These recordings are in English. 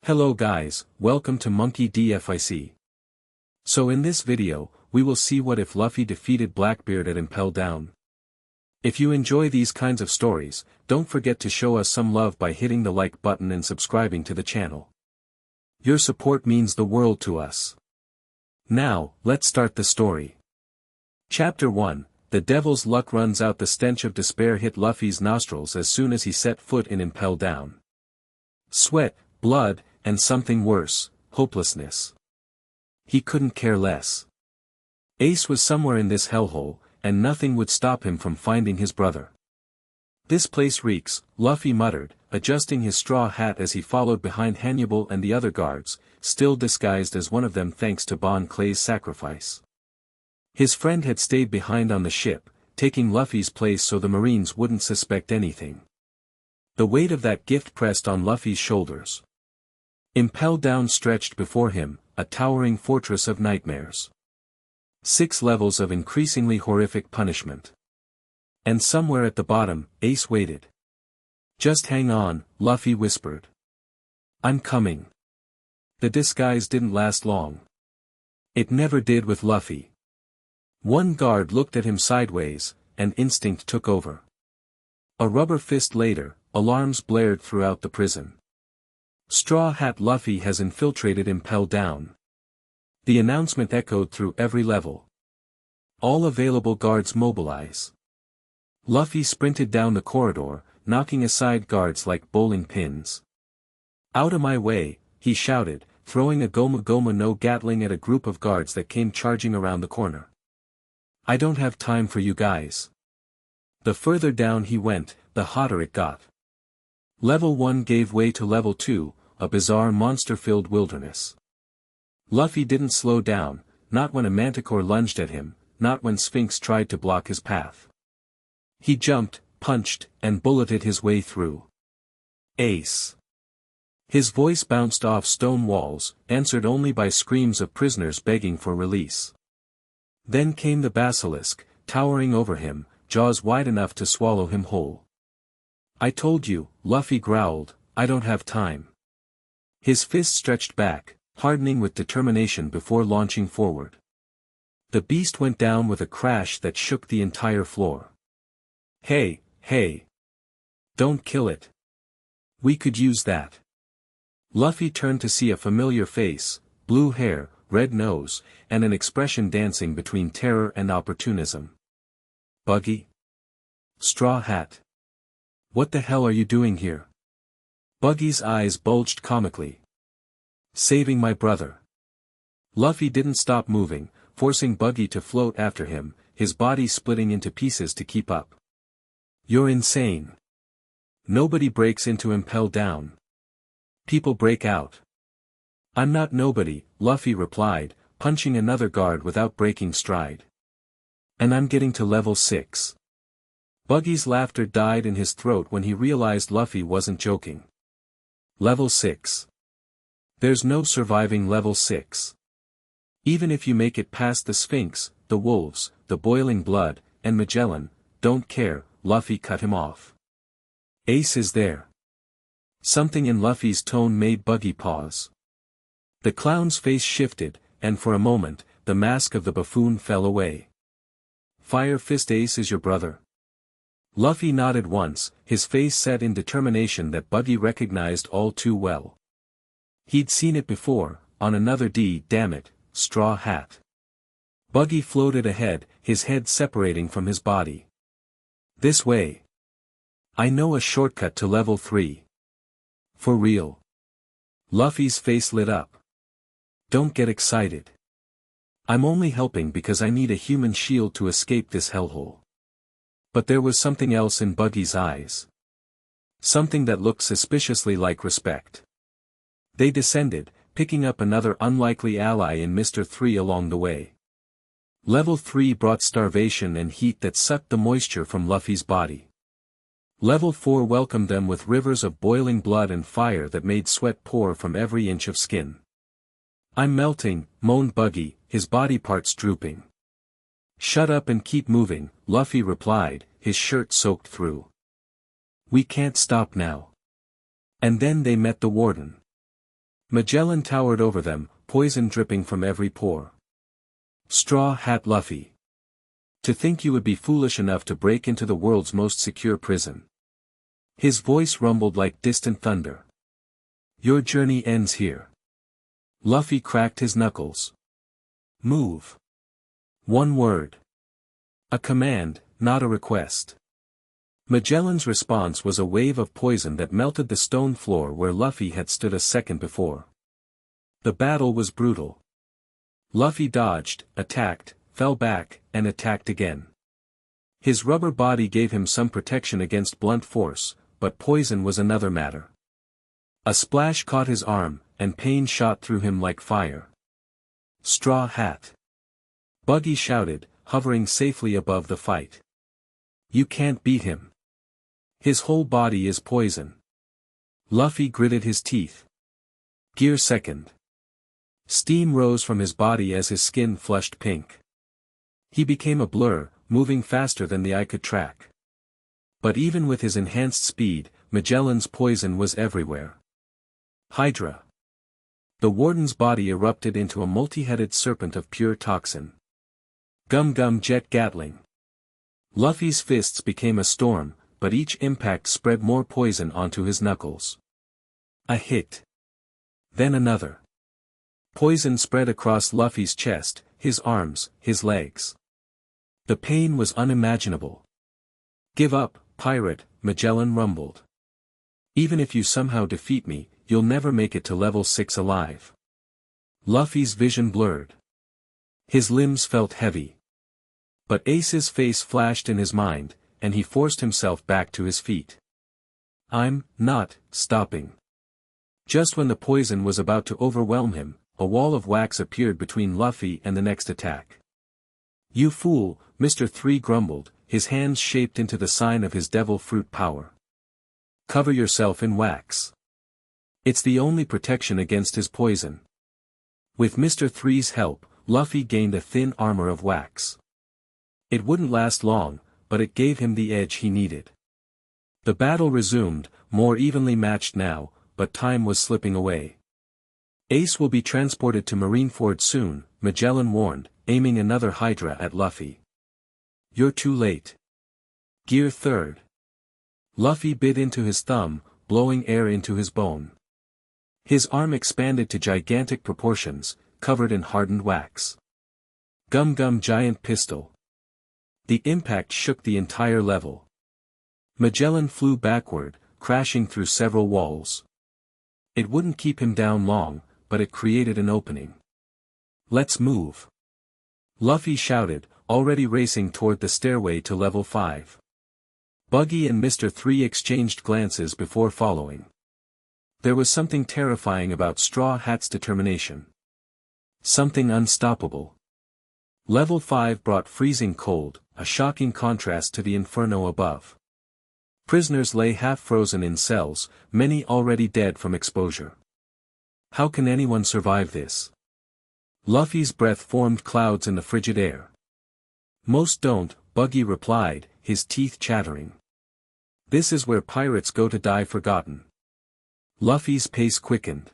Hello guys, welcome to Monkey DFIC. So in this video, we will see what if Luffy defeated Blackbeard at Impel Down. If you enjoy these kinds of stories, don't forget to show us some love by hitting the like button and subscribing to the channel. Your support means the world to us. Now, let's start the story. Chapter 1, The Devil's Luck runs out. The stench of despair hit Luffy's nostrils as soon as he set foot in Impel Down. Sweat, blood, and something worse, hopelessness. He couldn't care less. Ace was somewhere in this hellhole, and nothing would stop him from finding his brother. This place reeks, Luffy muttered, adjusting his straw hat as he followed behind Hannibal and the other guards, still disguised as one of them thanks to Bon Clay's sacrifice. His friend had stayed behind on the ship, taking Luffy's place so the Marines wouldn't suspect anything. The weight of that gift pressed on Luffy's shoulders. Impel Down stretched before him, a towering fortress of nightmares. 6 levels of increasingly horrific punishment. And somewhere at the bottom, Ace waited. Just hang on, Luffy whispered. I'm coming. The disguise didn't last long. It never did with Luffy. One guard looked at him sideways, and instinct took over. A rubber fist later, alarms blared throughout the prison. Straw Hat Luffy has infiltrated Impel Down. The announcement echoed through every level. All available guards mobilize. Luffy sprinted down the corridor, knocking aside guards like bowling pins. Out of my way, he shouted, throwing a Goma Goma no Gatling at a group of guards that came charging around the corner. I don't have time for you guys. The further down he went, the hotter it got. Level 1 gave way to Level 2, a bizarre monster-filled wilderness. Luffy didn't slow down, not when a manticore lunged at him, not when Sphinx tried to block his path. He jumped, punched, and bulleted his way through. Ace. His voice bounced off stone walls, answered only by screams of prisoners begging for release. Then came the basilisk, towering over him, jaws wide enough to swallow him whole. I told you, Luffy growled, I don't have time. His fist stretched back, hardening with determination before launching forward. The beast went down with a crash that shook the entire floor. Hey, hey. Don't kill it. We could use that. Luffy turned to see a familiar face, blue hair, red nose, and an expression dancing between terror and opportunism. Buggy? Straw Hat. What the hell are you doing here? Buggy's eyes bulged comically. Saving my brother. Luffy didn't stop moving, forcing Buggy to float after him, his body splitting into pieces to keep up. You're insane. Nobody breaks into Impel Down. People break out. I'm not nobody, Luffy replied, punching another guard without breaking stride. And I'm getting to level 6. Buggy's laughter died in his throat when he realized Luffy wasn't joking. Level 6. There's no surviving level 6. Even if you make it past the Sphinx, the wolves, the boiling blood, and Magellan, don't care, Luffy cut him off. Ace is there. Something in Luffy's tone made Buggy pause. The clown's face shifted, and for a moment, the mask of the buffoon fell away. Fire Fist Ace is your brother? Luffy nodded once, his face set in determination that Buggy recognized all too well. He'd seen it before, on another damn it, Straw Hat. Buggy floated ahead, his head separating from his body. This way. I know a shortcut to level 3. For real. Luffy's face lit up. Don't get excited. I'm only helping because I need a human shield to escape this hellhole. But there was something else in Buggy's eyes. Something that looked suspiciously like respect. They descended, picking up another unlikely ally in Mr. 3 along the way. Level 3 brought starvation and heat that sucked the moisture from Luffy's body. Level 4 welcomed them with rivers of boiling blood and fire that made sweat pour from every inch of skin. I'm melting, moaned Buggy, his body parts drooping. Shut up and keep moving, Luffy replied, his shirt soaked through. We can't stop now. And then they met the warden. Magellan towered over them, poison dripping from every pore. Straw Hat Luffy. To think you would be foolish enough to break into the world's most secure prison. His voice rumbled like distant thunder. Your journey ends here. Luffy cracked his knuckles. Move. One word. A command, not a request. Magellan's response was a wave of poison that melted the stone floor where Luffy had stood a second before. The battle was brutal. Luffy dodged, attacked, fell back, and attacked again. His rubber body gave him some protection against blunt force, but poison was another matter. A splash caught his arm, and pain shot through him like fire. Straw Hat. Buggy shouted, hovering safely above the fight. You can't beat him. His whole body is poison. Luffy gritted his teeth. Gear second. Steam rose from his body as his skin flushed pink. He became a blur, moving faster than the eye could track. But even with his enhanced speed, Magellan's poison was everywhere. Hydra. The warden's body erupted into a multi-headed serpent of pure toxin. Gum Gum Jet Gatling. Luffy's fists became a storm, but each impact spread more poison onto his knuckles. A hit. Then another. Poison spread across Luffy's chest, his arms, his legs. The pain was unimaginable. Give up, pirate, Magellan rumbled. Even if you somehow defeat me, you'll never make it to level 6 alive. Luffy's vision blurred. His limbs felt heavy. But Ace's face flashed in his mind, and he forced himself back to his feet. I'm not stopping. Just when the poison was about to overwhelm him, a wall of wax appeared between Luffy and the next attack. You fool, Mr. 3 grumbled, his hands shaped into the sign of his devil fruit power. Cover yourself in wax. It's the only protection against his poison. With Mr. 3's help, Luffy gained a thin armor of wax. It wouldn't last long, but it gave him the edge he needed. The battle resumed, more evenly matched now, but time was slipping away. Ace will be transported to Marineford soon, Magellan warned, aiming another Hydra at Luffy. You're too late. Gear third. Luffy bit into his thumb, blowing air into his bone. His arm expanded to gigantic proportions, covered in hardened wax. Gum Gum Giant Pistol. The impact shook the entire level. Magellan flew backward, crashing through several walls. It wouldn't keep him down long, but it created an opening. Let's move. Luffy shouted, already racing toward the stairway to level 5. Buggy and Mr. 3 exchanged glances before following. There was something terrifying about Straw Hat's determination. Something unstoppable. Level 5 brought freezing cold, a shocking contrast to the inferno above. Prisoners lay half-frozen in cells, many already dead from exposure. How can anyone survive this? Luffy's breath formed clouds in the frigid air. Most don't, Buggy replied, his teeth chattering. This is where pirates go to die forgotten. Luffy's pace quickened.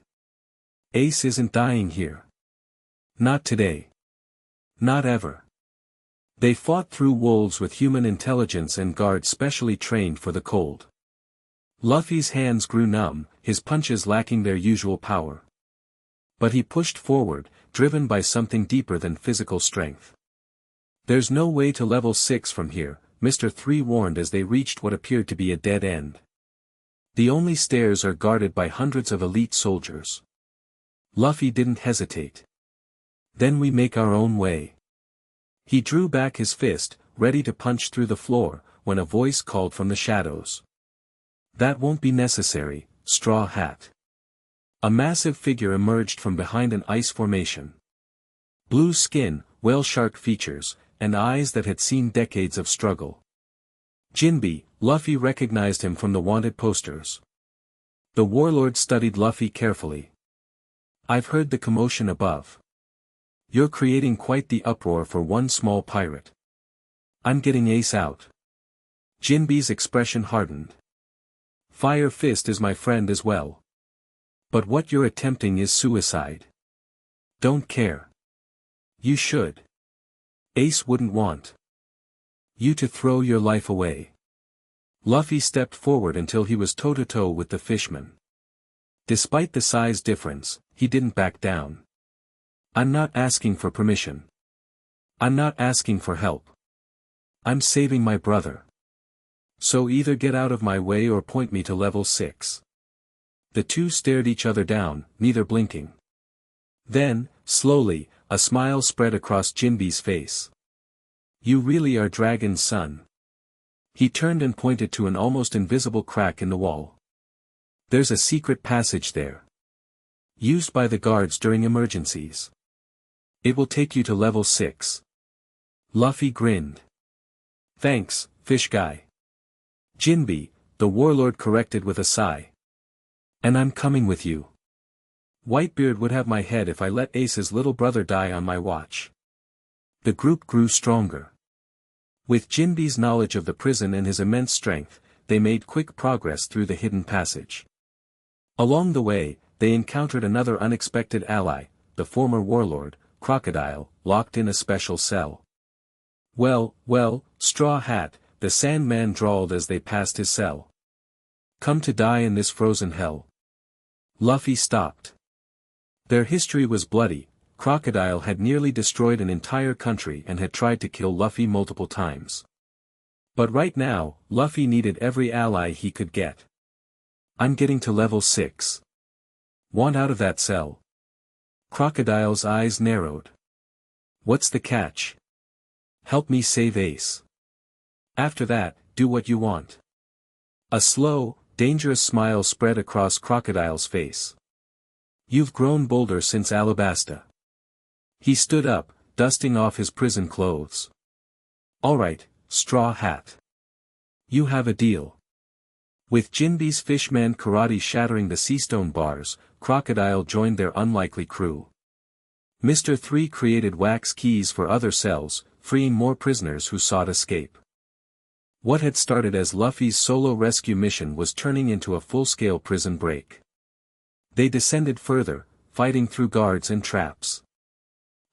Ace isn't dying here. Not today. Not ever. They fought through wolves with human intelligence and guards specially trained for the cold. Luffy's hands grew numb, his punches lacking their usual power. But he pushed forward, driven by something deeper than physical strength. There's no way to level 6 from here, Mr. 3 warned as they reached what appeared to be a dead end. The only stairs are guarded by hundreds of elite soldiers. Luffy didn't hesitate. Then we make our own way. He drew back his fist, ready to punch through the floor, when a voice called from the shadows. That won't be necessary, Straw Hat. A massive figure emerged from behind an ice formation. Blue skin, whale-shark features, and eyes that had seen decades of struggle. Jinbe, Luffy recognized him from the wanted posters. The warlord studied Luffy carefully. I've heard the commotion above. You're creating quite the uproar for one small pirate. I'm getting Ace out. Jinbe's expression hardened. Fire Fist is my friend as well. But what you're attempting is suicide. Don't care. You should. Ace wouldn't want you to throw your life away. Luffy stepped forward until he was toe-to-toe with the fishman. Despite the size difference, he didn't back down. I'm not asking for permission. I'm not asking for help. I'm saving my brother. So either get out of my way or point me to level 6. The two stared each other down, neither blinking. Then, slowly, a smile spread across Jinbe's face. You really are Dragon's son. He turned and pointed to an almost invisible crack in the wall. There's a secret passage there. Used by the guards during emergencies. It will take you to level 6. Luffy grinned. Thanks, fish guy. Jinbe, the warlord corrected with a sigh. And I'm coming with you. Whitebeard would have my head if I let Ace's little brother die on my watch. The group grew stronger. With Jinbe's knowledge of the prison and his immense strength, they made quick progress through the hidden passage. Along the way, they encountered another unexpected ally, the former warlord, Crocodile, locked in a special cell. Well, Straw Hat, the Sandman drawled as they passed his cell. Come to die in this frozen hell. Luffy stopped. Their history was bloody. Crocodile had nearly destroyed an entire country and had tried to kill Luffy multiple times. But right now, Luffy needed every ally he could get. I'm getting to level 6. Want out of that cell? Crocodile's eyes narrowed. What's the catch? Help me save Ace. After that, do what you want. A slow, dangerous smile spread across Crocodile's face. You've grown bolder since Alabasta. He stood up, dusting off his prison clothes. Alright, Straw Hat. You have a deal. With Jinbe's fishman karate shattering the seastone bars, Crocodile joined their unlikely crew. Mr. 3 created wax keys for other cells, freeing more prisoners who sought escape. What had started as Luffy's solo rescue mission was turning into a full-scale prison break. They descended further, fighting through guards and traps.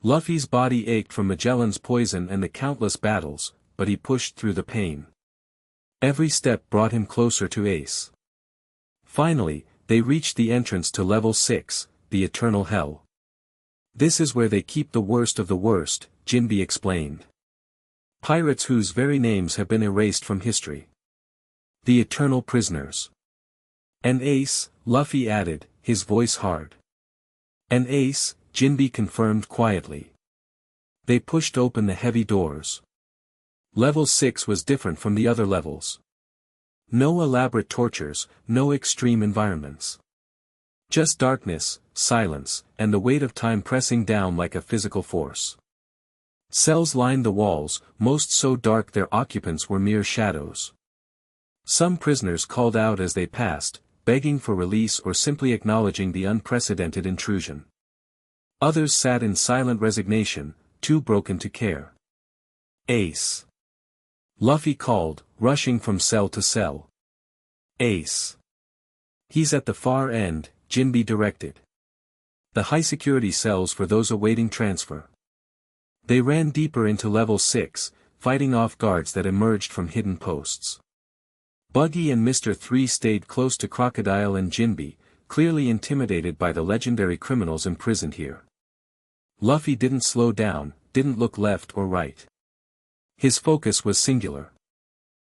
Luffy's body ached from Magellan's poison and the countless battles, but he pushed through the pain. Every step brought him closer to Ace. Finally, they reached the entrance to level 6, the Eternal Hell. This is where they keep the worst of the worst, Jinbe explained. Pirates whose very names have been erased from history. The Eternal Prisoners. And Ace, Luffy added, his voice hard. And Ace, Jinbe confirmed quietly. They pushed open the heavy doors. Level 6 was different from the other levels. No elaborate tortures, no extreme environments. Just darkness, silence, and the weight of time pressing down like a physical force. Cells lined the walls, most so dark their occupants were mere shadows. Some prisoners called out as they passed, begging for release or simply acknowledging the unprecedented intrusion. Others sat in silent resignation, too broken to care. Ace. Luffy called, rushing from cell to cell. Ace. He's at the far end, Jinbe directed. The high-security cells for those awaiting transfer. They ran deeper into level 6, fighting off guards that emerged from hidden posts. Buggy and Mr. 3 stayed close to Crocodile and Jinbe, clearly intimidated by the legendary criminals imprisoned here. Luffy didn't slow down, didn't look left or right. His focus was singular.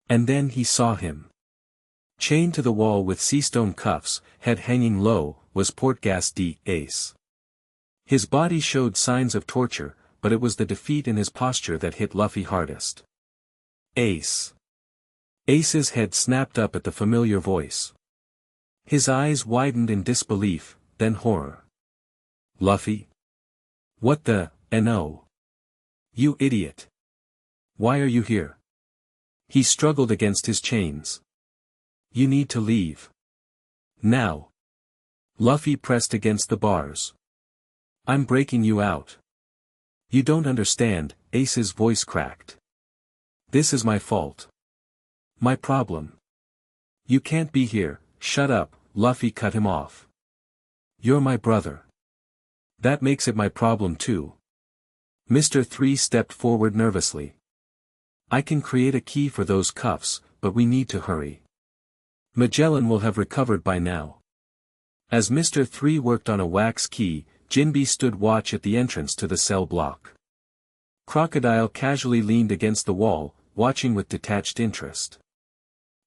And then he saw him. Chained to the wall with seastone cuffs, head hanging low, was Portgas D. Ace. His body showed signs of torture, but it was the defeat in his posture that hit Luffy hardest. Ace. Ace's head snapped up at the familiar voice. His eyes widened in disbelief, then horror. Luffy? What the, no. You idiot. Why are you here? He struggled against his chains. You need to leave. Now. Luffy pressed against the bars. I'm breaking you out. You don't understand, Ace's voice cracked. This is my fault. My problem. You can't be here, shut up, Luffy cut him off. You're my brother. That makes it my problem too. Mr. 3 stepped forward nervously. I can create a key for those cuffs, but we need to hurry. Magellan will have recovered by now. As Mr. 3 worked on a wax key, Jinbe stood watch at the entrance to the cell block. Crocodile casually leaned against the wall, watching with detached interest.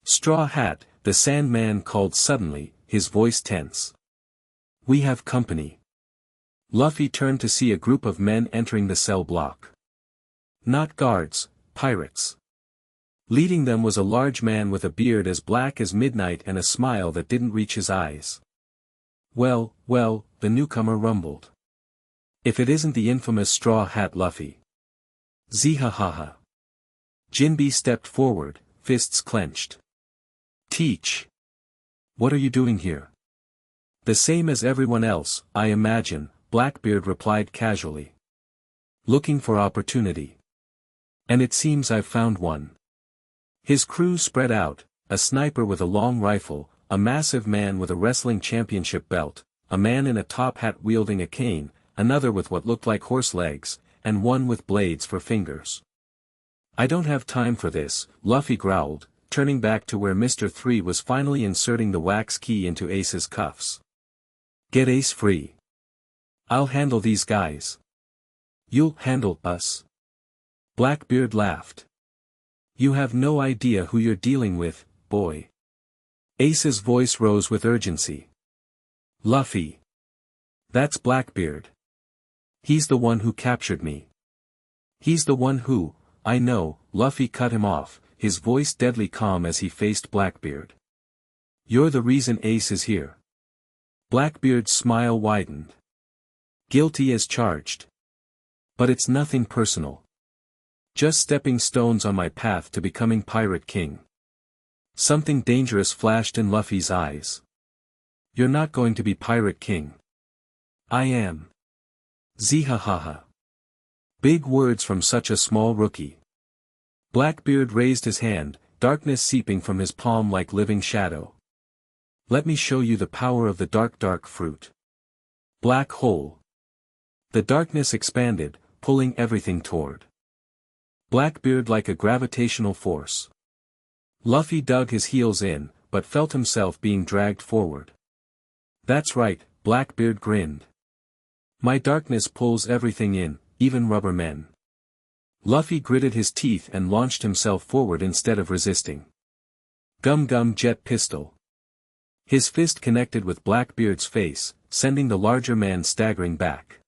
Straw Hat, the Sandman called suddenly, his voice tense. We have company. Luffy turned to see a group of men entering the cell block. Not guards, pirates. Leading them was a large man with a beard as black as midnight and a smile that didn't reach his eyes. Well, the newcomer rumbled. If it isn't the infamous Straw Hat Luffy. Zihahaha. Jinbe stepped forward, fists clenched. Teach. What are you doing here? The same as everyone else, I imagine, Blackbeard replied casually. Looking for opportunity. And it seems I've found one. His crew spread out, a sniper with a long rifle, a massive man with a wrestling championship belt, a man in a top hat wielding a cane, another with what looked like horse legs, and one with blades for fingers. I don't have time for this, Luffy growled, turning back to where Mr. 3 was finally inserting the wax key into Ace's cuffs. Get Ace free. I'll handle these guys. You'll handle us. Blackbeard laughed. You have no idea who you're dealing with, boy. Ace's voice rose with urgency. Luffy. That's Blackbeard. He's the one who captured me. He's the one who, I know, Luffy cut him off, his voice deadly calm as he faced Blackbeard. You're the reason Ace is here. Blackbeard's smile widened. Guilty as charged. But it's nothing personal. Just stepping stones on my path to becoming Pirate King. Something dangerous flashed in Luffy's eyes. You're not going to be Pirate King. I am. Zihahaha. Big words from such a small rookie. Blackbeard raised his hand, darkness seeping from his palm like living shadow. Let me show you the power of the dark fruit. Black hole. The darkness expanded, pulling everything toward Blackbeard like a gravitational force. Luffy dug his heels in, but felt himself being dragged forward. That's right, Blackbeard grinned. My darkness pulls everything in, even rubber men. Luffy gritted his teeth and launched himself forward instead of resisting. Gum jet pistol. His fist connected with Blackbeard's face, sending the larger man staggering back.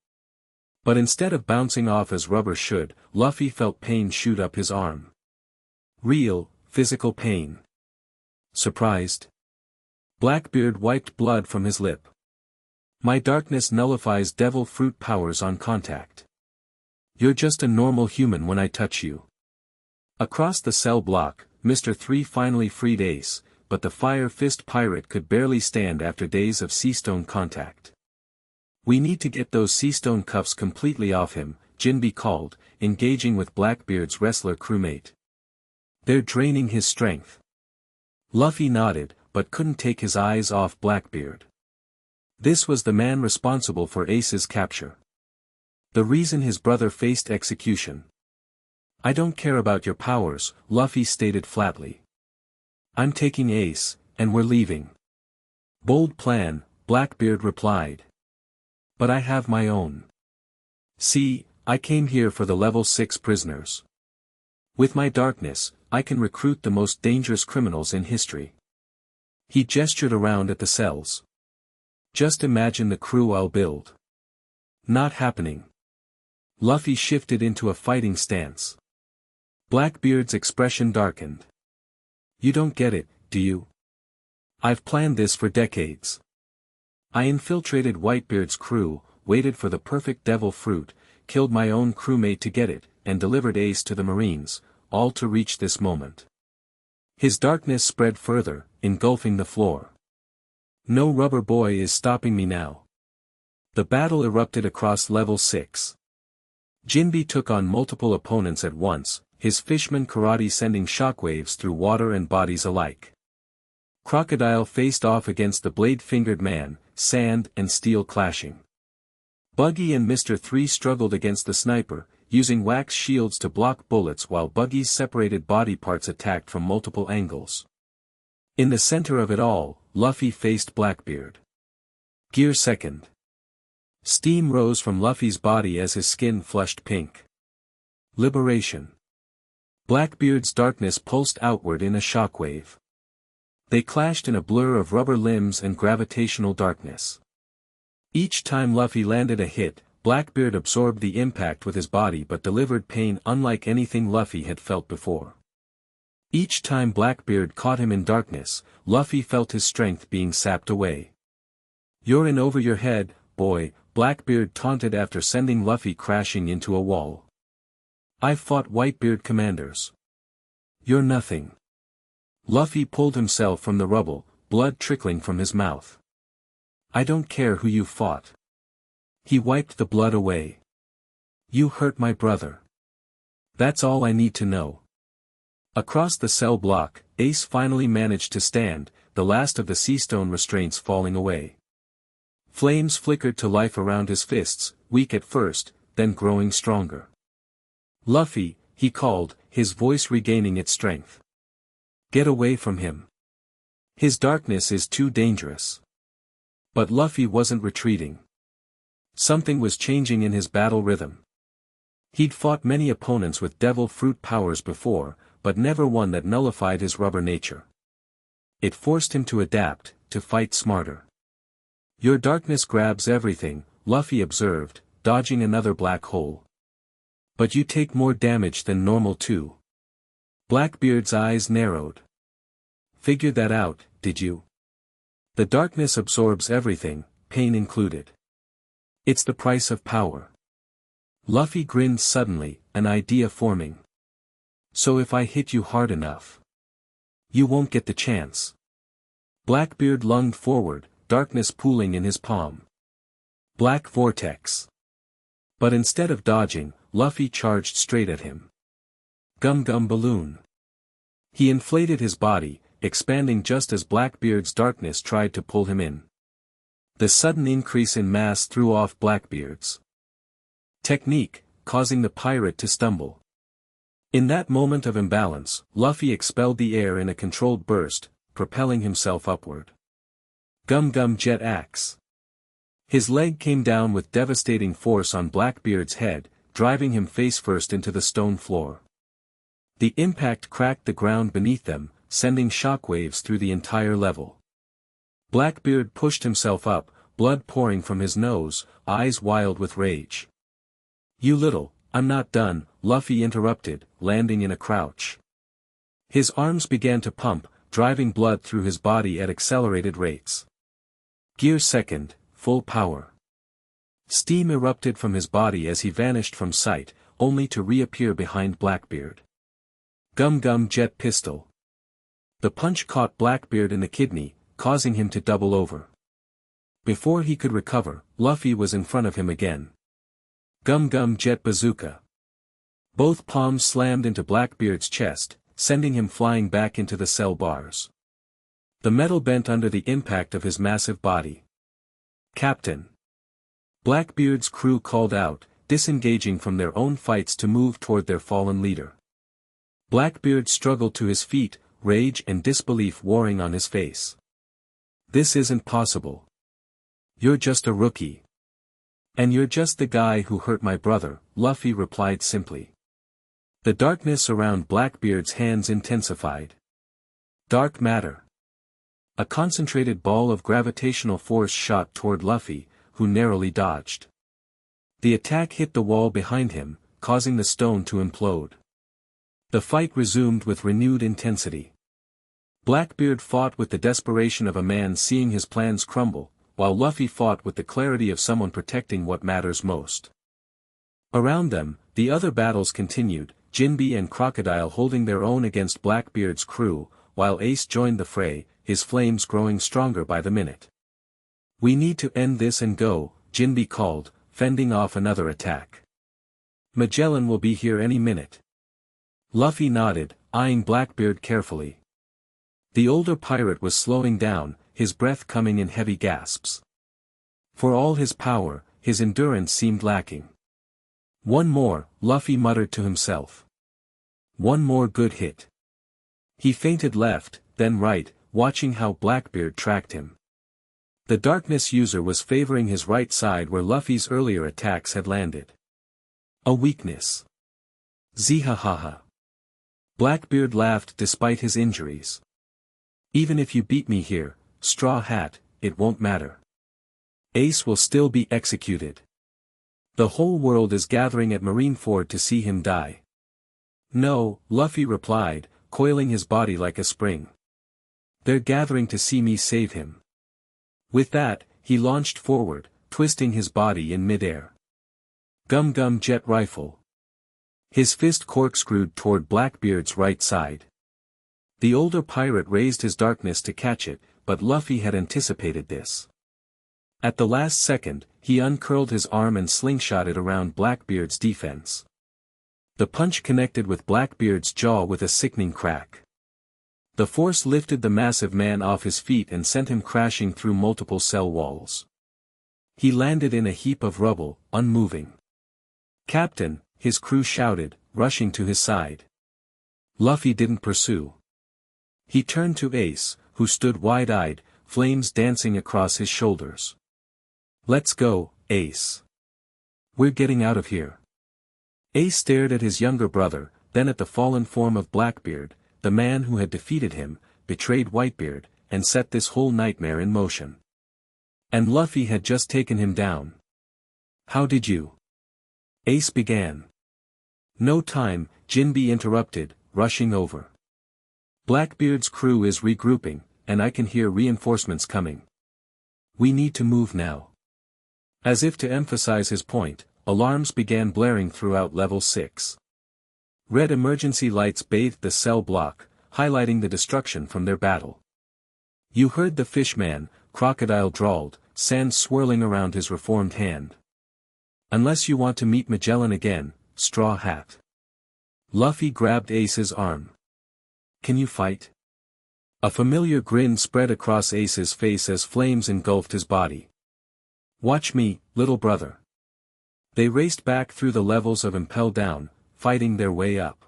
But instead of bouncing off as rubber should, Luffy felt pain shoot up his arm. Real, physical pain. Surprised? Blackbeard wiped blood from his lip. My darkness nullifies devil fruit powers on contact. You're just a normal human when I touch you. Across the cell block, Mr. 3 finally freed Ace, but the Fire Fist pirate could barely stand after days of seastone contact. We need to get those seastone cuffs completely off him, Jinbe called, engaging with Blackbeard's wrestler crewmate. They're draining his strength. Luffy nodded, but couldn't take his eyes off Blackbeard. This was the man responsible for Ace's capture. The reason his brother faced execution. I don't care about your powers, Luffy stated flatly. I'm taking Ace, and we're leaving. Bold plan, Blackbeard replied. But I have my own. See, I came here for the level 6 prisoners. With my darkness, I can recruit the most dangerous criminals in history. He gestured around at the cells. Just imagine the crew I'll build. Not happening. Luffy shifted into a fighting stance. Blackbeard's expression darkened. You don't get it, do you? I've planned this for decades. I infiltrated Whitebeard's crew, waited for the perfect devil fruit, killed my own crewmate to get it, and delivered Ace to the Marines, all to reach this moment. His darkness spread further, engulfing the floor. No rubber boy is stopping me now. The battle erupted across level 6. Jinbe took on multiple opponents at once, his fishman karate sending shockwaves through water and bodies alike. Crocodile faced off against the blade-fingered man, sand and steel clashing. Buggy and Mr. 3 struggled against the sniper, using wax shields to block bullets while Buggy's separated body parts attacked from multiple angles. In the center of it all, Luffy faced Blackbeard. Gear second. Steam rose from Luffy's body as his skin flushed pink. Liberation. Blackbeard's darkness pulsed outward in a shockwave. They clashed in a blur of rubber limbs and gravitational darkness. Each time Luffy landed a hit, Blackbeard absorbed the impact with his body but delivered pain unlike anything Luffy had felt before. Each time Blackbeard caught him in darkness, Luffy felt his strength being sapped away. "You're in over your head, boy," Blackbeard taunted after sending Luffy crashing into a wall. "I've fought Whitebeard commanders. You're nothing." Luffy pulled himself from the rubble, blood trickling from his mouth. "I don't care who you fought." He wiped the blood away. "You hurt my brother. That's all I need to know." Across the cell block, Ace finally managed to stand, the last of the seastone restraints falling away. Flames flickered to life around his fists, weak at first, then growing stronger. "Luffy," he called, his voice regaining its strength. "Get away from him. His darkness is too dangerous." But Luffy wasn't retreating. Something was changing in his battle rhythm. He'd fought many opponents with devil fruit powers before, but never one that nullified his rubber nature. It forced him to adapt, to fight smarter. "Your darkness grabs everything," Luffy observed, dodging another black hole. "But you take more damage than normal too." Blackbeard's eyes narrowed. "Figured that out, did you? The darkness absorbs everything, pain included. It's the price of power." Luffy grinned suddenly, an idea forming. "So if I hit you hard enough, you won't get the chance." Blackbeard lunged forward, darkness pooling in his palm. Black vortex. But instead of dodging, Luffy charged straight at him. Gum Gum Balloon. He inflated his body, expanding just as Blackbeard's darkness tried to pull him in. The sudden increase in mass threw off Blackbeard's technique, causing the pirate to stumble. In that moment of imbalance, Luffy expelled the air in a controlled burst, propelling himself upward. Gum Gum Jet Axe. His leg came down with devastating force on Blackbeard's head, driving him face-first into the stone floor. The impact cracked the ground beneath them, sending shockwaves through the entire level. Blackbeard pushed himself up, blood pouring from his nose, eyes wild with rage. "You little, I'm not done," Luffy interrupted, landing in a crouch. His arms began to pump, driving blood through his body at accelerated rates. Gear second, full power. Steam erupted from his body as he vanished from sight, only to reappear behind Blackbeard. Gum Gum Jet Pistol. The punch caught Blackbeard in the kidney, causing him to double over. Before he could recover, Luffy was in front of him again. Gum Gum Jet Bazooka. Both palms slammed into Blackbeard's chest, sending him flying back into the cell bars. The metal bent under the impact of his massive body. "Captain!" Blackbeard's crew called out, disengaging from their own fights to move toward their fallen leader. Blackbeard struggled to his feet, rage and disbelief warring on his face. "This isn't possible. You're just a rookie. And you're just the guy who hurt my brother," Luffy replied simply. The darkness around Blackbeard's hands intensified. Dark matter. A concentrated ball of gravitational force shot toward Luffy, who narrowly dodged. The attack hit the wall behind him, causing the stone to implode. The fight resumed with renewed intensity. Blackbeard fought with the desperation of a man seeing his plans crumble, while Luffy fought with the clarity of someone protecting what matters most. Around them, the other battles continued, Jinbe and Crocodile holding their own against Blackbeard's crew, while Ace joined the fray, his flames growing stronger by the minute. "We need to end this and go," Jinbe called, fending off another attack. "Magellan will be here any minute." Luffy nodded, eyeing Blackbeard carefully. The older pirate was slowing down, his breath coming in heavy gasps. For all his power, his endurance seemed lacking. One more, Luffy muttered to himself. One more good hit. He feinted left, then right, watching how Blackbeard tracked him. The darkness user was favoring his right side where Luffy's earlier attacks had landed. A weakness. Zihahaha. Blackbeard laughed despite his injuries. Even if you beat me here, Straw Hat, it won't matter. Ace will still be executed. The whole world is gathering at Marineford to see him die. No, Luffy replied, coiling his body like a spring. They're gathering to see me save him. With that, he launched forward, twisting his body in midair. Gum Gum Jet Rifle. His fist corkscrewed toward Blackbeard's right side. The older pirate raised his darkness to catch it, but Luffy had anticipated this. At the last second, he uncurled his arm and slingshotted around Blackbeard's defense. The punch connected with Blackbeard's jaw with a sickening crack. The force lifted the massive man off his feet and sent him crashing through multiple cell walls. He landed in a heap of rubble, unmoving. "Captain," his crew shouted, rushing to his side. Luffy didn't pursue. He turned to Ace, who stood wide-eyed, flames dancing across his shoulders. "Let's go, Ace. We're getting out of here." Ace stared at his younger brother, then at the fallen form of Blackbeard, the man who had defeated him, betrayed Whitebeard, and set this whole nightmare in motion. And Luffy had just taken him down. "How did you?" Ace began. "No time," Jinbe interrupted, rushing over. "Blackbeard's crew is regrouping, and I can hear reinforcements coming. We need to move now." As if to emphasize his point, alarms began blaring throughout Level 6. Red emergency lights bathed the cell block, highlighting the destruction from their battle. "You heard the fishman," Crocodile drawled, sand swirling around his reformed hand. "Unless you want to meet Magellan again, Straw Hat." Luffy grabbed Ace's arm. "Can you fight?" A familiar grin spread across Ace's face as flames engulfed his body. "Watch me, little brother." They raced back through the levels of Impel Down, fighting their way up.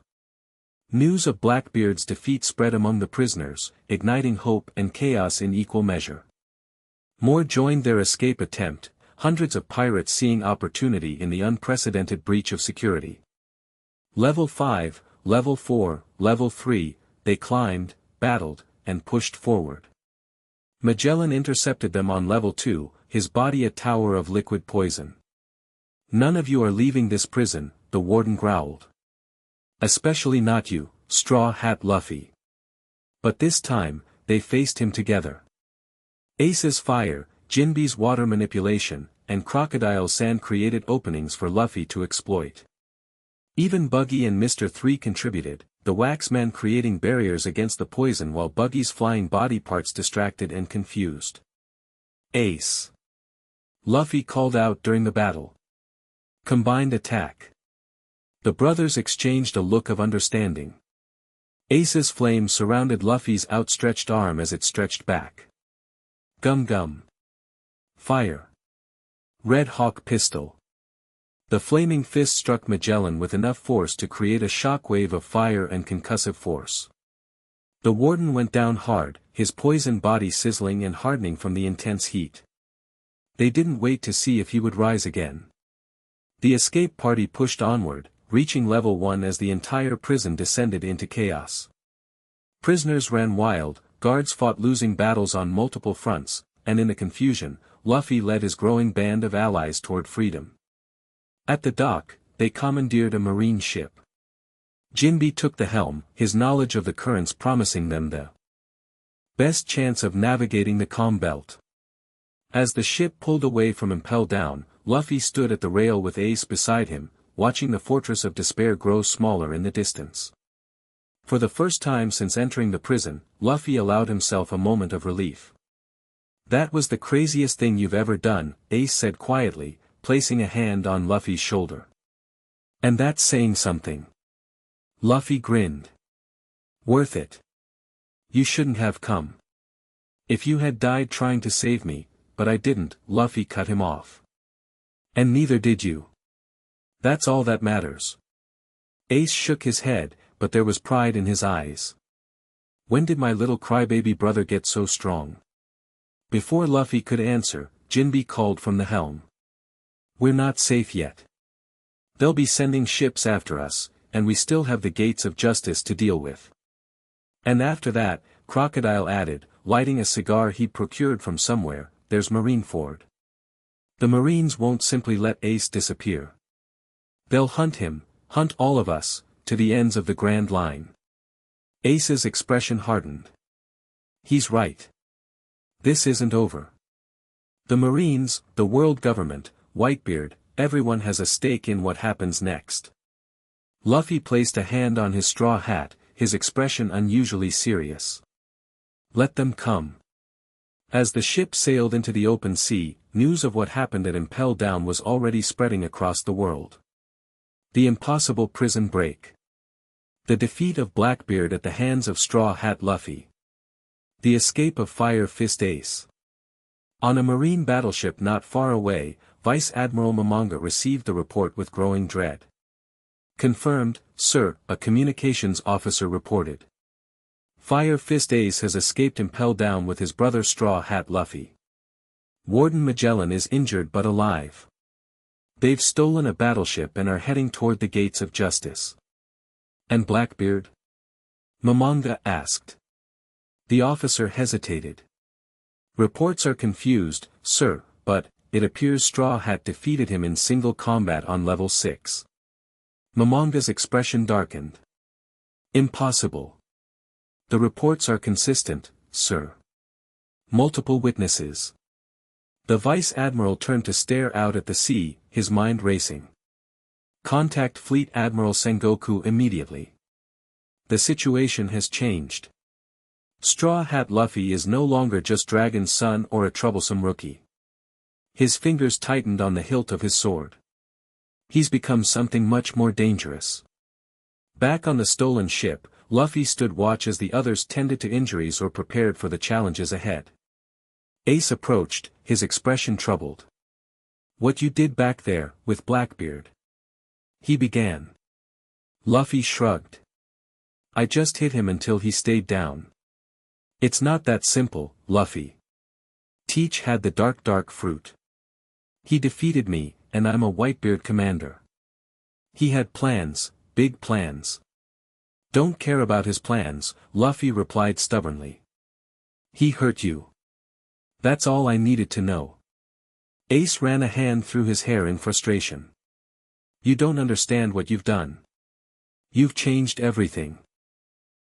News of Blackbeard's defeat spread among the prisoners, igniting hope and chaos in equal measure. More joined their escape attempt, hundreds of pirates seeing opportunity in the unprecedented breach of security. Level 5, Level 4, Level 3, they climbed, battled, and pushed forward. Magellan intercepted them on Level 2, his body a tower of liquid poison. "None of you are leaving this prison," the warden growled. "Especially not you, Straw Hat Luffy." But this time, they faced him together. Ace's fire, Jinbe's water manipulation, and Crocodile's sand created openings for Luffy to exploit. Even Buggy and Mr. 3 contributed, the Waxman creating barriers against the poison while Buggy's flying body parts distracted and confused. "Ace!" Luffy called out during the battle. "Combined attack." The brothers exchanged a look of understanding. Ace's flame surrounded Luffy's outstretched arm as it stretched back. Gum Gum. Fire. Red Hawk Pistol. The flaming fist struck Magellan with enough force to create a shockwave of fire and concussive force. The warden went down hard, his poisoned body sizzling and hardening from the intense heat. They didn't wait to see if he would rise again. The escape party pushed onward, reaching Level 1 as the entire prison descended into chaos. Prisoners ran wild, guards fought losing battles on multiple fronts, and in the confusion, Luffy led his growing band of allies toward freedom. At the dock, they commandeered a marine ship. Jinbe took the helm, his knowledge of the currents promising them the best chance of navigating the calm belt. As the ship pulled away from Impel Down, Luffy stood at the rail with Ace beside him, watching the Fortress of Despair grow smaller in the distance. For the first time since entering the prison, Luffy allowed himself a moment of relief. "That was the craziest thing you've ever done," Ace said quietly, placing a hand on Luffy's shoulder. "And that's saying something." Luffy grinned. "Worth it. You shouldn't have come. If you had died trying to save me, but I didn't," Luffy cut him off. "And neither did you. That's all that matters." Ace shook his head, but there was pride in his eyes. "When did my little crybaby brother get so strong?" Before Luffy could answer, Jinbe called from the helm. "We're not safe yet. They'll be sending ships after us, and we still have the gates of justice to deal with." And after that, Crocodile added, lighting a cigar he'd procured from somewhere, "There's Marineford. The Marines won't simply let Ace disappear. They'll hunt him, hunt all of us, to the ends of the Grand Line." Ace's expression hardened. "He's right. This isn't over. The Marines, the world government, Whitebeard, everyone has a stake in what happens next." Luffy placed a hand on his straw hat, his expression unusually serious. "Let them come." As the ship sailed into the open sea, news of what happened at Impel Down was already spreading across the world. The impossible prison break. The defeat of Blackbeard at the hands of Straw Hat Luffy. The escape of Fire Fist Ace. On a marine battleship not far away, Vice Admiral Momonga received the report with growing dread. "Confirmed, sir," a communications officer reported. "Fire Fist Ace has escaped Impel Down with his brother Straw Hat Luffy. Warden Magellan is injured but alive. They've stolen a battleship and are heading toward the gates of justice." "And Blackbeard?" Momonga asked. The officer hesitated. "Reports are confused, sir, but it appears Straw Hat defeated him in single combat on level 6. Momonga's expression darkened. "Impossible. The reports are consistent, sir. Multiple witnesses." The Vice Admiral turned to stare out at the sea, his mind racing. "Contact Fleet Admiral Sengoku immediately. The situation has changed. Straw Hat Luffy is no longer just Dragon's son or a troublesome rookie." His fingers tightened on the hilt of his sword. "He's become something much more dangerous." Back on the stolen ship, Luffy stood watch as the others tended to injuries or prepared for the challenges ahead. Ace approached, his expression troubled. "What you did back there, with Blackbeard?" he began. Luffy shrugged. "I just hit him until he stayed down." "It's not that simple, Luffy. Teach had the dark fruit. He defeated me, and I'm a Whitebeard commander. He had plans, big plans." "Don't care about his plans," Luffy replied stubbornly. "He hurt you. That's all I needed to know." Ace ran a hand through his hair in frustration. "You don't understand what you've done. You've changed everything.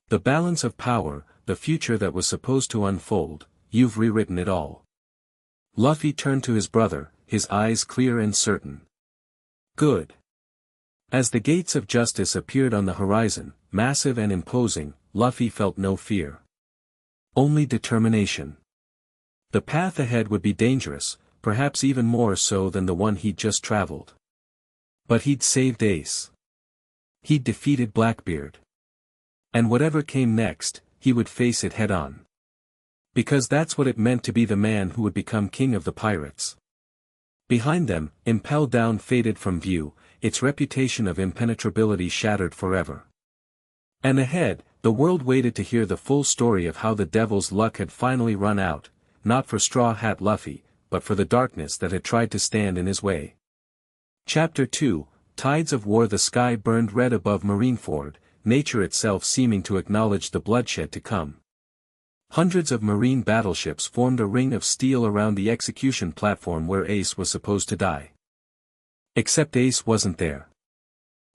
The balance of power, the future that was supposed to unfold, you've rewritten it all." Luffy turned to his brother, his eyes clear and certain. "Good." As the gates of justice appeared on the horizon, massive and imposing, Luffy felt no fear. Only determination. The path ahead would be dangerous, perhaps even more so than the one he'd just traveled. But he'd saved Ace. He'd defeated Blackbeard. And whatever came next, he would face it head-on. Because that's what it meant to be the man who would become king of the pirates. Behind them, Impel Down faded from view, its reputation of impenetrability shattered forever. And ahead, the world waited to hear the full story of how the devil's luck had finally run out, not for Straw Hat Luffy, but for the darkness that had tried to stand in his way. Chapter 2, Tides of War. The sky burned red above Marineford, nature itself seeming to acknowledge the bloodshed to come. Hundreds of marine battleships formed a ring of steel around the execution platform where Ace was supposed to die. Except Ace wasn't there.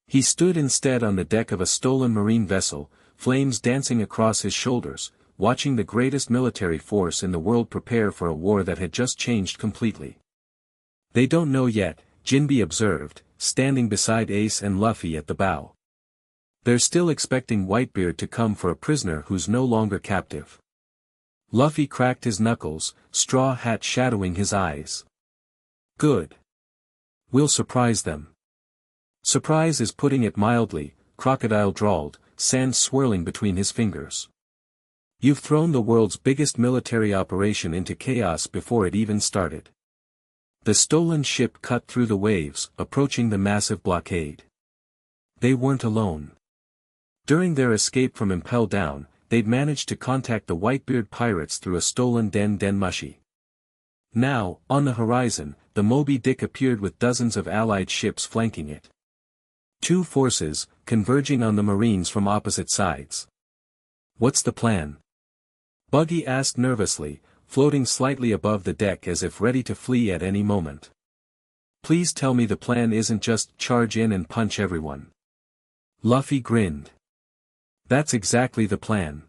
He stood instead on the deck of a stolen marine vessel, flames dancing across his shoulders, watching the greatest military force in the world prepare for a war that had just changed completely. "They don't know yet," Jinbe observed, standing beside Ace and Luffy at the bow. "They're still expecting Whitebeard to come for a prisoner who's no longer captive." Luffy cracked his knuckles, Straw Hat shadowing his eyes. "Good. We'll surprise them." "Surprise is putting it mildly," Crocodile drawled, sand swirling between his fingers. You've thrown the world's biggest military operation into chaos before it even started. The stolen ship cut through the waves, approaching the massive blockade. They weren't alone. During their escape from Impel Down, they'd managed to contact the Whitebeard pirates through a stolen Den Mushi. Now, on the horizon, the Moby Dick appeared with dozens of allied ships flanking it. Two forces, converging on the Marines from opposite sides. What's the plan? Buggy asked nervously, floating slightly above the deck as if ready to flee at any moment. Please tell me the plan isn't just charge in and punch everyone. Luffy grinned. That's exactly the plan.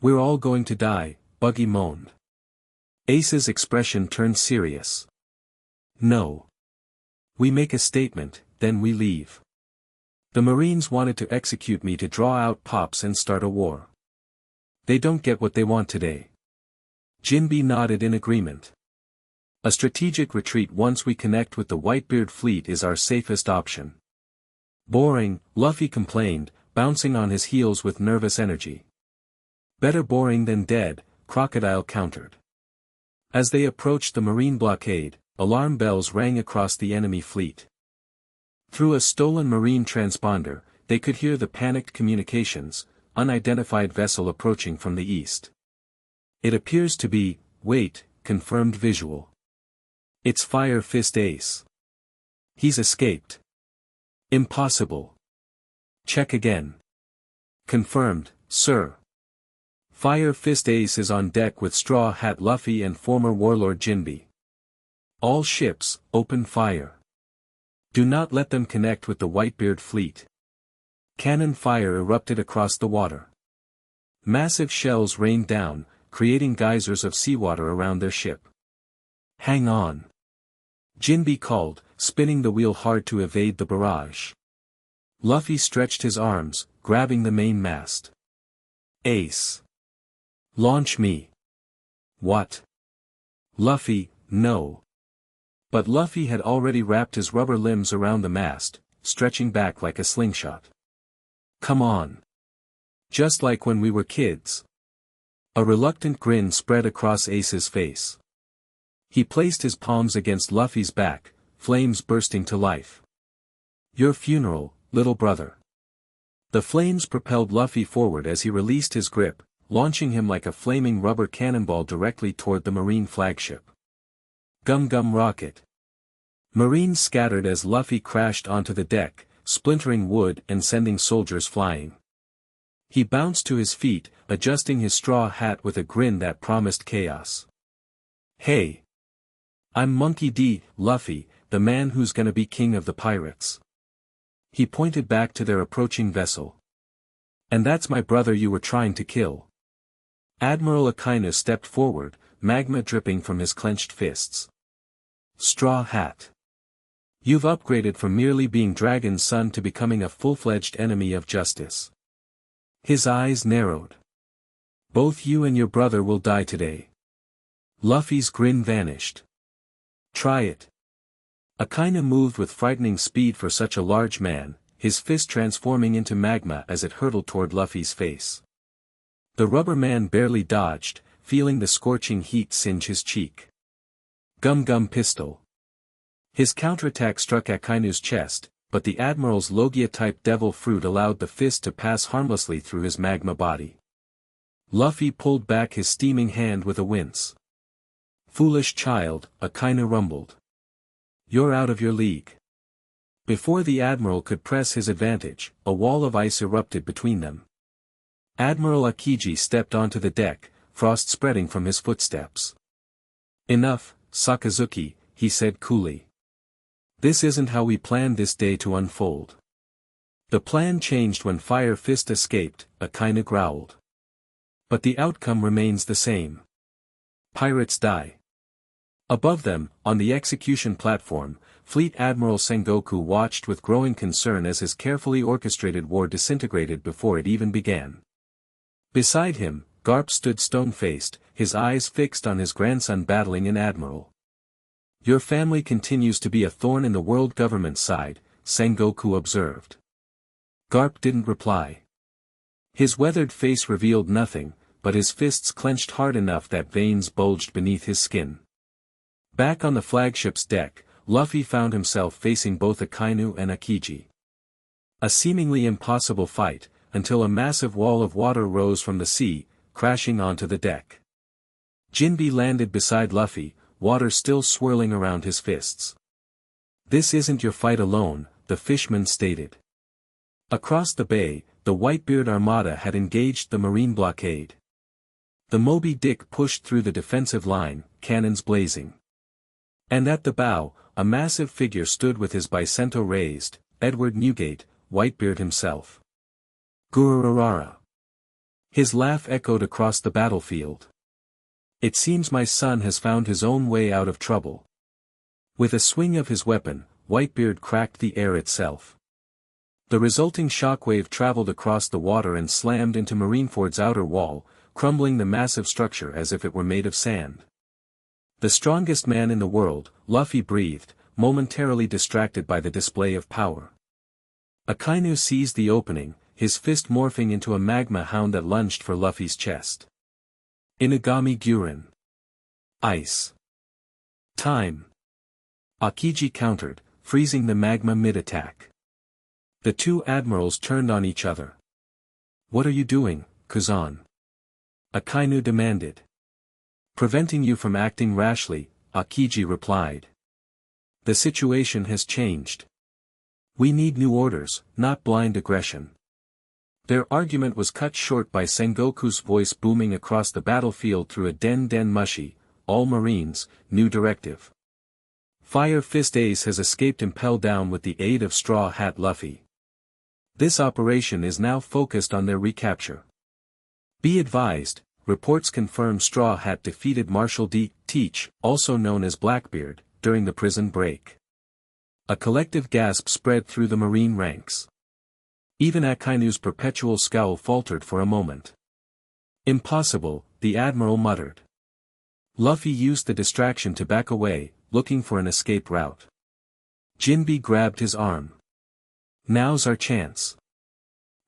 We're all going to die, Buggy moaned. Ace's expression turned serious. No. We make a statement, then we leave. The Marines wanted to execute me to draw out Pops and start a war. They don't get what they want today. Jinbe nodded in agreement. A strategic retreat once we connect with the Whitebeard fleet is our safest option. Boring, Luffy complained, bouncing on his heels with nervous energy. Better boring than dead, Crocodile countered. As they approached the Marine blockade, alarm bells rang across the enemy fleet. Through a stolen Marine transponder, they could hear the panicked communications, unidentified vessel approaching from the east. It appears to be, wait, confirmed visual. It's Fire Fist Ace. He's escaped. Impossible. Check again. Confirmed, sir. Fire Fist Ace is on deck with Straw Hat Luffy and former warlord Jinbe. All ships, open fire. Do not let them connect with the Whitebeard fleet. Cannon fire erupted across the water. Massive shells rained down, creating geysers of seawater around their ship. Hang on. Jinbe called, spinning the wheel hard to evade the barrage. Luffy stretched his arms, grabbing the main mast. Ace. Launch me. What? Luffy, no. But Luffy had already wrapped his rubber limbs around the mast, stretching back like a slingshot. Come on. Just like when we were kids. A reluctant grin spread across Ace's face. He placed his palms against Luffy's back, flames bursting to life. Your funeral, little brother. The flames propelled Luffy forward as he released his grip, launching him like a flaming rubber cannonball directly toward the Marine flagship. Gum Gum Rocket. Marines scattered as Luffy crashed onto the deck, splintering wood and sending soldiers flying. He bounced to his feet, adjusting his straw hat with a grin that promised chaos. Hey! I'm Monkey D. Luffy, the man who's gonna be king of the pirates. He pointed back to their approaching vessel. And that's my brother you were trying to kill. Admiral Akainu stepped forward, magma dripping from his clenched fists. Straw Hat. You've upgraded from merely being Dragon's son to becoming a full-fledged enemy of justice. His eyes narrowed. Both you and your brother will die today. Luffy's grin vanished. Try it. Akainu moved with frightening speed for such a large man, his fist transforming into magma as it hurtled toward Luffy's face. The rubber man barely dodged, feeling the scorching heat singe his cheek. Gum Gum Pistol. His counterattack struck Akainu's chest, but the Admiral's Logia-type devil fruit allowed the fist to pass harmlessly through his magma body. Luffy pulled back his steaming hand with a wince. Foolish child, Akainu rumbled. You're out of your league. Before the Admiral could press his advantage, a wall of ice erupted between them. Admiral Akiji stepped onto the deck, frost spreading from his footsteps. Enough, Sakazuki, he said coolly. This isn't how we planned this day to unfold. The plan changed when Fire Fist escaped, Akainu growled. But the outcome remains the same. Pirates die. Above them, on the execution platform, Fleet Admiral Sengoku watched with growing concern as his carefully orchestrated war disintegrated before it even began. Beside him, Garp stood stone-faced, his eyes fixed on his grandson battling an admiral. Your family continues to be a thorn in the world government's side, Sengoku observed. Garp didn't reply. His weathered face revealed nothing, but his fists clenched hard enough that veins bulged beneath his skin. Back on the flagship's deck, Luffy found himself facing both Akainu and Akiji. A seemingly impossible fight, until a massive wall of water rose from the sea, crashing onto the deck. Jinbe landed beside Luffy, water still swirling around his fists. "This isn't your fight alone," the fishman stated. Across the bay, the Whitebeard armada had engaged the marine blockade. The Moby Dick pushed through the defensive line, cannons blazing. And at the bow, a massive figure stood with his bicento raised, Edward Newgate, Whitebeard himself. "Gururara." His laugh echoed across the battlefield. "It seems my son has found his own way out of trouble." With a swing of his weapon, Whitebeard cracked the air itself. The resulting shockwave traveled across the water and slammed into Marineford's outer wall, crumbling the massive structure as if it were made of sand. The strongest man in the world, Luffy breathed, momentarily distracted by the display of power. Akainu seized the opening, his fist morphing into a magma hound that lunged for Luffy's chest. Inagami Gurin. Ice. Time. Akiji countered, freezing the magma mid-attack. The two admirals turned on each other. "What are you doing, Kazan?" Akainu demanded. "Preventing you from acting rashly," Akiji replied. "The situation has changed. We need new orders, not blind aggression." Their argument was cut short by Sengoku's voice booming across the battlefield through a den mushi, "All Marines, new directive. Fire Fist Ace has escaped Impel down with the aid of Straw Hat Luffy. This operation is now focused on their recapture. Be advised, reports confirm Straw Hat defeated Marshal D. Teach, also known as Blackbeard, during the prison break." A collective gasp spread through the Marine ranks. Even Akainu's perpetual scowl faltered for a moment. "Impossible," the admiral muttered. Luffy used the distraction to back away, looking for an escape route. Jinbe grabbed his arm. "Now's our chance.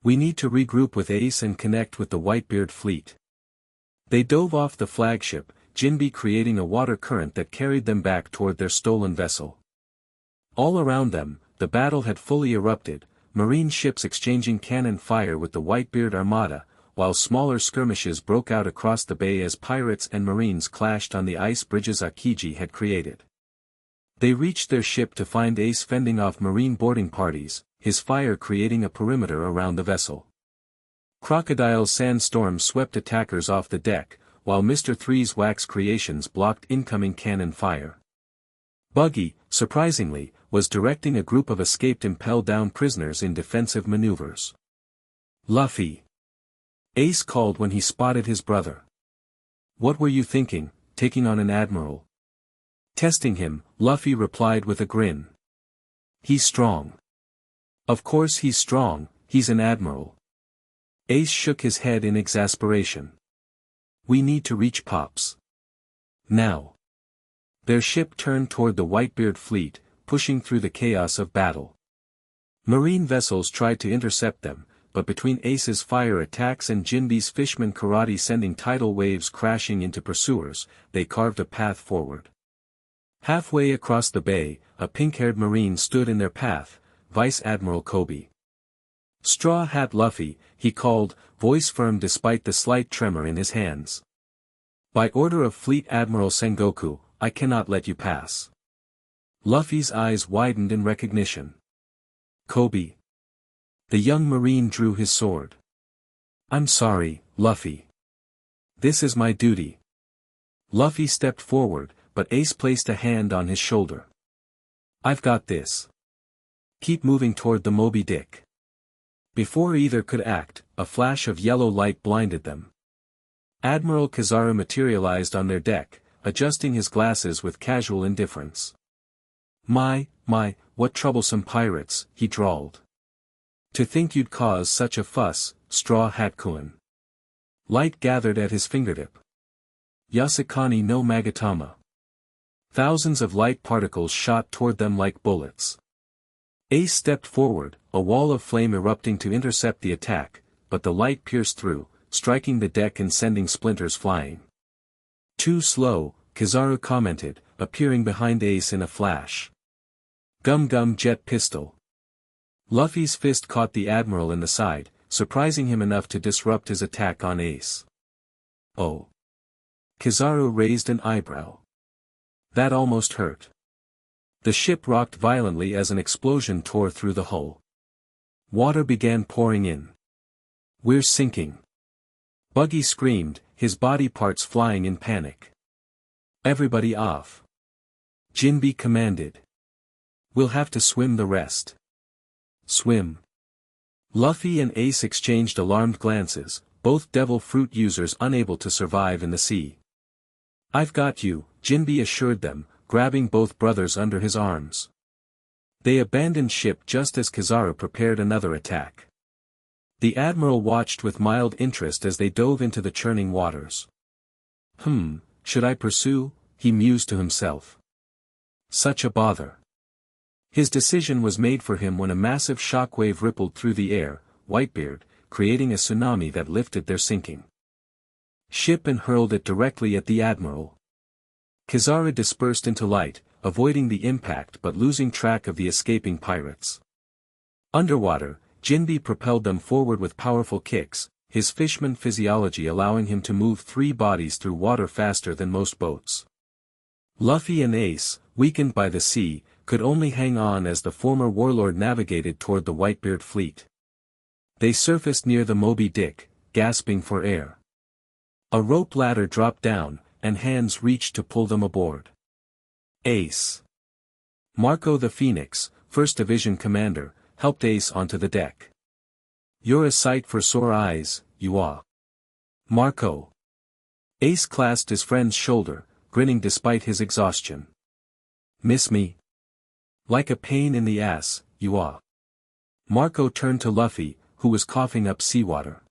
We need to regroup with Ace and connect with the Whitebeard fleet." They dove off the flagship, Jinbe creating a water current that carried them back toward their stolen vessel. All around them, the battle had fully erupted, Marine ships exchanging cannon fire with the Whitebeard armada, while smaller skirmishes broke out across the bay as pirates and Marines clashed on the ice bridges Akiji had created. They reached their ship to find Ace fending off Marine boarding parties, his fire creating a perimeter around the vessel. Crocodile sandstorm swept attackers off the deck, while Mr. Three's wax creations blocked incoming cannon fire. Buggy, surprisingly, was directing a group of escaped Impel down prisoners in defensive maneuvers. "Luffy!" Ace called when he spotted his brother. "What were you thinking, taking on an admiral?" Testing him, Luffy replied with a grin. "He's strong." "Of course he's strong, he's an admiral." Ace shook his head in exasperation. "We need to reach Pops. Now." Their ship turned toward the Whitebeard fleet, pushing through the chaos of battle. Marine vessels tried to intercept them, but between Ace's fire attacks and Jinbe's fishman karate sending tidal waves crashing into pursuers, they carved a path forward. Halfway across the bay, a pink-haired Marine stood in their path, Vice Admiral Kobe. "Straw Hat Luffy," he called, voice firm despite the slight tremor in his hands. "By order of Fleet Admiral Sengoku, I cannot let you pass." Luffy's eyes widened in recognition. "Kobe." The young Marine drew his sword. "I'm sorry, Luffy. This is my duty." Luffy stepped forward, but Ace placed a hand on his shoulder. "I've got this. Keep moving toward the Moby Dick." Before either could act, a flash of yellow light blinded them. Admiral Kizaru materialized on their deck, adjusting his glasses with casual indifference. My, what troublesome pirates," he drawled. "To think you'd cause such a fuss, Straw Hat-kun." Light gathered at his fingertip. "Yasukani no Magatama." Thousands of light particles shot toward them like bullets. Ace stepped forward, a wall of flame erupting to intercept the attack, but the light pierced through, striking the deck and sending splinters flying. "Too slow," Kizaru commented, appearing behind Ace in a flash. "Gum gum jet pistol." Luffy's fist caught the Admiral in the side, surprising him enough to disrupt his attack on Ace. "Oh." Kizaru raised an eyebrow. "That almost hurt." The ship rocked violently as an explosion tore through the hull. Water began pouring in. "We're sinking." Buggy screamed, his body parts flying in panic. "Everybody off." Jinbe commanded. "We'll have to swim the rest." "Swim." Luffy and Ace exchanged alarmed glances, both devil fruit users unable to survive in the sea. "I've got you," Jinbe assured them, grabbing both brothers under his arms. They abandoned ship just as Kizaru prepared another attack. The Admiral watched with mild interest as they dove into the churning waters. Should I pursue?" he mused to himself. Such a bother. His decision was made for him when a massive shockwave rippled through the air, Whitebeard, creating a tsunami that lifted their sinking ship and hurled it directly at the Admiral. Kizaru dispersed into light, avoiding the impact but losing track of the escaping pirates. Underwater, Jinbe propelled them forward with powerful kicks, his fishman physiology allowing him to move 3 bodies through water faster than most boats. Luffy and Ace, weakened by the sea, could only hang on as the former warlord navigated toward the Whitebeard fleet. They surfaced near the Moby Dick, gasping for air. A rope ladder dropped down, and hands reached to pull them aboard. Ace. Marco the Phoenix, 1st Division commander, helped Ace onto the deck. "You're a sight for sore eyes, you are." "Marco." Ace clasped his friend's shoulder, grinning despite his exhaustion. "Miss me?" "Like a pain in the ass, you are." Marco turned to Luffy, who was coughing up seawater.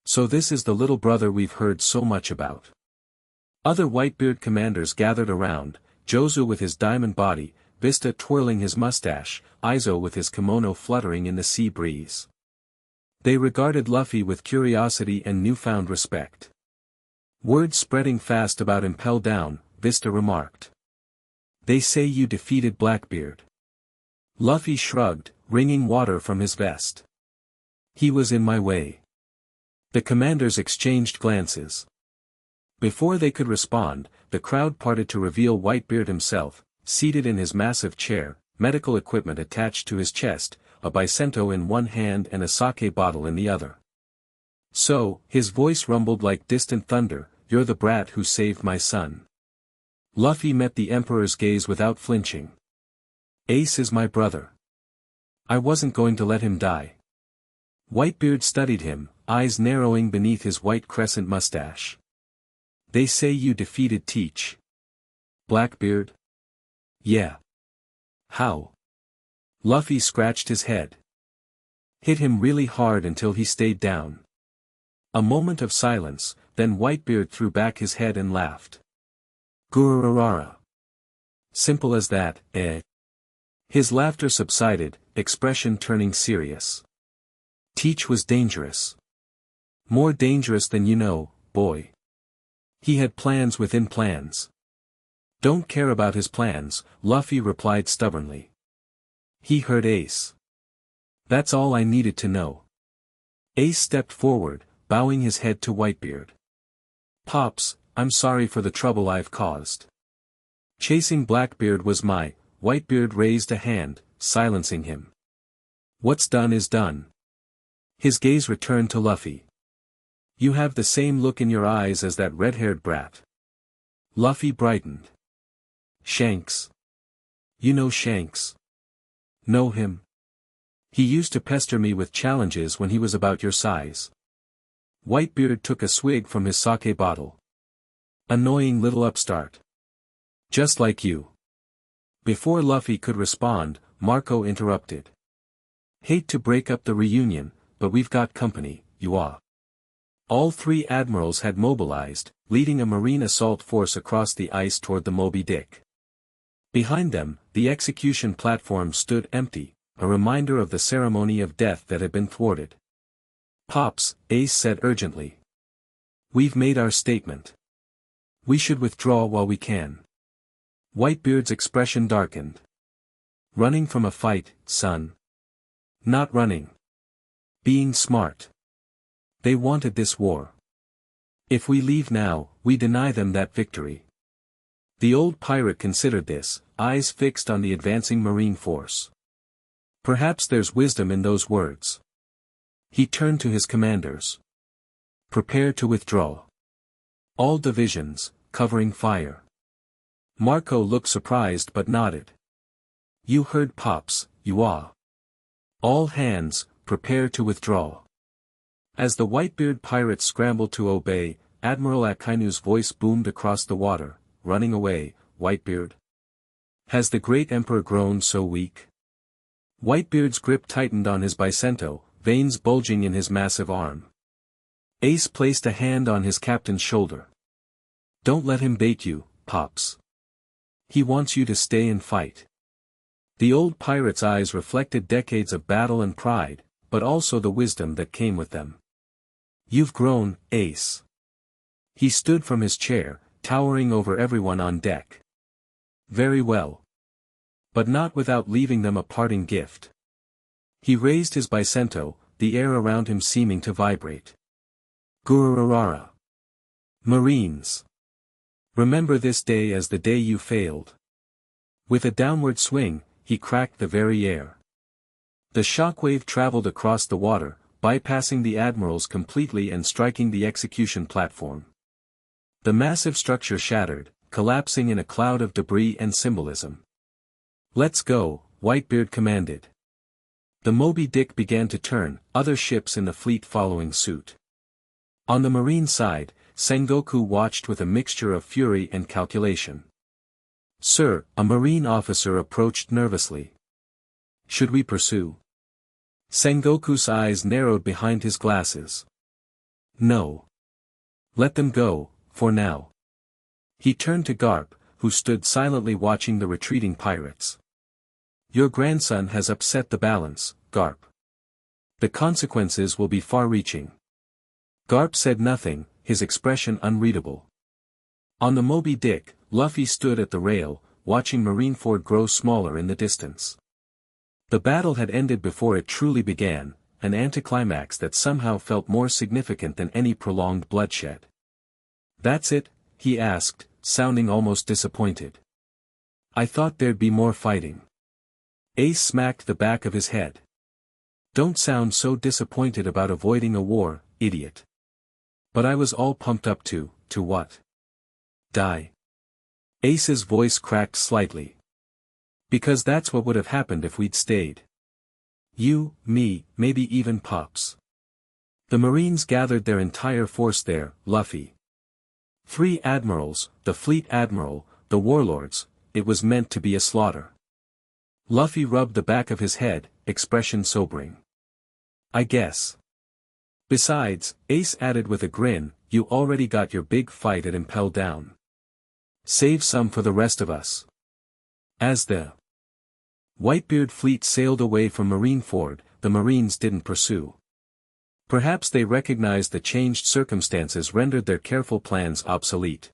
"So this is the little brother we've heard so much about." Other Whitebeard commanders gathered around, Jozu with his diamond body, Vista twirling his mustache, Izo with his kimono fluttering in the sea breeze. They regarded Luffy with curiosity and newfound respect. "Word spreading fast about Impel down," Vista remarked. "They say you defeated Blackbeard." Luffy shrugged, wringing water from his vest. "He was in my way." The commanders exchanged glances. Before they could respond, the crowd parted to reveal Whitebeard himself, seated in his massive chair, medical equipment attached to his chest, a bicento in one hand and a sake bottle in the other. "So," his voice rumbled like distant thunder, "you're the brat who saved my son." Luffy met the Emperor's gaze without flinching. "Ace is my brother. I wasn't going to let him die." Whitebeard studied him, eyes narrowing beneath his white crescent mustache. "They say you defeated Teach." "Blackbeard?" "Yeah." "How?" Luffy scratched his head. "Hit him really hard until he stayed down." A moment of silence, then Whitebeard threw back his head and laughed. "Gururara. Simple as that, eh?" His laughter subsided, expression turning serious. "Teach was dangerous. More dangerous than you know, boy. He had plans within plans." "Don't care about his plans," Luffy replied stubbornly. "He hurt Ace. That's all I needed to know." Ace stepped forward, bowing his head to Whitebeard. "Pops, I'm sorry for the trouble I've caused. Chasing Blackbeard was my..." Whitebeard raised a hand, silencing him. "What's done is done." His gaze returned to Luffy. "You have the same look in your eyes as that red-haired brat." Luffy brightened. "Shanks. You know Shanks?" "Know him. He used to pester me with challenges when he was about your size." Whitebeard took a swig from his sake bottle. "Annoying little upstart. Just like you." Before Luffy could respond, Marco interrupted. "Hate to break up the reunion, but we've got company, you are." All 3 admirals had mobilized, leading a marine assault force across the ice toward the Moby Dick. Behind them, the execution platform stood empty, a reminder of the ceremony of death that had been thwarted. Pops, Ace said urgently. We've made our statement. We should withdraw while we can. Whitebeard's expression darkened. Running from a fight, son. Not running. Being smart. They wanted this war. If we leave now, we deny them that victory. The old pirate considered this, eyes fixed on the advancing marine force. Perhaps there's wisdom in those words. He turned to his commanders. Prepare to withdraw. All divisions, covering fire. Marco looked surprised but nodded. You heard Pops, you are. All hands, prepare to withdraw. As the Whitebeard pirates scrambled to obey, Admiral Akainu's voice boomed across the water, running away, Whitebeard. Has the great emperor grown so weak? Whitebeard's grip tightened on his bicento, veins bulging in his massive arm. Ace placed a hand on his captain's shoulder. Don't let him bait you, Pops. He wants you to stay and fight. The old pirate's eyes reflected decades of battle and pride, but also the wisdom that came with them. You've grown, Ace. He stood from his chair, towering over everyone on deck. Very well. But not without leaving them a parting gift. He raised his bicento, the air around him seeming to vibrate. Gururara. Marines. Remember this day as the day you failed. With a downward swing, he cracked the very air. The shockwave traveled across the water, bypassing the admirals completely and striking the execution platform. The massive structure shattered, collapsing in a cloud of debris and symbolism. Let's go, Whitebeard commanded. The Moby Dick began to turn, other ships in the fleet following suit. On the marine side, Sengoku watched with a mixture of fury and calculation. Sir, a marine officer approached nervously. Should we pursue? Sengoku's eyes narrowed behind his glasses. No. Let them go, for now. He turned to Garp, who stood silently watching the retreating pirates. Your grandson has upset the balance, Garp. The consequences will be far-reaching. Garp said nothing, his expression unreadable. On the Moby Dick, Luffy stood at the rail, watching Marineford grow smaller in the distance. The battle had ended before it truly began, an anticlimax that somehow felt more significant than any prolonged bloodshed. That's it? He asked, sounding almost disappointed. I thought there'd be more fighting. Ace smacked the back of his head. Don't sound so disappointed about avoiding a war, idiot. But I was all pumped up to what? Die. Ace's voice cracked slightly. Because that's what would have happened if we'd stayed. You, me, maybe even Pops. The Marines gathered their entire force there, Luffy. 3 admirals, the fleet admiral, the warlords, it was meant to be a slaughter. Luffy rubbed the back of his head, expression sobering. I guess. Besides, Ace added with a grin, you already got your big fight at Impel down. Save some for the rest of us. As the Whitebeard fleet sailed away from Marineford, the Marines didn't pursue. Perhaps they recognized the changed circumstances rendered their careful plans obsolete.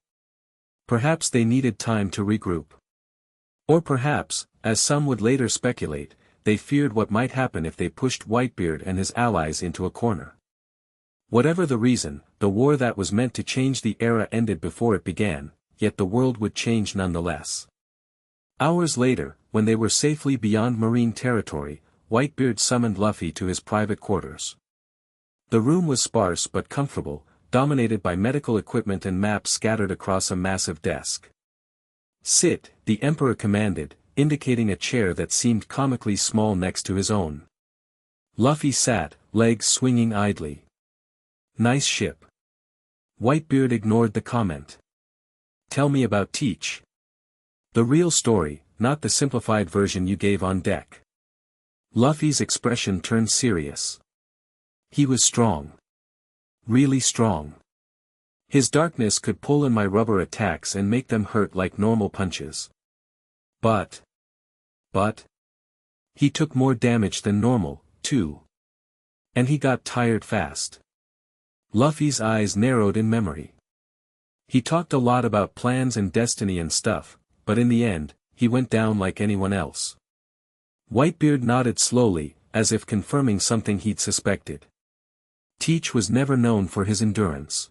Perhaps they needed time to regroup. Or perhaps, as some would later speculate, they feared what might happen if they pushed Whitebeard and his allies into a corner. Whatever the reason, the war that was meant to change the era ended before it began, yet the world would change nonetheless. Hours later, when they were safely beyond marine territory, Whitebeard summoned Luffy to his private quarters. The room was sparse but comfortable, dominated by medical equipment and maps scattered across a massive desk. Sit, the Emperor commanded, indicating a chair that seemed comically small next to his own. Luffy sat, legs swinging idly. Nice ship. Whitebeard ignored the comment. Tell me about Teach. The real story, not the simplified version you gave on deck. Luffy's expression turned serious. He was strong. Really strong. His darkness could pull in my rubber attacks and make them hurt like normal punches. But. He took more damage than normal, too. And he got tired fast. Luffy's eyes narrowed in memory. He talked a lot about plans and destiny and stuff, but in the end, he went down like anyone else. Whitebeard nodded slowly, as if confirming something he'd suspected. Teach was never known for his endurance.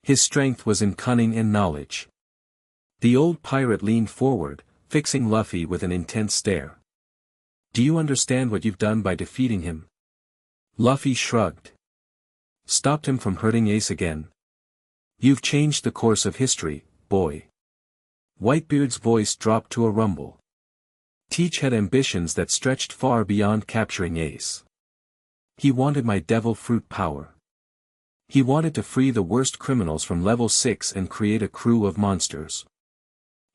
His strength was in cunning and knowledge. The old pirate leaned forward, fixing Luffy with an intense stare. Do you understand what you've done by defeating him? Luffy shrugged. Stopped him from hurting Ace again. You've changed the course of history, boy. Whitebeard's voice dropped to a rumble. Teach had ambitions that stretched far beyond capturing Ace. He wanted my devil fruit power. He wanted to free the worst criminals from level 6 and create a crew of monsters.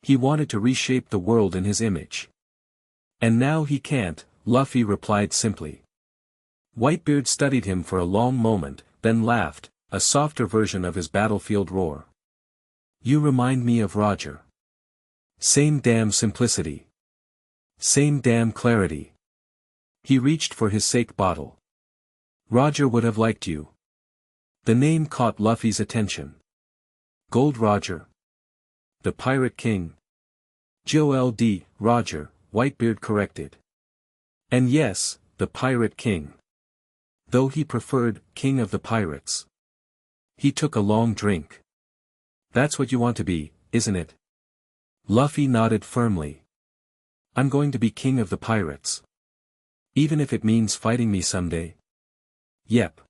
He wanted to reshape the world in his image. And now he can't, Luffy replied simply. Whitebeard studied him for a long moment, then laughed, a softer version of his battlefield roar. You remind me of Roger. Same damn simplicity. Same damn clarity. He reached for his sake bottle. Roger would have liked you. The name caught Luffy's attention. Gold Roger. The Pirate King. G.O.L.D., Roger, Whitebeard corrected. And yes, the Pirate King. Though he preferred, King of the Pirates. He took a long drink. That's what you want to be, isn't it? Luffy nodded firmly. I'm going to be King of the Pirates. Even if it means fighting me someday. Yep.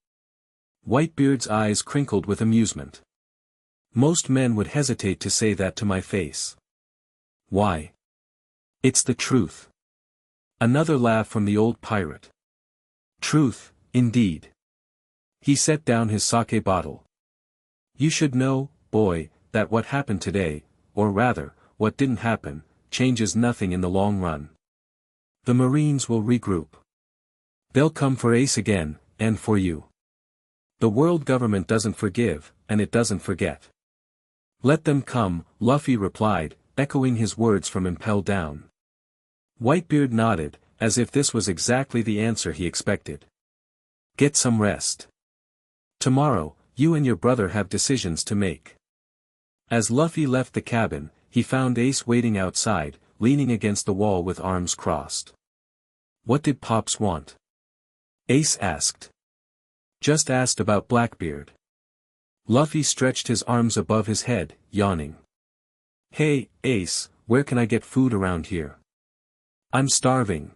Whitebeard's eyes crinkled with amusement. Most men would hesitate to say that to my face. Why? It's the truth. Another laugh from the old pirate. Truth, indeed. He set down his sake bottle. You should know, boy, that what happened today, or rather, what didn't happen, changes nothing in the long run. The Marines will regroup. They'll come for Ace again, and for you. The world government doesn't forgive, and it doesn't forget. Let them come, Luffy replied, echoing his words from Impel down. Whitebeard nodded, as if this was exactly the answer he expected. Get some rest. Tomorrow, you and your brother have decisions to make. As Luffy left the cabin, he found Ace waiting outside, leaning against the wall with arms crossed. What did Pops want? Ace asked. Just asked about Blackbeard. Luffy stretched his arms above his head, yawning. Hey, Ace, where can I get food around here? I'm starving.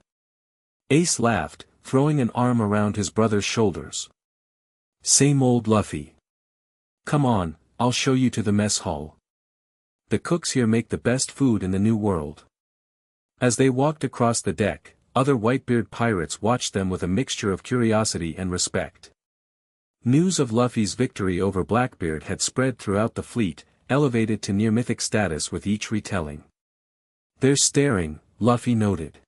Ace laughed, throwing an arm around his brother's shoulders. Same old Luffy. Come on, I'll show you to the mess hall. The cooks here make the best food in the New World. As they walked across the deck, other Whitebeard pirates watched them with a mixture of curiosity and respect. News of Luffy's victory over Blackbeard had spread throughout the fleet, elevated to near mythic status with each retelling. They're staring, Luffy noted.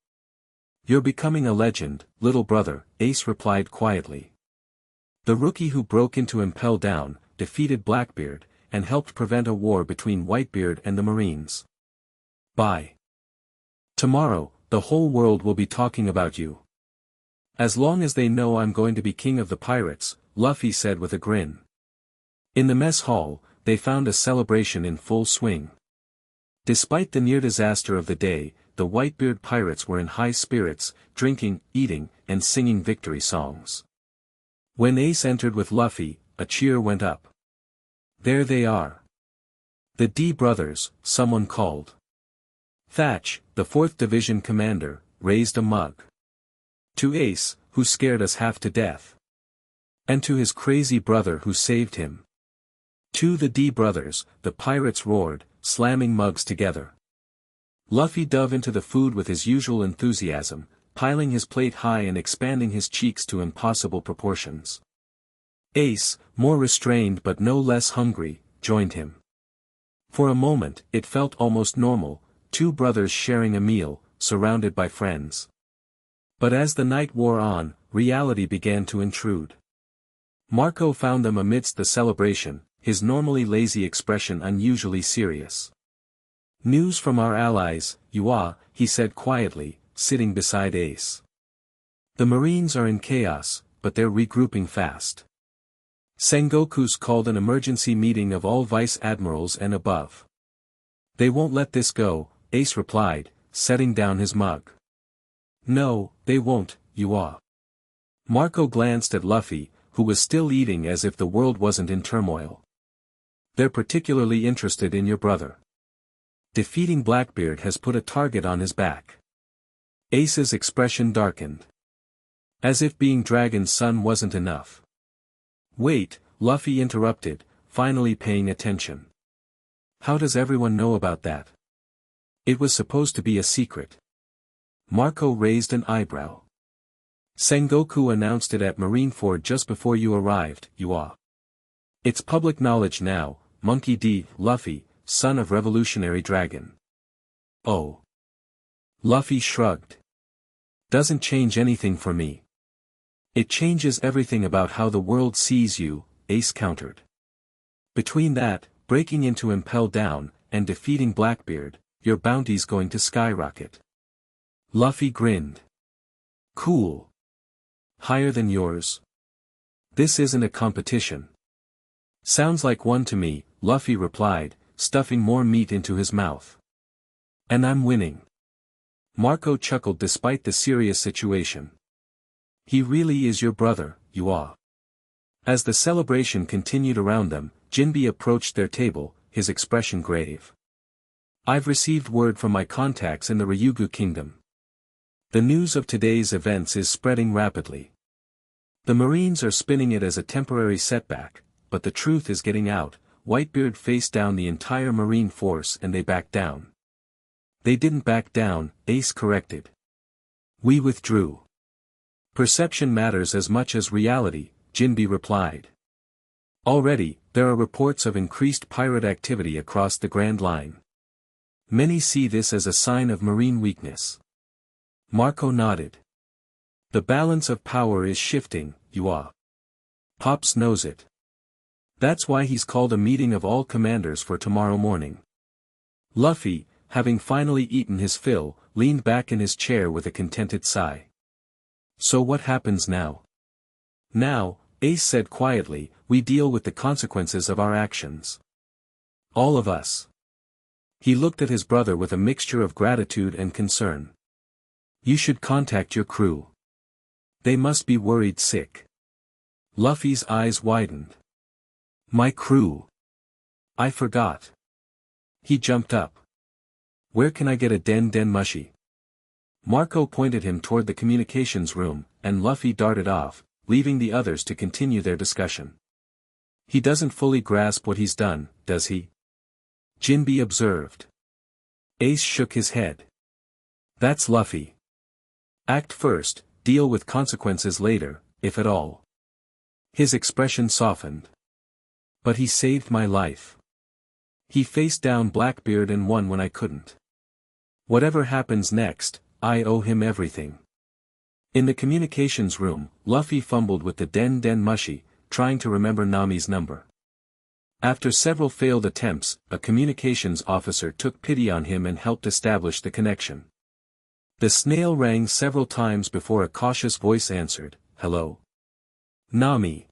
You're becoming a legend, little brother, Ace replied quietly. The rookie who broke into Impel Down, defeated Blackbeard, and helped prevent a war between Whitebeard and the Marines. Bye. Tomorrow, the whole world will be talking about you. As long as they know I'm going to be king of the pirates, Luffy said with a grin. In the mess hall, they found a celebration in full swing. Despite the near disaster of the day, the Whitebeard pirates were in high spirits, drinking, eating, and singing victory songs. When Ace entered with Luffy, a cheer went up. There they are. The D brothers, someone called. Thatch, the 4th Division commander, raised a mug. To Ace, who scared us half to death. And to his crazy brother who saved him. To the D brothers, the pirates roared, slamming mugs together. Luffy dove into the food with his usual enthusiasm, piling his plate high and expanding his cheeks to impossible proportions. Ace, more restrained but no less hungry, joined him. For a moment, it felt almost normal, 2 brothers sharing a meal, surrounded by friends. But as the night wore on, reality began to intrude. Marco found them amidst the celebration, his normally lazy expression unusually serious. News from our allies, Yua, he said quietly, sitting beside Ace. The Marines are in chaos, but they're regrouping fast. Sengoku's called an emergency meeting of all vice admirals and above. They won't let this go, Ace replied, setting down his mug. No, they won't, Yua. Marco glanced at Luffy, who was still eating as if the world wasn't in turmoil. They're particularly interested in your brother. Defeating Blackbeard has put a target on his back. Ace's expression darkened. As if being Dragon's son wasn't enough. Wait, Luffy interrupted, finally paying attention. How does everyone know about that? It was supposed to be a secret. Marco raised an eyebrow. Sengoku announced it at Marineford just before you arrived, Yua. It's public knowledge now, Monkey D. Luffy, son of Revolutionary Dragon. Oh. Luffy shrugged. Doesn't change anything for me. It changes everything about how the world sees you, Ace countered. Between that, breaking into Impel Down, and defeating Blackbeard, your bounty's going to skyrocket. Luffy grinned. Cool. Higher than yours? This isn't a competition. Sounds like one to me, Luffy replied, stuffing more meat into his mouth. And I'm winning. Marco chuckled despite the serious situation. He really is your brother, Yua. As the celebration continued around them, Jinbe approached their table, his expression grave. I've received word from my contacts in the Ryugu Kingdom. The news of today's events is spreading rapidly. The Marines are spinning it as a temporary setback, but the truth is getting out. Whitebeard faced down the entire Marine force and they backed down. They didn't back down, Ace corrected. We withdrew. Perception matters as much as reality, Jinbe replied. Already, there are reports of increased pirate activity across the Grand Line. Many see this as a sign of marine weakness. Marco nodded. The balance of power is shifting, Yua. Pops knows it. That's why he's called a meeting of all commanders for tomorrow morning. Luffy, having finally eaten his fill, leaned back in his chair with a contented sigh. So what happens now? Now, Ace said quietly, we deal with the consequences of our actions. All of us. He looked at his brother with a mixture of gratitude and concern. You should contact your crew. They must be worried sick. Luffy's eyes widened. My crew. I forgot. He jumped up. Where can I get a den mushi? Marco pointed him toward the communications room, and Luffy darted off, leaving the others to continue their discussion. He doesn't fully grasp what he's done, does he? Jinbe observed. Ace shook his head. That's Luffy. Act first, deal with consequences later, if at all. His expression softened. But he saved my life. He faced down Blackbeard and won when I couldn't. Whatever happens next, I owe him everything. In the communications room, Luffy fumbled with the den mushi, trying to remember Nami's number. After several failed attempts, a communications officer took pity on him and helped establish the connection. The snail rang several times before a cautious voice answered, hello? Nami.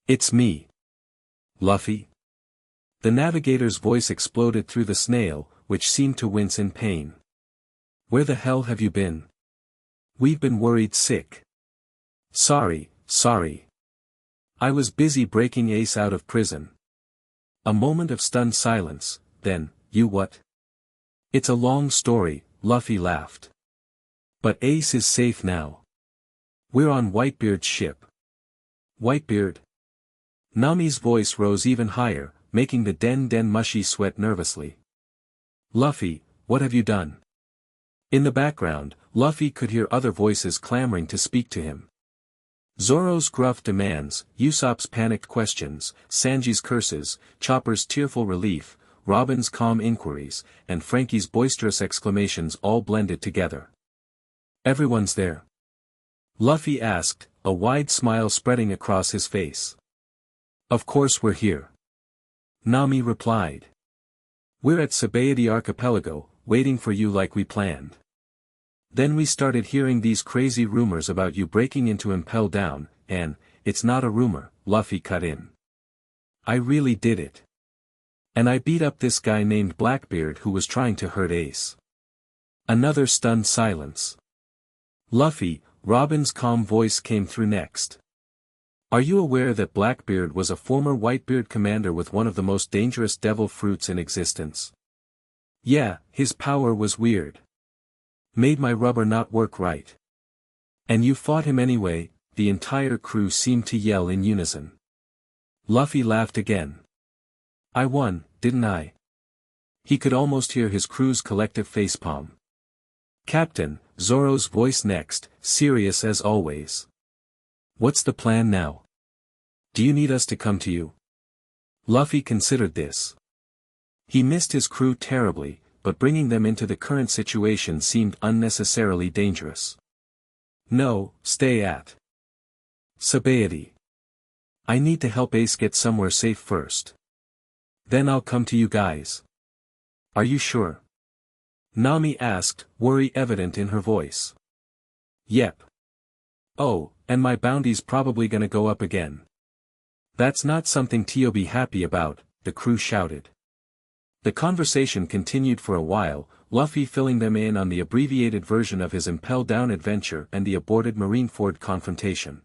It's me. Luffy? The navigator's voice exploded through the snail, which seemed to wince in pain. Where the hell have you been? We've been worried sick. Sorry. I was busy breaking Ace out of prison. A moment of stunned silence, then, you what? It's a long story, Luffy laughed. But Ace is safe now. We're on Whitebeard's ship. Whitebeard? Nami's voice rose even higher, making the den mushi sweat nervously. Luffy, what have you done? In the background, Luffy could hear other voices clamoring to speak to him. Zoro's gruff demands, Usopp's panicked questions, Sanji's curses, Chopper's tearful relief, Robin's calm inquiries, and Frankie's boisterous exclamations all blended together. Everyone's there? Luffy asked, a wide smile spreading across his face. Of course we're here. Nami replied. We're at Sabaody Archipelago, waiting for you like we planned. Then we started hearing these crazy rumors about you breaking into Impel Down, And, it's not a rumor, Luffy cut in. I really did it. And I beat up this guy named Blackbeard who was trying to hurt Ace. Another stunned silence. Luffy, Robin's calm voice came through next. Are you aware that Blackbeard was a former Whitebeard commander with one of the most dangerous devil fruits in existence? Yeah, his power was weird. Made my rubber not work right. And you fought him anyway, the entire crew seemed to yell in unison. Luffy laughed again. I won, didn't I? He could almost hear his crew's collective facepalm. Captain, Zoro's voice next, serious as always. What's the plan now? Do you need us to come to you? Luffy considered this. He missed his crew terribly, but bringing them into the current situation seemed unnecessarily dangerous. No, stay at Sabaody. I need to help Ace get somewhere safe first. Then I'll come to you guys. Are you sure? Nami asked, worry evident in her voice. Yep. Oh, and my bounty's probably gonna go up again. That's not something Tio'll be happy about, the crew shouted. The conversation continued for a while, Luffy filling them in on the abbreviated version of his Impel Down adventure and the aborted Marineford confrontation.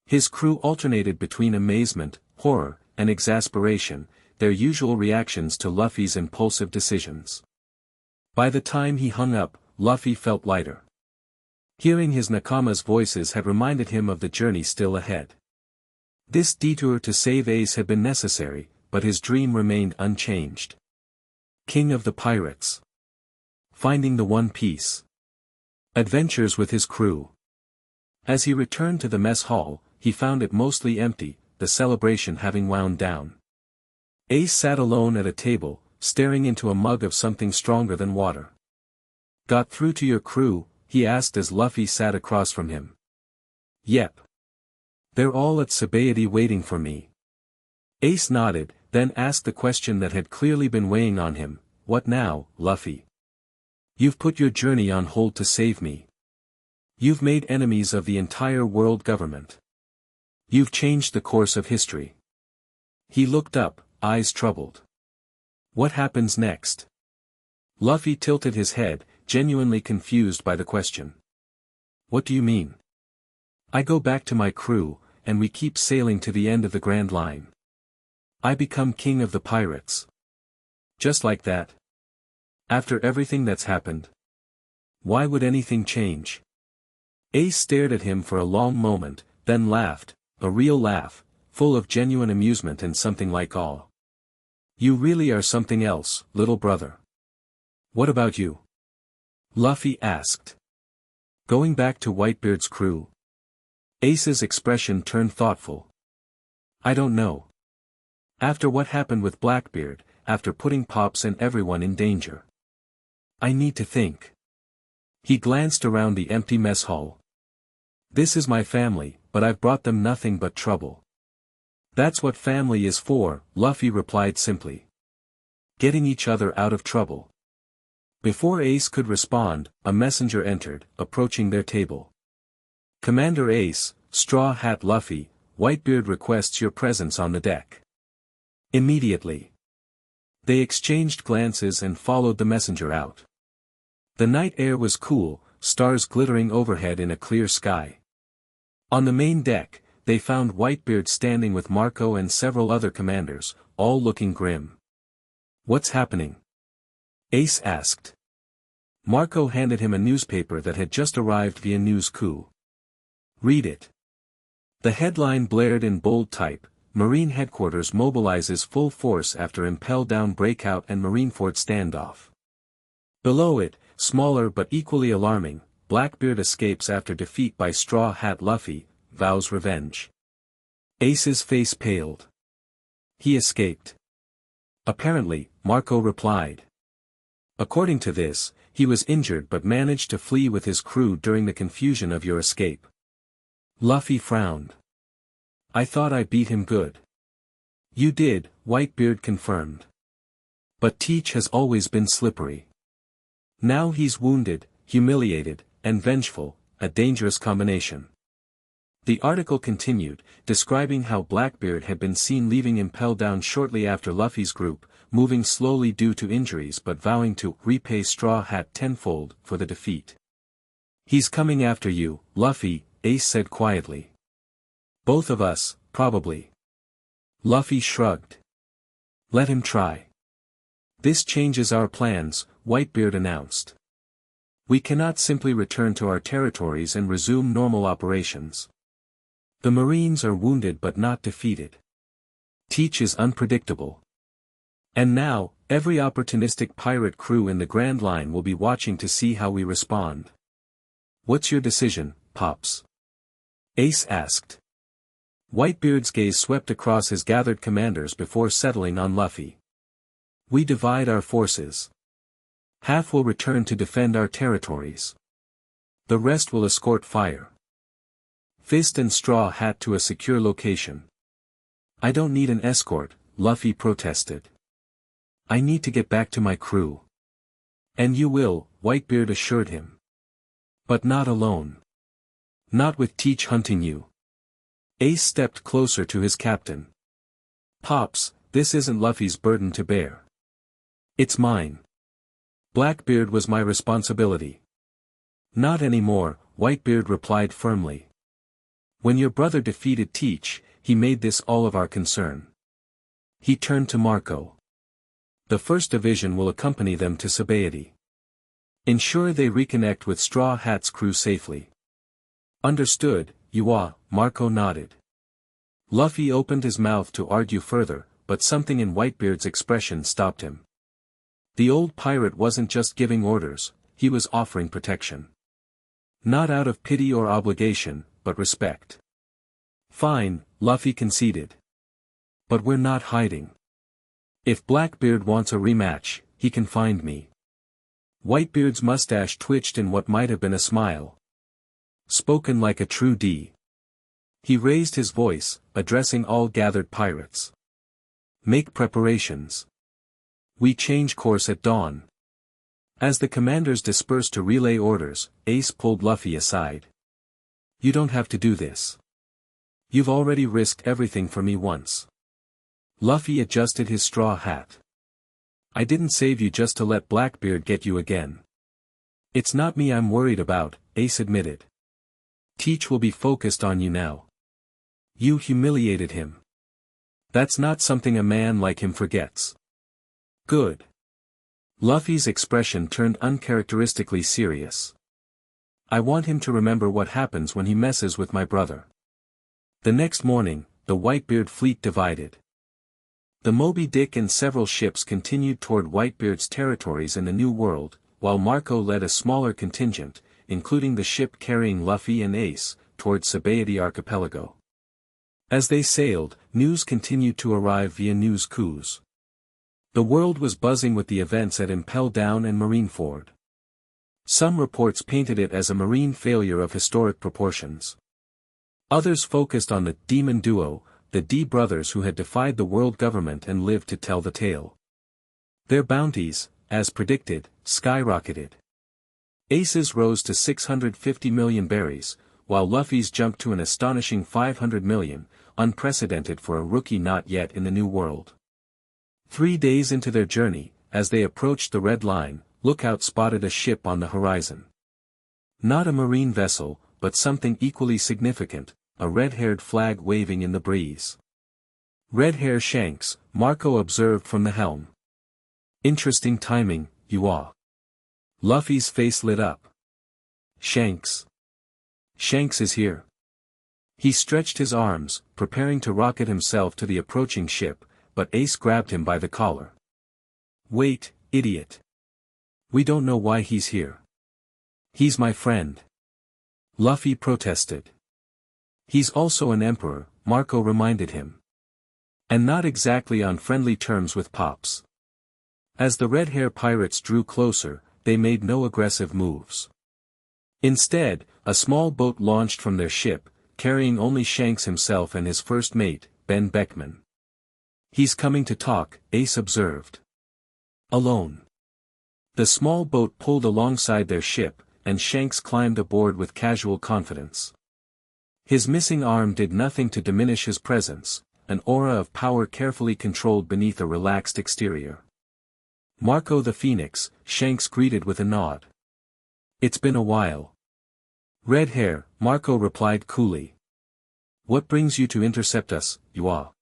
His crew alternated between amazement, horror, and exasperation, their usual reactions to Luffy's impulsive decisions. By the time he hung up, Luffy felt lighter. Hearing his Nakama's voices had reminded him of the journey still ahead. This detour to save Ace had been necessary, but his dream remained unchanged. King of the Pirates. Finding the One Piece. Adventures with his crew. As he returned to the mess hall, he found it mostly empty, the celebration having wound down. Ace sat alone at a table, staring into a mug of something stronger than water. Got through to your crew? He asked as Luffy sat across from him. Yep. They're all at Sabaody waiting for me. Ace nodded, then asked the question that had clearly been weighing on him, what now, Luffy? You've put your journey on hold to save me. You've made enemies of the entire world government. You've changed the course of history. He looked up, eyes troubled. What happens next? Luffy tilted his head, genuinely confused by the question. What do you mean? I go back to my crew, and we keep sailing to the end of the Grand Line. I become king of the pirates. Just like that? After everything that's happened? Why would anything change? Ace stared at him for a long moment, then laughed, a real laugh, full of genuine amusement and something like awe. You really are something else, little brother. What about you? Luffy asked. Going back to Whitebeard's crew? Ace's expression turned thoughtful. I don't know. After what happened with Blackbeard, after putting Pops and everyone in danger. I need to think. He glanced around the empty mess hall. This is my family, but I've brought them nothing but trouble. That's what family is for, Luffy replied simply. Getting each other out of trouble. Before Ace could respond, a messenger entered, approaching their table. Commander Ace, Straw Hat Luffy, Whitebeard requests your presence on the deck. Immediately. They exchanged glances and followed the messenger out. The night air was cool, stars glittering overhead in a clear sky. On the main deck, they found Whitebeard standing with Marco and several other commanders, all looking grim. What's happening? Ace asked. Marco handed him a newspaper that had just arrived via News Coup. Read it. The headline blared in bold type, Marine Headquarters mobilizes full force after Impel Down breakout and Marineford standoff. Below it, smaller but equally alarming, Blackbeard escapes after defeat by Straw Hat Luffy, vows revenge. Ace's face paled. He escaped. Apparently, Marco replied. According to this, he was injured but managed to flee with his crew during the confusion of your escape. Luffy frowned. I thought I beat him good. You did, Whitebeard confirmed. But Teach has always been slippery. Now he's wounded, humiliated, and vengeful, a dangerous combination. The article continued, describing how Blackbeard had been seen leaving Impel Down shortly after Luffy's group, moving slowly due to injuries but vowing to repay Straw Hat tenfold for the defeat. "He's coming after you, Luffy," Ace said quietly. "Both of us, probably." Luffy shrugged. "Let him try." "This changes our plans," Whitebeard announced. "We cannot simply return to our territories and resume normal operations. The Marines are wounded but not defeated. Teach is unpredictable. And now, every opportunistic pirate crew in the Grand Line will be watching to see how we respond." "What's your decision, Pops?" Ace asked. Whitebeard's gaze swept across his gathered commanders before settling on Luffy. "We divide our forces. Half will return to defend our territories. The rest will escort fire. Fist and Straw Hat to a secure location." "I don't need an escort," Luffy protested. "I need to get back to my crew." "And you will," Whitebeard assured him. "But not alone. Not with Teach hunting you." Ace stepped closer to his captain. "Pops, this isn't Luffy's burden to bear. It's mine. Blackbeard was my responsibility." "Not anymore," Whitebeard replied firmly. "When your brother defeated Teach, he made this all of our concern." He turned to Marco. "The 1st Division will accompany them to Sabaody. Ensure they reconnect with Straw Hat's crew safely." "Understood, Yuwa," Marco nodded. Luffy opened his mouth to argue further, but something in Whitebeard's expression stopped him. The old pirate wasn't just giving orders, he was offering protection. Not out of pity or obligation, but respect. "Fine," Luffy conceded. "But we're not hiding. If Blackbeard wants a rematch, he can find me." Whitebeard's mustache twitched in what might have been a smile. Spoken like a true D. He raised his voice, addressing all gathered pirates. "Make preparations. We change course at dawn." As the commanders dispersed to relay orders, Ace pulled Luffy aside. "You don't have to do this. You've already risked everything for me once." Luffy adjusted his straw hat. "I didn't save you just to let Blackbeard get you again." "It's not me I'm worried about," Ace admitted. "Teach will be focused on you now. You humiliated him. That's not something a man like him forgets." "Good." Luffy's expression turned uncharacteristically serious. "I want him to remember what happens when he messes with my brother." The next morning, the Whitebeard fleet divided. The Moby Dick and several ships continued toward Whitebeard's territories in the New World, while Marco led a smaller contingent, including the ship carrying Luffy and Ace, toward Sabaody Archipelago. As they sailed, news continued to arrive via news coups. The world was buzzing with the events at Impel Down and Marineford. Some reports painted it as a marine failure of historic proportions. Others focused on the demon duo, the D brothers who had defied the world government and lived to tell the tale. Their bounties, as predicted, skyrocketed. Ace's rose to 650 million berries, while Luffy's jumped to an astonishing 500 million, unprecedented for a rookie not yet in the New World. 3 days into their journey, as they approached the Red Line, Lookout spotted a ship on the horizon. Not a marine vessel, but something equally significant, a red-haired flag waving in the breeze. "Red-hair Shanks," Marco observed from the helm. "Interesting timing, Yuwa." Luffy's face lit up. "Shanks. Shanks is here." He stretched his arms, preparing to rocket himself to the approaching ship, but Ace grabbed him by the collar. "Wait, idiot. We don't know why he's here." "He's my friend." Luffy protested. "He's also an emperor," Marco reminded him. "And not exactly on friendly terms with Pops." As the red-hair pirates drew closer, they made no aggressive moves. Instead, a small boat launched from their ship, carrying only Shanks himself and his first mate, Ben Beckman. "He's coming to talk," Ace observed. "Alone." The small boat pulled alongside their ship, and Shanks climbed aboard with casual confidence. His missing arm did nothing to diminish his presence, an aura of power carefully controlled beneath a relaxed exterior. "Marco the Phoenix," Shanks greeted with a nod. "It's been a while." "Red hair," Marco replied coolly. "What brings you to intercept us, Yua?"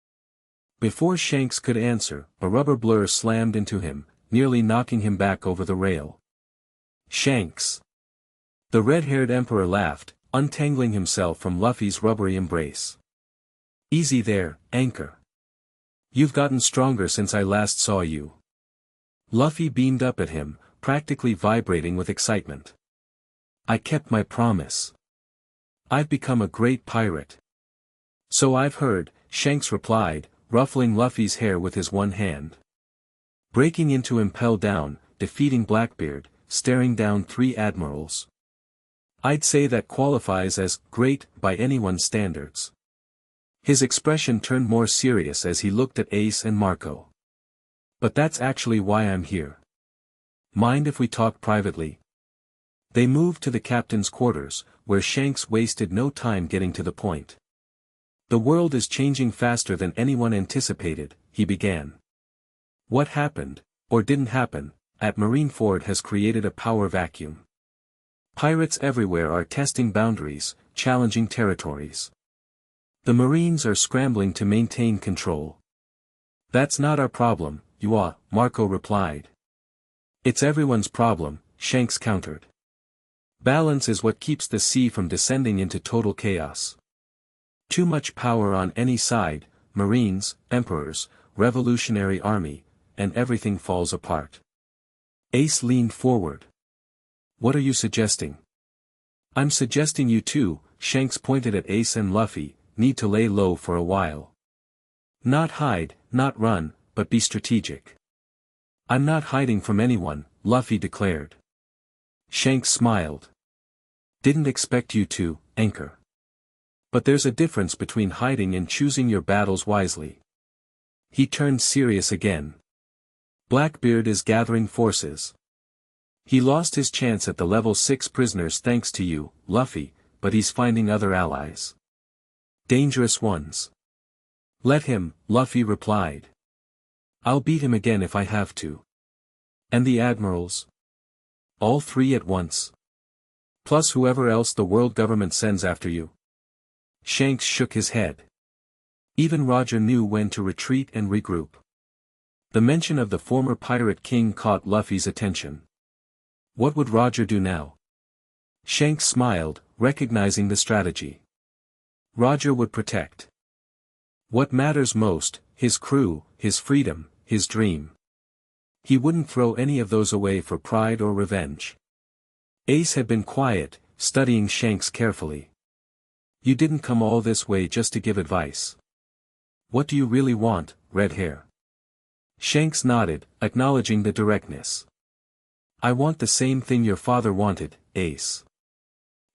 Before Shanks could answer, a rubber blur slammed into him, nearly knocking him back over the rail. "Shanks!" The red-haired emperor laughed, untangling himself from Luffy's rubbery embrace. "Easy there, Anchor. You've gotten stronger since I last saw you." Luffy beamed up at him, practically vibrating with excitement. "I kept my promise. I've become a great pirate." "So I've heard," Shanks replied, ruffling Luffy's hair with his one hand. Breaking into Impel down, defeating Blackbeard, staring down 3 admirals. "I'd say that qualifies as great by anyone's standards." His expression turned more serious as he looked at Ace and Marco. "But that's actually why I'm here. Mind if we talk privately?" They moved to the captain's quarters, where Shanks wasted no time getting to the point. "The world is changing faster than anyone anticipated," he began. "What happened, or didn't happen, at Marineford has created a power vacuum. Pirates everywhere are testing boundaries, challenging territories. The Marines are scrambling to maintain control." "That's not our problem, Yua," Marco replied. "It's everyone's problem," Shanks countered. "Balance is what keeps the sea from descending into total chaos. Too much power on any side, Marines, Emperors, Revolutionary Army, and everything falls apart." Ace leaned forward. "What are you suggesting?" "I'm suggesting you two," Shanks pointed at Ace and Luffy, "need to lay low for a while. Not hide, not run, but be strategic." "I'm not hiding from anyone," Luffy declared. Shanks smiled. "Didn't expect you to, Anchor. But there's a difference between hiding and choosing your battles wisely." He turned serious again. "Blackbeard is gathering forces. He lost his chance at the level 6 prisoners thanks to you, Luffy, but he's finding other allies. Dangerous ones." "Let him," Luffy replied. "I'll beat him again if I have to." "And the admirals?" "All 3 at once. Plus whoever else the world government sends after you." Shanks shook his head. Even Roger knew when to retreat and regroup. The mention of the former pirate king caught Luffy's attention. What would Roger do now? Shanks smiled, recognizing the strategy. Roger would protect what matters most, his crew, his freedom, his dream. He wouldn't throw any of those away for pride or revenge. Ace had been quiet, studying Shanks carefully. "You didn't come all this way just to give advice. What do you really want, red hair?" Shanks nodded, acknowledging the directness. "I want the same thing your father wanted, Ace.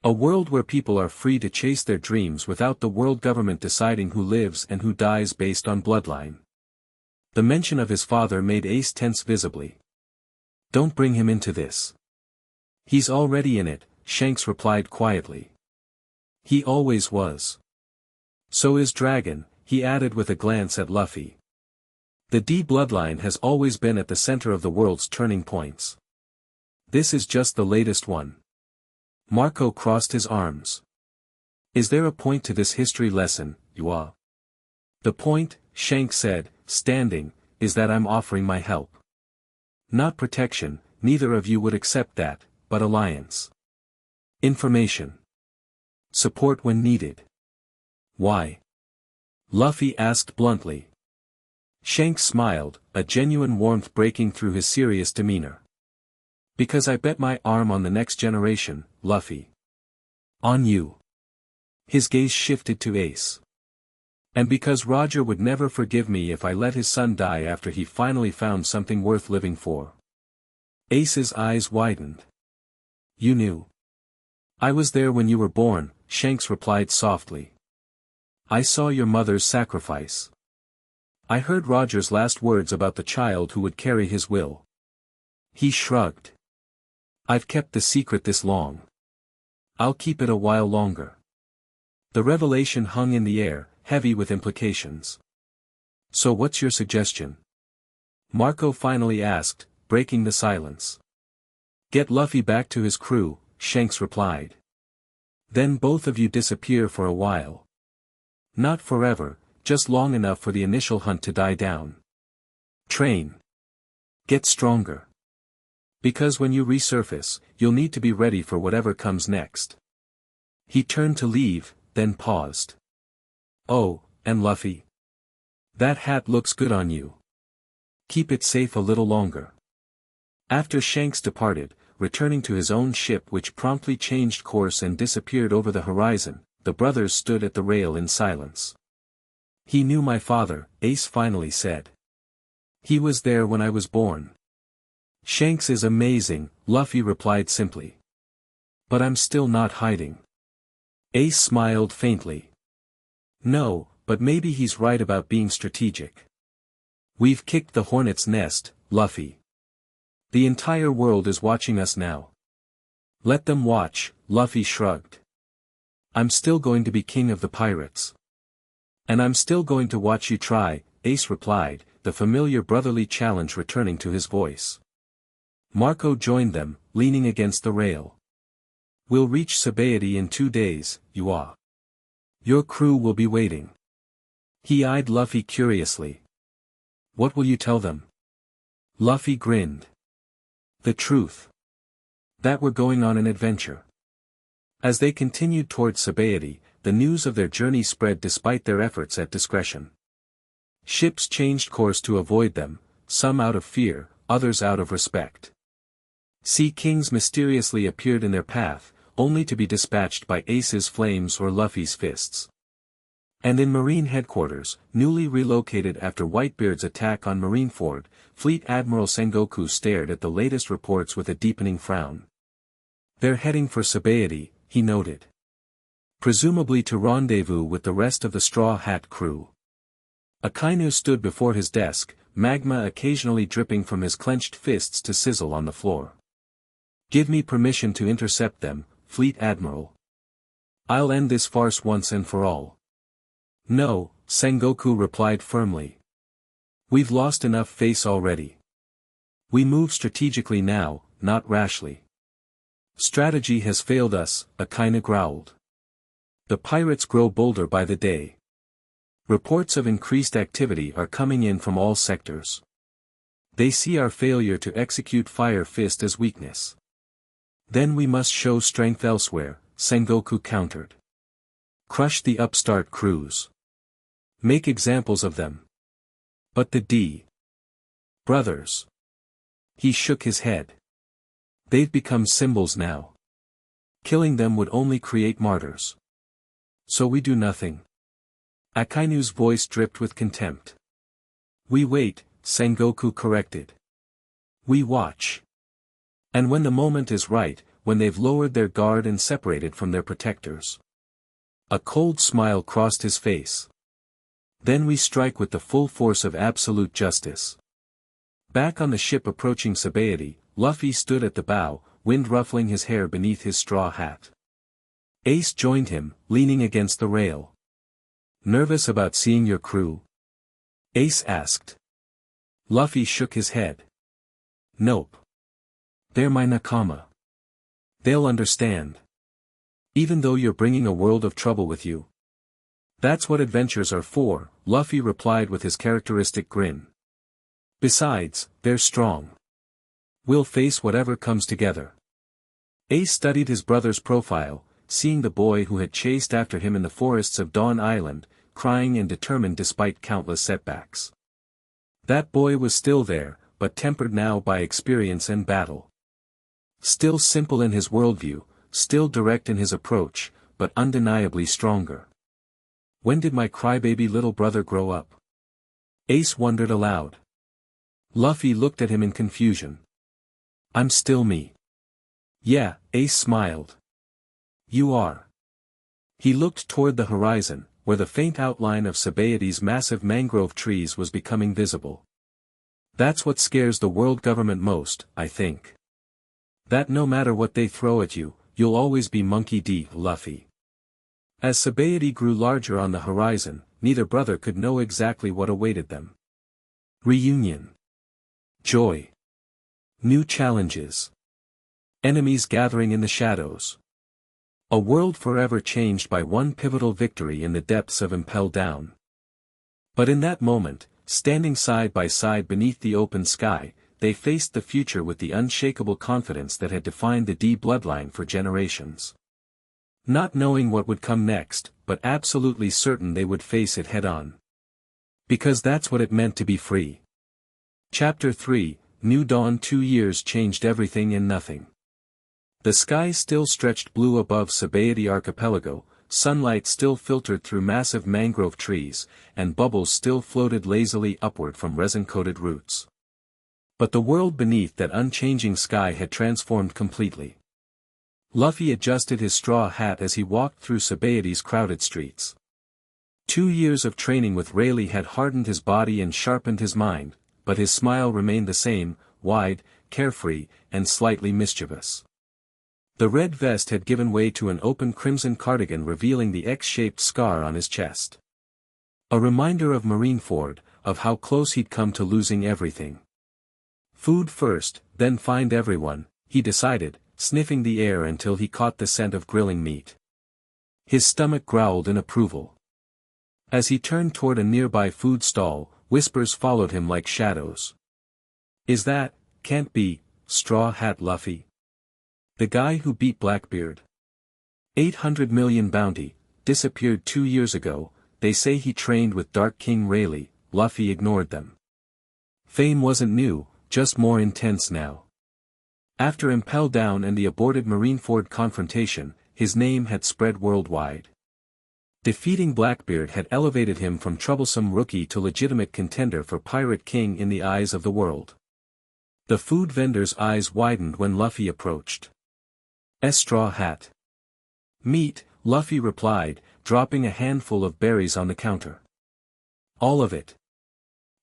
A world where people are free to chase their dreams without the world government deciding who lives and who dies based on bloodline." The mention of his father made Ace tense visibly. "Don't bring him into this." "He's already in it," Shanks replied quietly. "He always was. So is Dragon," he added with a glance at Luffy. "The D bloodline has always been at the center of the world's turning points. This is just the latest one." Marco crossed his arms. "Is there a point to this history lesson, Yua?" "The point," Shanks said, standing, "is that I'm offering my help. Not protection, neither of you would accept that, but alliance. Information. Support when needed." "Why?" Luffy asked bluntly. Shanks smiled, a genuine warmth breaking through his serious demeanor. "Because I bet my arm on the next generation, Luffy. On you." His gaze shifted to Ace. "And because Roger would never forgive me if I let his son die after he finally found something worth living for." Ace's eyes widened. "You knew?" "I was there when you were born," Shanks replied softly. "I saw your mother's sacrifice. I heard Roger's last words about the child who would carry his will." He shrugged. "I've kept the secret this long. I'll keep it a while longer." The revelation hung in the air, heavy with implications. So what's your suggestion? Marco finally asked, breaking the silence. Get Luffy back to his crew, Shanks replied. Then both of you disappear for a while. Not forever, just long enough for the initial hunt to die down. Train. Get stronger. Because when you resurface, you'll need to be ready for whatever comes next. He turned to leave, then paused. Oh, and Luffy. That hat looks good on you. Keep it safe a little longer. After Shanks departed, returning to his own ship which promptly changed course and disappeared over the horizon, the brothers stood at the rail in silence. He knew my father, Ace finally said. He was there when I was born. Shanks is amazing, Luffy replied simply. But I'm still not hiding. Ace smiled faintly. No, but maybe he's right about being strategic. We've kicked the hornet's nest, Luffy. The entire world is watching us now. Let them watch, Luffy shrugged. I'm still going to be king of the pirates. And I'm still going to watch you try, Ace replied, the familiar brotherly challenge returning to his voice. Marco joined them, leaning against the rail. We'll reach Sabaody in 2 days, Yua. Your crew will be waiting. He eyed Luffy curiously. What will you tell them? Luffy grinned. The truth. That we're going on an adventure. As they continued towards Sabaody, the news of their journey spread despite their efforts at discretion. Ships changed course to avoid them, some out of fear, others out of respect. Sea kings mysteriously appeared in their path, only to be dispatched by Ace's flames or Luffy's fists. And in Marine headquarters, newly relocated after Whitebeard's attack on Marineford, Fleet Admiral Sengoku stared at the latest reports with a deepening frown. They're heading for Sabaody, he noted. Presumably to rendezvous with the rest of the Straw Hat crew. Akainu stood before his desk, magma occasionally dripping from his clenched fists to sizzle on the floor. Give me permission to intercept them, Fleet Admiral. I'll end this farce once and for all. No, Sengoku replied firmly. We've lost enough face already. We move strategically now, not rashly. Strategy has failed us, Akainu growled. The pirates grow bolder by the day. Reports of increased activity are coming in from all sectors. They see our failure to execute Fire Fist as weakness. Then we must show strength elsewhere, Sengoku countered. Crush the upstart crews. Make examples of them. But the D. Brothers. He shook his head. They've become symbols now. Killing them would only create martyrs. So we do nothing. Akainu's voice dripped with contempt. We wait, Sengoku corrected. We watch. And when the moment is right, when they've lowered their guard and separated from their protectors. A cold smile crossed his face. Then we strike with the full force of absolute justice. Back on the ship approaching Sabaody, Luffy stood at the bow, wind ruffling his hair beneath his straw hat. Ace joined him, leaning against the rail. Nervous about seeing your crew? Ace asked. Luffy shook his head. Nope. They're my nakama. They'll understand. Even though you're bringing a world of trouble with you. That's what adventures are for, Luffy replied with his characteristic grin. Besides, they're strong. We'll face whatever comes together. Ace studied his brother's profile, seeing the boy who had chased after him in the forests of Dawn Island, crying and determined despite countless setbacks. That boy was still there, but tempered now by experience and battle. Still simple in his worldview, still direct in his approach, but undeniably stronger. When did my crybaby little brother grow up? Ace wondered aloud. Luffy looked at him in confusion. I'm still me. Yeah, Ace smiled. You are. He looked toward the horizon, where the faint outline of Sabaody's massive mangrove trees was becoming visible. That's what scares the world government most, I think. That no matter what they throw at you, you'll always be Monkey D. Luffy. As Sabaody grew larger on the horizon, neither brother could know exactly what awaited them. Reunion. Joy. New challenges. Enemies gathering in the shadows. A world forever changed by one pivotal victory in the depths of Impel Down. But in that moment, standing side by side beneath the open sky, they faced the future with the unshakable confidence that had defined the D bloodline for generations. Not knowing what would come next, but absolutely certain they would face it head-on. Because that's what it meant to be free. Chapter 3, New Dawn. 2 years changed everything and nothing. The sky still stretched blue above Sabaody Archipelago, sunlight still filtered through massive mangrove trees, and bubbles still floated lazily upward from resin-coated roots. But the world beneath that unchanging sky had transformed completely. Luffy adjusted his straw hat as he walked through Sabaody's crowded streets. 2 years of training with Rayleigh had hardened his body and sharpened his mind, but his smile remained the same, wide, carefree, and slightly mischievous. The red vest had given way to an open crimson cardigan revealing the X-shaped scar on his chest. A reminder of Marineford, of how close he'd come to losing everything. Food first, then find everyone, he decided, sniffing the air until he caught the scent of grilling meat. His stomach growled in approval. As he turned toward a nearby food stall, whispers followed him like shadows. Is that, can't be, Straw Hat Luffy? The guy who beat Blackbeard? 800 million bounty, disappeared 2 years ago, they say he trained with Dark King Rayleigh. Luffy ignored them. Fame wasn't new, just more intense now. After Impel Down and the aborted Marineford confrontation, his name had spread worldwide. Defeating Blackbeard had elevated him from troublesome rookie to legitimate contender for Pirate King in the eyes of the world. The food vendor's eyes widened when Luffy approached. Straw Hat. Meat, Luffy replied, dropping a handful of berries on the counter. All of it.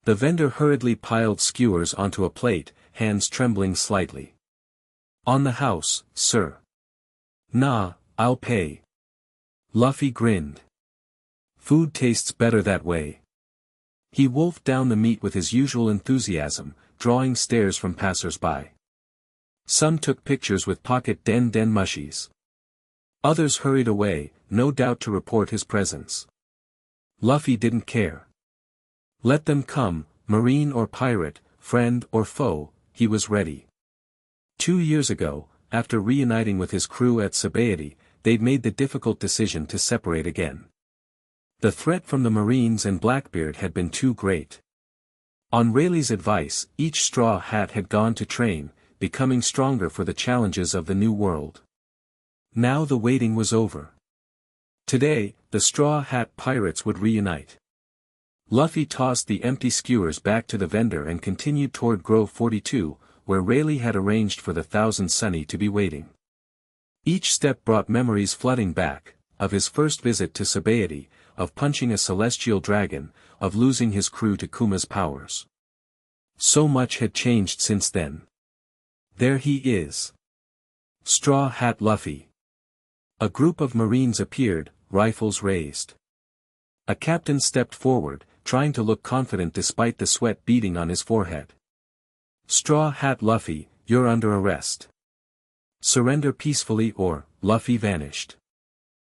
The vendor hurriedly piled skewers onto a plate, hands trembling slightly. On the house, sir. Nah, I'll pay. Luffy grinned. Food tastes better that way. He wolfed down the meat with his usual enthusiasm, drawing stares from passers-by. Some took pictures with pocket den mushies. Others hurried away, no doubt to report his presence. Luffy didn't care. Let them come, marine or pirate, friend or foe, he was ready. 2 years ago, after reuniting with his crew at Sabaody, they'd made the difficult decision to separate again. The threat from the Marines and Blackbeard had been too great. On Rayleigh's advice, each Straw Hat had gone to train, becoming stronger for the challenges of the new world. Now the waiting was over. Today, the Straw Hat pirates would reunite. Luffy tossed the empty skewers back to the vendor and continued toward Grove 42, where Rayleigh had arranged for the Thousand Sunny to be waiting. Each step brought memories flooding back, of his first visit to Sabaody, of punching a celestial dragon, of losing his crew to Kuma's powers. So much had changed since then. There he is. Straw Hat Luffy. A group of Marines appeared, rifles raised. A captain stepped forward, trying to look confident despite the sweat beading on his forehead. Straw Hat Luffy, you're under arrest. Surrender peacefully or, Luffy vanished.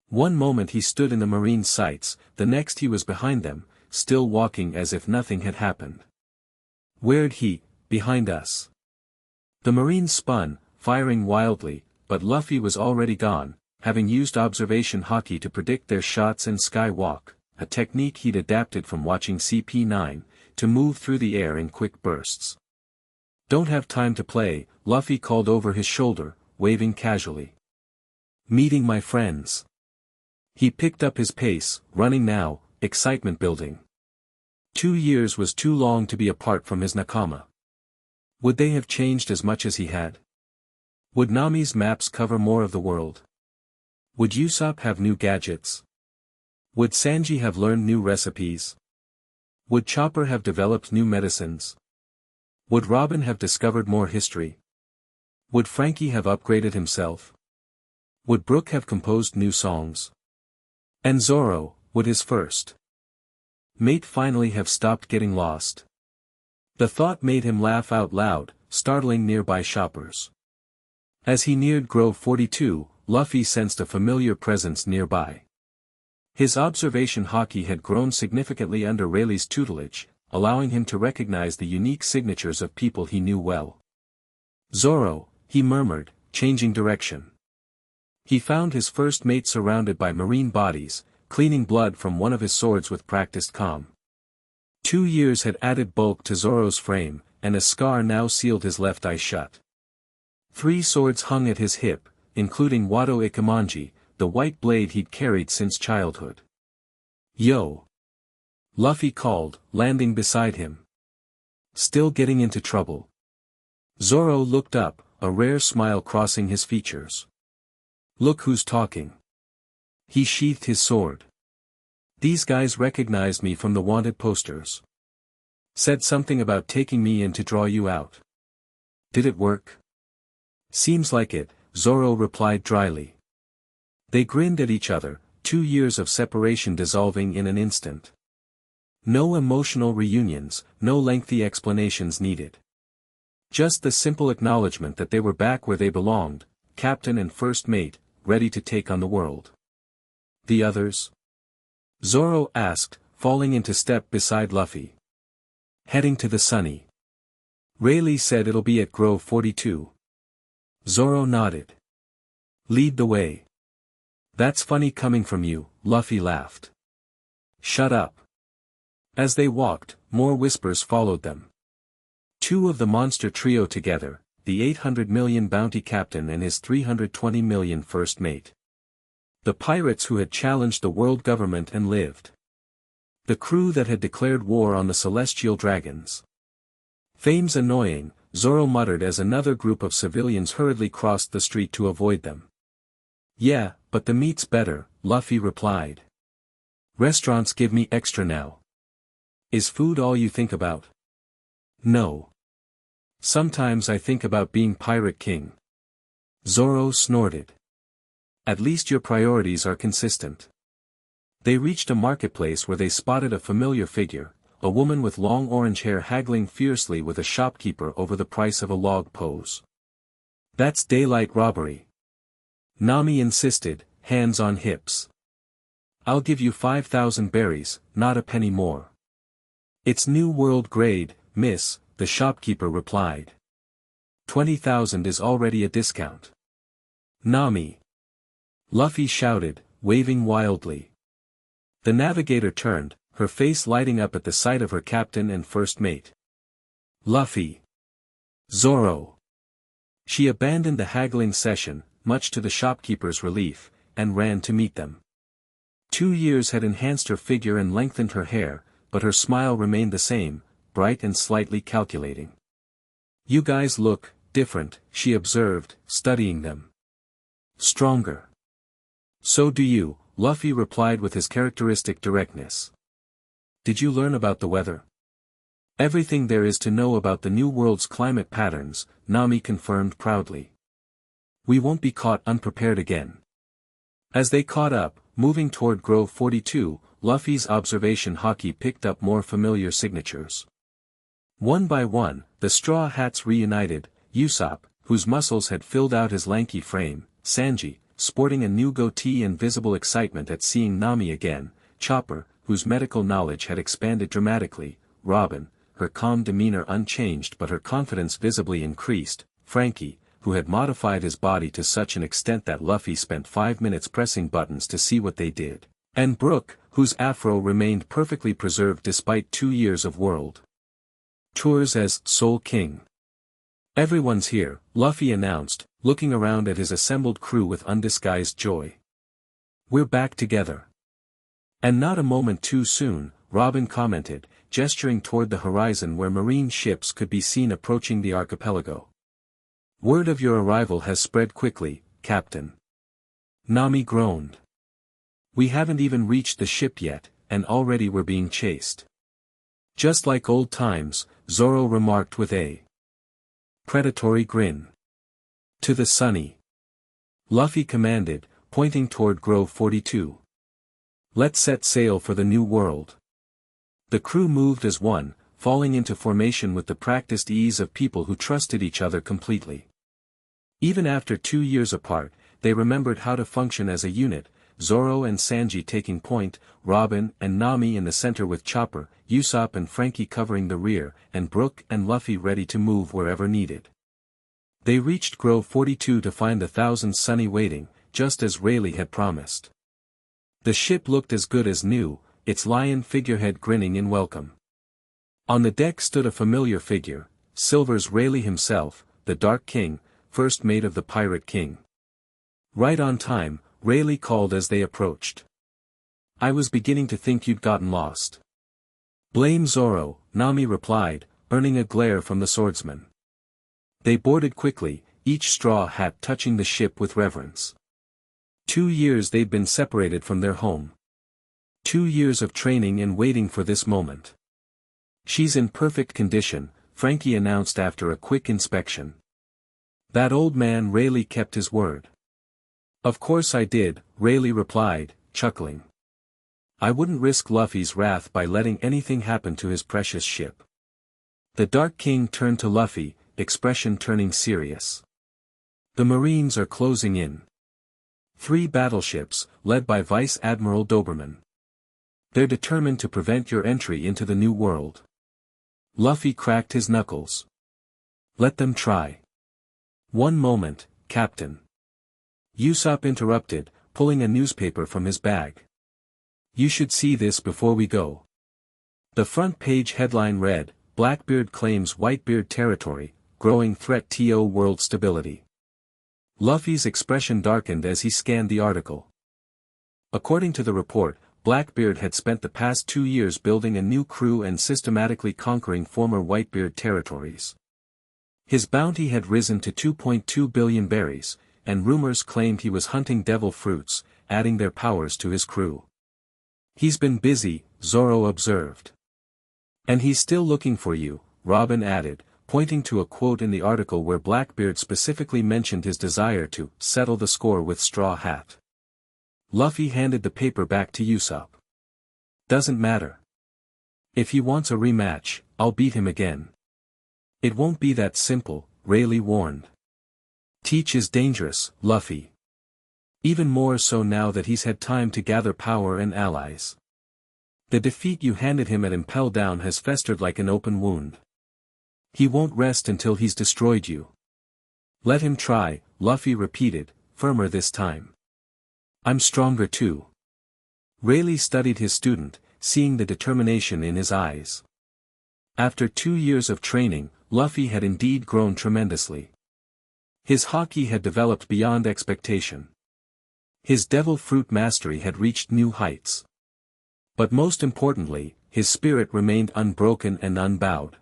One moment he stood in the Marine's sights, the next he was behind them, still walking as if nothing had happened. Where'd he, behind us? The Marines spun, firing wildly, but Luffy was already gone, having used observation hockey to predict their shots and sky walk, a technique he'd adapted from watching CP9, to move through the air in quick bursts. Don't have time to play, Luffy called over his shoulder, waving casually. Meeting my friends. He picked up his pace, running now, excitement building. 2 years was too long to be apart from his nakama. Would they have changed as much as he had? Would Nami's maps cover more of the world? Would Usopp have new gadgets? Would Sanji have learned new recipes? Would Chopper have developed new medicines? Would Robin have discovered more history? Would Frankie have upgraded himself? Would Brook have composed new songs? And Zoro, would his first mate finally have stopped getting lost? The thought made him laugh out loud, startling nearby shoppers. As he neared Grove 42, Luffy sensed a familiar presence nearby. His observation haki had grown significantly under Rayleigh's tutelage, allowing him to recognize the unique signatures of people he knew well. Zoro, he murmured, changing direction. He found his first mate surrounded by marine bodies, cleaning blood from one of his swords with practiced calm. 2 years had added bulk to Zoro's frame, and a scar now sealed his left eye shut. 3 swords hung at his hip, including Wado Ikemanji, the white blade he'd carried since childhood. "Yo!" Luffy called, landing beside him. "Still getting into trouble?" Zoro looked up, a rare smile crossing his features. "Look who's talking." He sheathed his sword. "These guys recognized me from the wanted posters. Said something about taking me in to draw you out. Did it work?" "Seems like it," Zoro replied dryly. They grinned at each other, 2 years of separation dissolving in an instant. No emotional reunions, no lengthy explanations needed. Just the simple acknowledgement that they were back where they belonged, captain and first mate, ready to take on the world. "The others?" Zoro asked, falling into step beside Luffy. "Heading to the Sunny. Rayleigh said it'll be at Grove 42. Zoro nodded. "Lead the way." "That's funny coming from you," Luffy laughed. "Shut up." As they walked, more whispers followed them. 2 of the monster trio together, the 800 million bounty captain and his 320 million first mate. The pirates who had challenged the world government and lived. The crew that had declared war on the celestial dragons. "Fame's annoying," Zoro muttered as another group of civilians hurriedly crossed the street to avoid them. "Yeah, but the meat's better," Luffy replied. "Restaurants give me extra now." "Is food all you think about?" "No. Sometimes I think about being Pirate King." Zoro snorted. "At least your priorities are consistent." They reached a marketplace where they spotted a familiar figure, a woman with long orange hair haggling fiercely with a shopkeeper over the price of a log pose. "That's daylight robbery," Nami insisted, hands on hips. "I'll give you 5,000 berries, not a penny more." "It's New World grade, miss," the shopkeeper replied. 20,000 is already a discount." "Nami!" Luffy shouted, waving wildly. The navigator turned, her face lighting up at the sight of her captain and first mate. "Luffy! Zoro!" She abandoned the haggling session, much to the shopkeeper's relief, and ran to meet them. 2 years had enhanced her figure and lengthened her hair, but her smile remained the same, bright and slightly calculating. "You guys look different," she observed, studying them. "Stronger." "So do you," Luffy replied with his characteristic directness. "Did you learn about the weather?" "Everything there is to know about the New World's climate patterns," Nami confirmed proudly. "We won't be caught unprepared again." As they caught up, moving toward Grove 42, Luffy's observation haki picked up more familiar signatures. One by one, the Straw Hats reunited, Usopp, whose muscles had filled out his lanky frame, Sanji, sporting a new goatee and visible excitement at seeing Nami again, Chopper, whose medical knowledge had expanded dramatically, Robin, her calm demeanor unchanged but her confidence visibly increased, Frankie, who had modified his body to such an extent that Luffy spent 5 minutes pressing buttons to see what they did, and Brook, whose afro remained perfectly preserved despite 2 years of world tours as Soul King. "Everyone's here," Luffy announced, looking around at his assembled crew with undisguised joy. "We're back together." "And not a moment too soon," Robin commented, gesturing toward the horizon where marine ships could be seen approaching the archipelago. "Word of your arrival has spread quickly, Captain." Nami groaned. "We haven't even reached the ship yet, and already we're being chased." "Just like old times," Zoro remarked with a predatory grin. "To the Sunny," Luffy commanded, pointing toward Grove 42. Let's set sail for the new world. The crew moved as one, falling into formation with the practiced ease of people who trusted each other completely. Even after 2 years apart, they remembered how to function as a unit, Zoro and Sanji taking point, Robin and Nami in the center with Chopper, Usopp and Frankie covering the rear, and Brook and Luffy ready to move wherever needed. They reached Grove 42 to find the Thousand Sunny waiting, just as Rayleigh had promised. The ship looked as good as new, its lion figurehead grinning in welcome. On the deck stood a familiar figure, Silver's Rayleigh himself, the Dark King, first mate of the Pirate King. Right on time, Rayleigh called as they approached. I was beginning to think you'd gotten lost. Blame Zoro, Nami replied, earning a glare from the swordsman. They boarded quickly, each straw hat touching the ship with reverence. 2 years they'd been separated from their home. 2 years of training and waiting for this moment. She's in perfect condition, Frankie announced after a quick inspection. That old man Rayleigh kept his word. Of course I did, Rayleigh replied, chuckling. I wouldn't risk Luffy's wrath by letting anything happen to his precious ship. The Dark King turned to Luffy, expression turning serious. The Marines are closing in. 3 battleships, led by Vice Admiral Doberman. They're determined to prevent your entry into the new world. Luffy cracked his knuckles. Let them try. One moment, Captain. Usopp interrupted, pulling a newspaper from his bag. You should see this before we go. The front page headline read, Blackbeard claims Whitebeard territory, growing threat to world stability. Luffy's expression darkened as he scanned the article. According to the report, Blackbeard had spent the past 2 years building a new crew and systematically conquering former Whitebeard territories. His bounty had risen to 2.2 billion berries, and rumors claimed he was hunting devil fruits, adding their powers to his crew. He's been busy, Zoro observed. And he's still looking for you, Robin added, pointing to a quote in the article where Blackbeard specifically mentioned his desire to settle the score with Straw Hat. Luffy handed the paper back to Usopp. Doesn't matter. If he wants a rematch, I'll beat him again. It won't be that simple, Rayleigh warned. Teach is dangerous, Luffy. Even more so now that he's had time to gather power and allies. The defeat you handed him at Impel Down has festered like an open wound. He won't rest until he's destroyed you. Let him try, Luffy repeated, firmer this time. I'm stronger too. Rayleigh studied his student, seeing the determination in his eyes. After 2 years of training, Luffy had indeed grown tremendously. His haki had developed beyond expectation. His devil fruit mastery had reached new heights. But most importantly, his spirit remained unbroken and unbowed.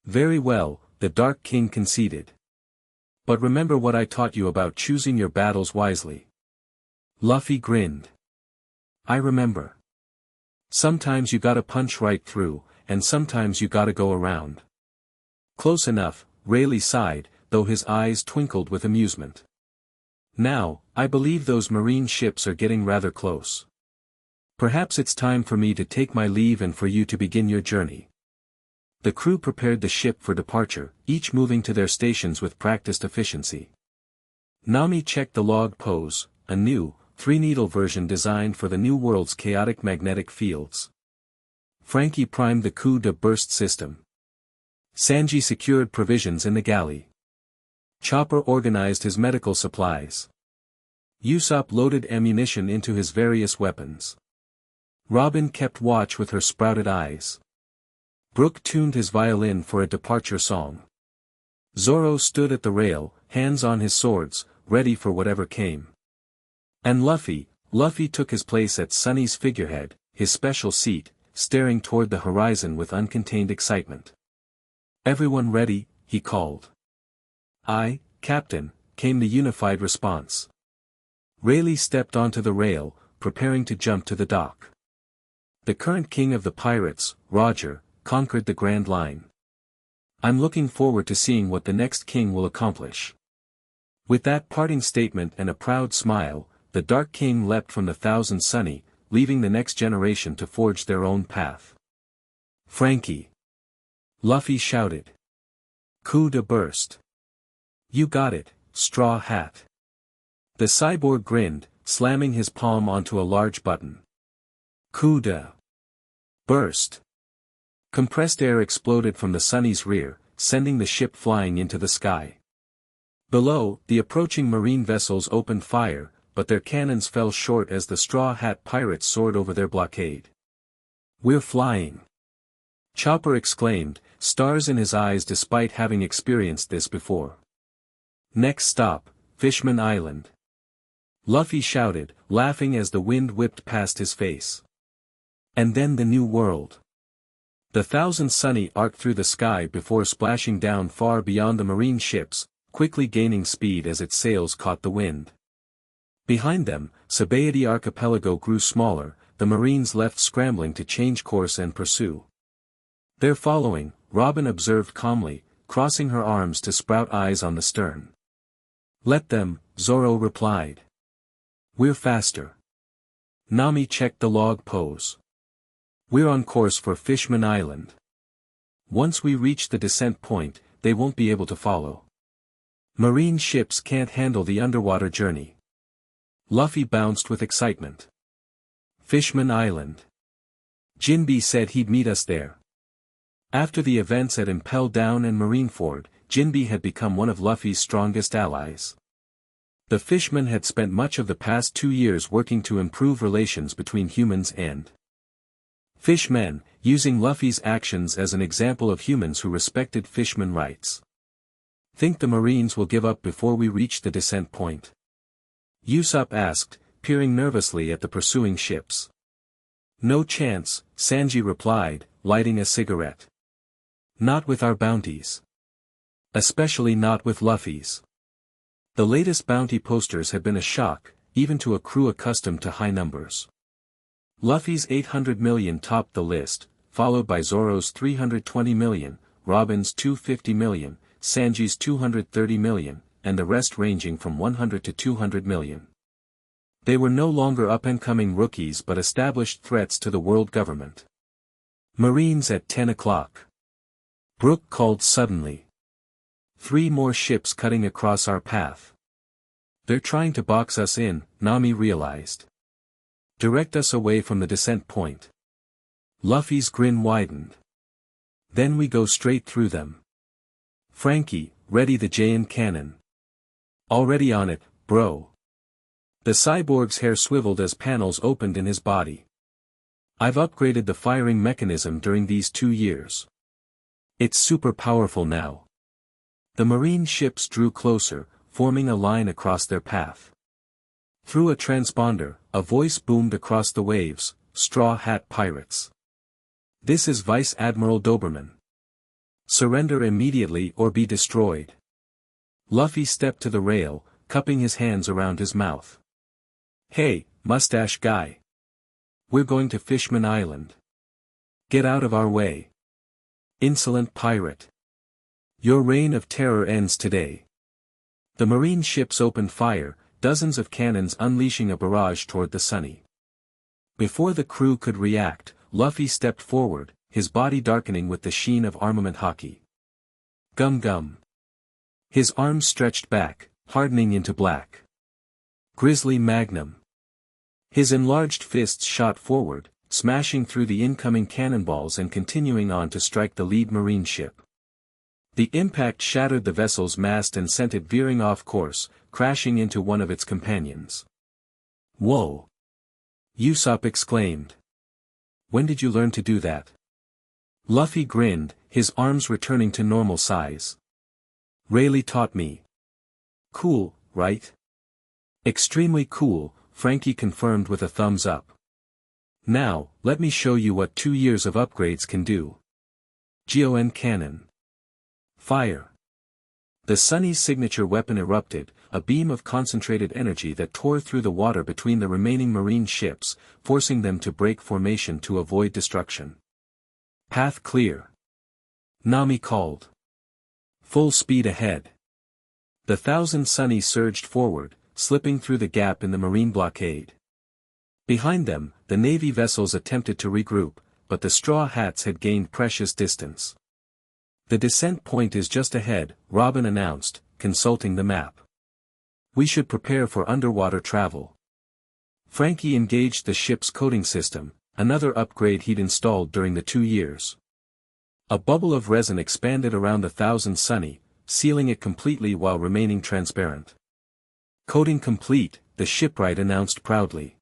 Very well, the Dark King conceded. But remember what I taught you about choosing your battles wisely. Luffy grinned. I remember. Sometimes you gotta punch right through, and sometimes you gotta go around. Close enough, Rayleigh sighed, though his eyes twinkled with amusement. Now, I believe those marine ships are getting rather close. Perhaps it's time for me to take my leave and for you to begin your journey. The crew prepared the ship for departure, each moving to their stations with practiced efficiency. Nami checked the log pose, a new, 3-needle version designed for the new world's chaotic magnetic fields. Frankie primed the coup de burst system. Sanji secured provisions in the galley. Chopper organized his medical supplies. Usopp loaded ammunition into his various weapons. Robin kept watch with her sprouted eyes. Brook tuned his violin for a departure song. Zoro stood at the rail, hands on his swords, ready for whatever came. And Luffy took his place at Sunny's figurehead, his special seat, staring toward the horizon with uncontained excitement. Everyone ready, he called. Aye, Captain, came the unified response. Rayleigh stepped onto the rail, preparing to jump to the dock. The current king of the pirates, Roger, conquered the Grand Line. I'm looking forward to seeing what the next king will accomplish. With that parting statement and a proud smile, the Dark King leapt from the Thousand Sunny, leaving the next generation to forge their own path. Frankie! Luffy shouted. Coup de burst. You got it, Straw Hat. The cyborg grinned, slamming his palm onto a large button. Coup de burst. Compressed air exploded from the Sunny's rear, sending the ship flying into the sky. Below, the approaching marine vessels opened fire, but their cannons fell short as the Straw Hat pirates soared over their blockade. We're flying! Chopper exclaimed, stars in his eyes despite having experienced this before. Next stop, Fishman Island. Luffy shouted, laughing as the wind whipped past his face. And then the new world. The Thousand Sunny arced through the sky before splashing down far beyond the marine ships, quickly gaining speed as its sails caught the wind. Behind them, Sabaody Archipelago grew smaller, the Marines left scrambling to change course and pursue. Their following, Robin observed calmly, crossing her arms to sprout eyes on the stern. Let them, Zoro replied. We're faster. Nami checked the log pose. We're on course for Fishman Island. Once we reach the descent point, they won't be able to follow. Marine ships can't handle the underwater journey. Luffy bounced with excitement. Fishman Island. Jinbe said he'd meet us there. After the events at Impel Down and Marineford, Jinbe had become one of Luffy's strongest allies. The fishmen had spent much of the past 2 years working to improve relations between humans and fishmen, using Luffy's actions as an example of humans who respected fishermen rights. Think the Marines will give up before we reach the descent point? Usopp asked, peering nervously at the pursuing ships. No chance, Sanji replied, lighting a cigarette. Not with our bounties. Especially not with Luffy's. The latest bounty posters had been a shock, even to a crew accustomed to high numbers. Luffy's 800 million topped the list, followed by Zoro's 320 million, Robin's 250 million, Sanji's 230 million, and the rest ranging from 100 to 200 million. They were no longer up-and-coming rookies but established threats to the world government. Marines at 10 o'clock. Brook called suddenly. 3 more ships cutting across our path. They're trying to box us in, Nami realized. Direct us away from the descent point. Luffy's grin widened. Then we go straight through them. Frankie, ready the Jayan cannon. Already on it, bro. The cyborg's hair swiveled as panels opened in his body. I've upgraded the firing mechanism during these 2 years. It's super powerful now. The marine ships drew closer, forming a line across their path. Through a transponder, a voice boomed across the waves, Straw Hat Pirates. This is Vice Admiral Doberman. Surrender immediately or be destroyed. Luffy stepped to the rail, cupping his hands around his mouth. Hey, mustache guy. We're going to Fishman Island. Get out of our way. Insolent pirate. Your reign of terror ends today. The marine ships opened fire, dozens of cannons unleashing a barrage toward the Sunny. Before the crew could react, Luffy stepped forward, his body darkening with the sheen of armament hockey. Gum gum. His arms stretched back, hardening into black. Grizzly Magnum. His enlarged fists shot forward, smashing through the incoming cannonballs and continuing on to strike the lead marine ship. The impact shattered the vessel's mast and sent it veering off course, crashing into one of its companions. Whoa! Usopp exclaimed. When did you learn to do that? Luffy grinned, his arms returning to normal size. Rayleigh taught me. Cool, right? Extremely cool, Frankie confirmed with a thumbs up. Now, let me show you what 2 years of upgrades can do. Geon Cannon. Fire. The Sunny's signature weapon erupted, a beam of concentrated energy that tore through the water between the remaining marine ships, forcing them to break formation to avoid destruction. Path clear. Nami called. Full speed ahead. The Thousand Sunny surged forward, slipping through the gap in the marine blockade. Behind them, the Navy vessels attempted to regroup, but the Straw Hats had gained precious distance. The descent point is just ahead, Robin announced, consulting the map. We should prepare for underwater travel. Frankie engaged the ship's coding system, another upgrade he'd installed during the 2 years. A bubble of resin expanded around the Thousand Sunny, sealing it completely while remaining transparent. Coding complete, the shipwright announced proudly.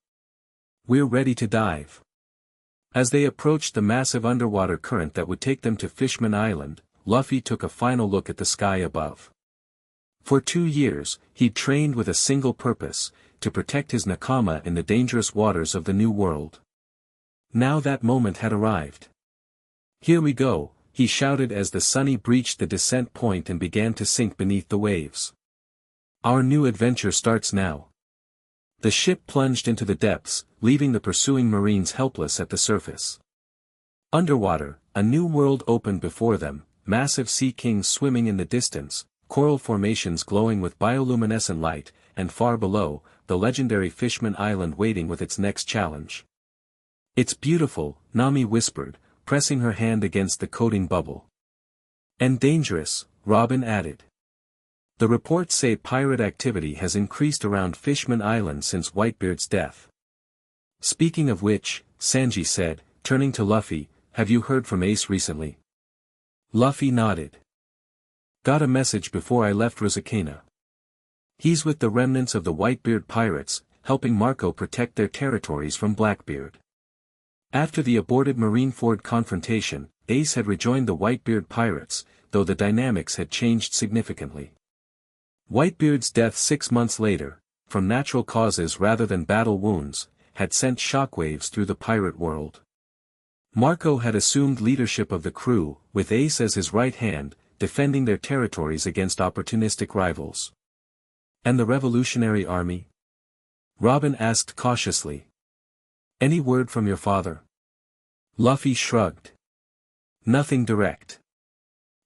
We're ready to dive. As they approached the massive underwater current that would take them to Fishman Island, Luffy took a final look at the sky above. For 2 years, he'd trained with a single purpose, to protect his nakama in the dangerous waters of the New World. Now that moment had arrived. Here we go, he shouted as the Sunny breached the descent point and began to sink beneath the waves. Our new adventure starts now. The ship plunged into the depths, leaving the pursuing Marines helpless at the surface. Underwater, a new world opened before them, massive sea kings swimming in the distance, coral formations glowing with bioluminescent light, and far below, the legendary Fishman Island waiting with its next challenge. It's beautiful, Nami whispered, pressing her hand against the coating bubble. And dangerous, Robin added. The reports say pirate activity has increased around Fishman Island since Whitebeard's death. Speaking of which, Sanji said, turning to Luffy, have you heard from Ace recently? Luffy nodded. Got a message before I left Rusakana. He's with the remnants of the Whitebeard pirates, helping Marco protect their territories from Blackbeard. After the aborted Marineford confrontation, Ace had rejoined the Whitebeard pirates, though the dynamics had changed significantly. Whitebeard's death 6 months later, from natural causes rather than battle wounds, had sent shockwaves through the pirate world. Marco had assumed leadership of the crew, with Ace as his right hand, defending their territories against opportunistic rivals. And the Revolutionary Army? Robin asked cautiously. Any word from your father? Luffy shrugged. Nothing direct.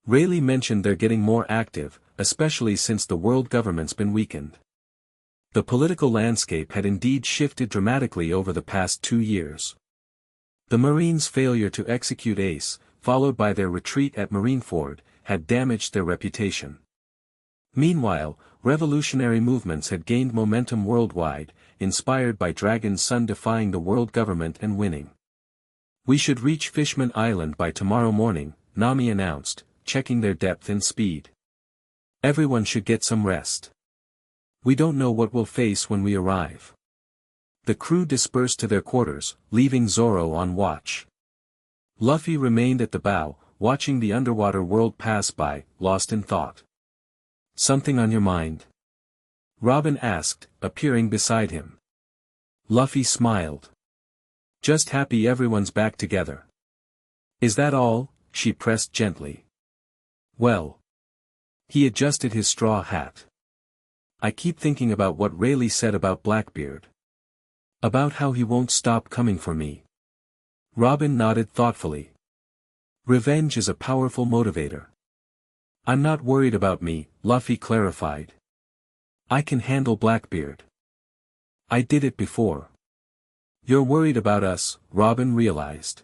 Rayleigh mentioned they're getting more active, especially since the world government's been weakened. The political landscape had indeed shifted dramatically over the past 2 years. The Marines' failure to execute Ace, followed by their retreat at Marineford, had damaged their reputation. Meanwhile, revolutionary movements had gained momentum worldwide, inspired by Dragon's Son defying the world government and winning. We should reach Fishman Island by tomorrow morning, Nami announced, checking their depth and speed. Everyone should get some rest. We don't know what we'll face when we arrive. The crew dispersed to their quarters, leaving Zoro on watch. Luffy remained at the bow, watching the underwater world pass by, lost in thought. Something on your mind? Robin asked, appearing beside him. Luffy smiled. Just happy everyone's back together. Is that all? She pressed gently. Well. He adjusted his straw hat. I keep thinking about what Rayleigh said about Blackbeard. About how he won't stop coming for me. Robin nodded thoughtfully. Revenge is a powerful motivator. I'm not worried about me, Luffy clarified. I can handle Blackbeard. I did it before. You're worried about us, Robin realized.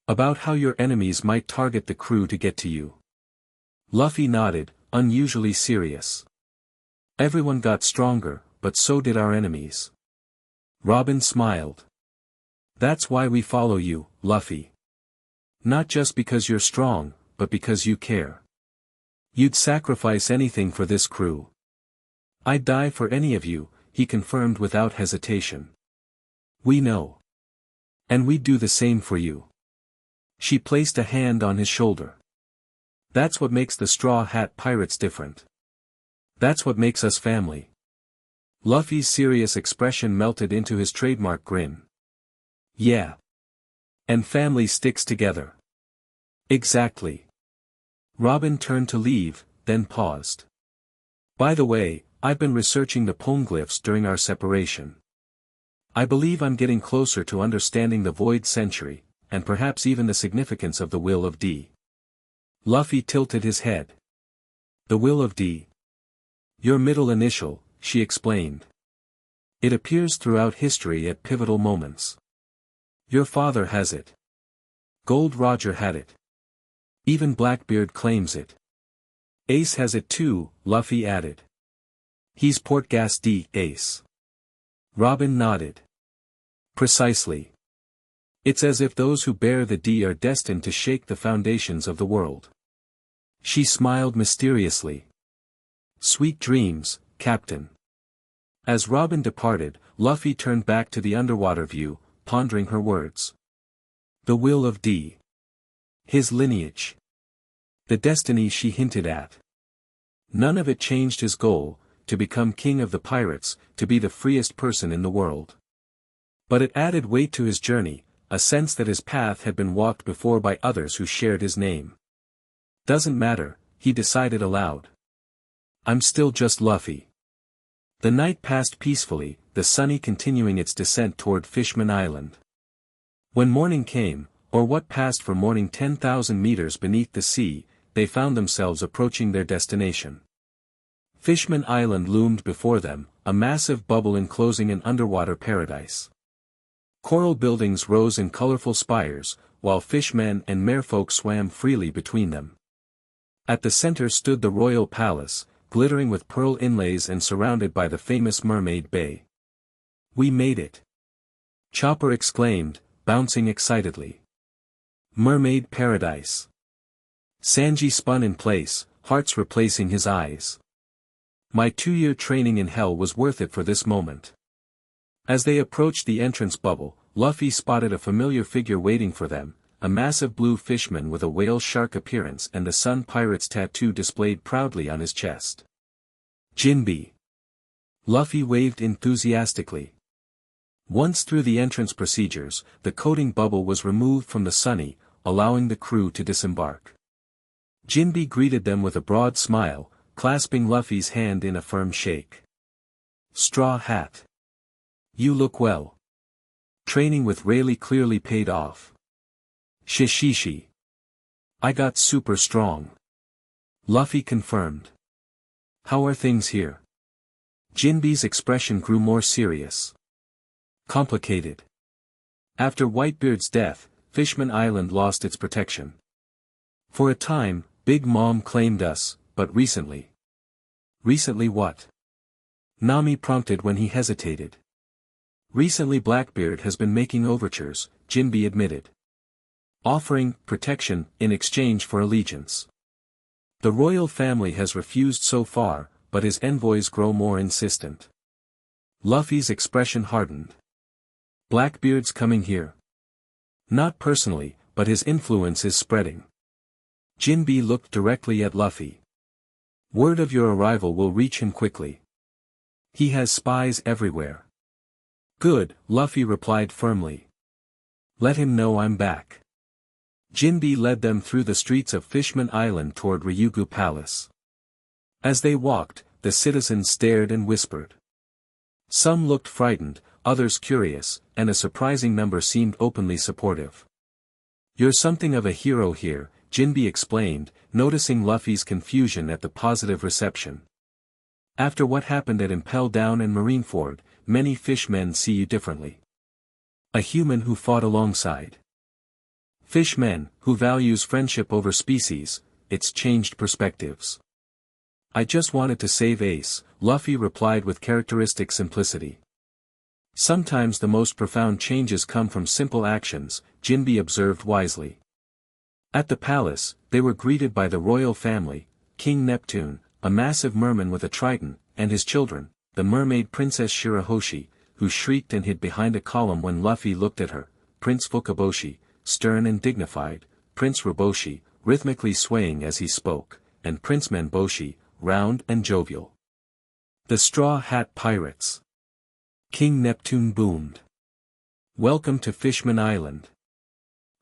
About how your enemies might target the crew to get to you. Luffy nodded, unusually serious. Everyone got stronger, but so did our enemies. Robin smiled. That's why we follow you, Luffy. Not just because you're strong, but because you care. You'd sacrifice anything for this crew. I'd die for any of you, he confirmed without hesitation. We know. And we'd do the same for you. She placed a hand on his shoulder. That's what makes the Straw Hat Pirates different. That's what makes us family. Luffy's serious expression melted into his trademark grin. Yeah. And family sticks together. Exactly. Robin turned to leave, then paused. By the way, I've been researching the poneglyphs during our separation. I believe I'm getting closer to understanding the Void Century, and perhaps even the significance of the Will of D. Luffy tilted his head. The Will of D. Your middle initial, she explained. It appears throughout history at pivotal moments. Your father has it. Gold Roger had it. Even Blackbeard claims it. Ace has it too, Luffy added. He's Portgas D. Ace. Robin nodded. Precisely. It's as if those who bear the D are destined to shake the foundations of the world. She smiled mysteriously. Sweet dreams, Captain. As Robin departed, Luffy turned back to the underwater view, pondering her words. The will of D. His lineage. The destiny she hinted at. None of it changed his goal, to become king of the pirates, to be the freest person in the world. But it added weight to his journey, a sense that his path had been walked before by others who shared his name. Doesn't matter, he decided aloud. I'm still just Luffy. The night passed peacefully, the Sunny continuing its descent toward Fishman Island. When morning came, or what passed for morning 10,000 meters beneath the sea, they found themselves approaching their destination. Fishman Island loomed before them, a massive bubble enclosing an underwater paradise. Coral buildings rose in colorful spires, while fishmen and merfolk swam freely between them. At the center stood the royal palace, glittering with pearl inlays and surrounded by the famous Mermaid Bay. We made it! Chopper exclaimed, bouncing excitedly. Mermaid Paradise. Sanji spun in place, hearts replacing his eyes. My 2-year training in hell was worth it for this moment. As they approached the entrance bubble, Luffy spotted a familiar figure waiting for them, a massive blue fishman with a whale shark appearance and the Sun Pirates tattoo displayed proudly on his chest. Jinbe. Luffy waved enthusiastically. Once through the entrance procedures, the coating bubble was removed from the Sunny, allowing the crew to disembark. Jinbe greeted them with a broad smile, clasping Luffy's hand in a firm shake. Straw Hat. You look well. Training with Rayleigh clearly paid off. Shishishi. I got super strong. Luffy confirmed. How are things here? Jinbe's expression grew more serious. Complicated. After Whitebeard's death, Fishman Island lost its protection. For a time, Big Mom claimed us, but recently. Recently what? Nami prompted when he hesitated. Recently Blackbeard has been making overtures, Jinbe admitted. Offering protection in exchange for allegiance. The royal family has refused so far, but his envoys grow more insistent. Luffy's expression hardened. Blackbeard's coming here. Not personally, but his influence is spreading. Jinbe looked directly at Luffy. Word of your arrival will reach him quickly. He has spies everywhere. Good, Luffy replied firmly. Let him know I'm back. Jinbe led them through the streets of Fishman Island toward Ryugu Palace. As they walked, the citizens stared and whispered. Some looked frightened, others curious, and a surprising number seemed openly supportive. You're something of a hero here, Jinbe explained, noticing Luffy's confusion at the positive reception. After what happened at Impel Down and Marineford, many fishmen see you differently. A human who fought alongside fishmen, who values friendship over species, it's changed perspectives. I just wanted to save Ace, Luffy replied with characteristic simplicity. Sometimes the most profound changes come from simple actions, Jinbe observed wisely. At the palace, they were greeted by the royal family, King Neptune, a massive merman with a trident, and his children, the mermaid Princess Shirahoshi, who shrieked and hid behind a column when Luffy looked at her, Prince Fukaboshi, stern and dignified, Prince Roboshi, rhythmically swaying as he spoke, and Prince Manboshi, round and jovial. The Straw Hat Pirates. King Neptune boomed. Welcome to Fishman Island.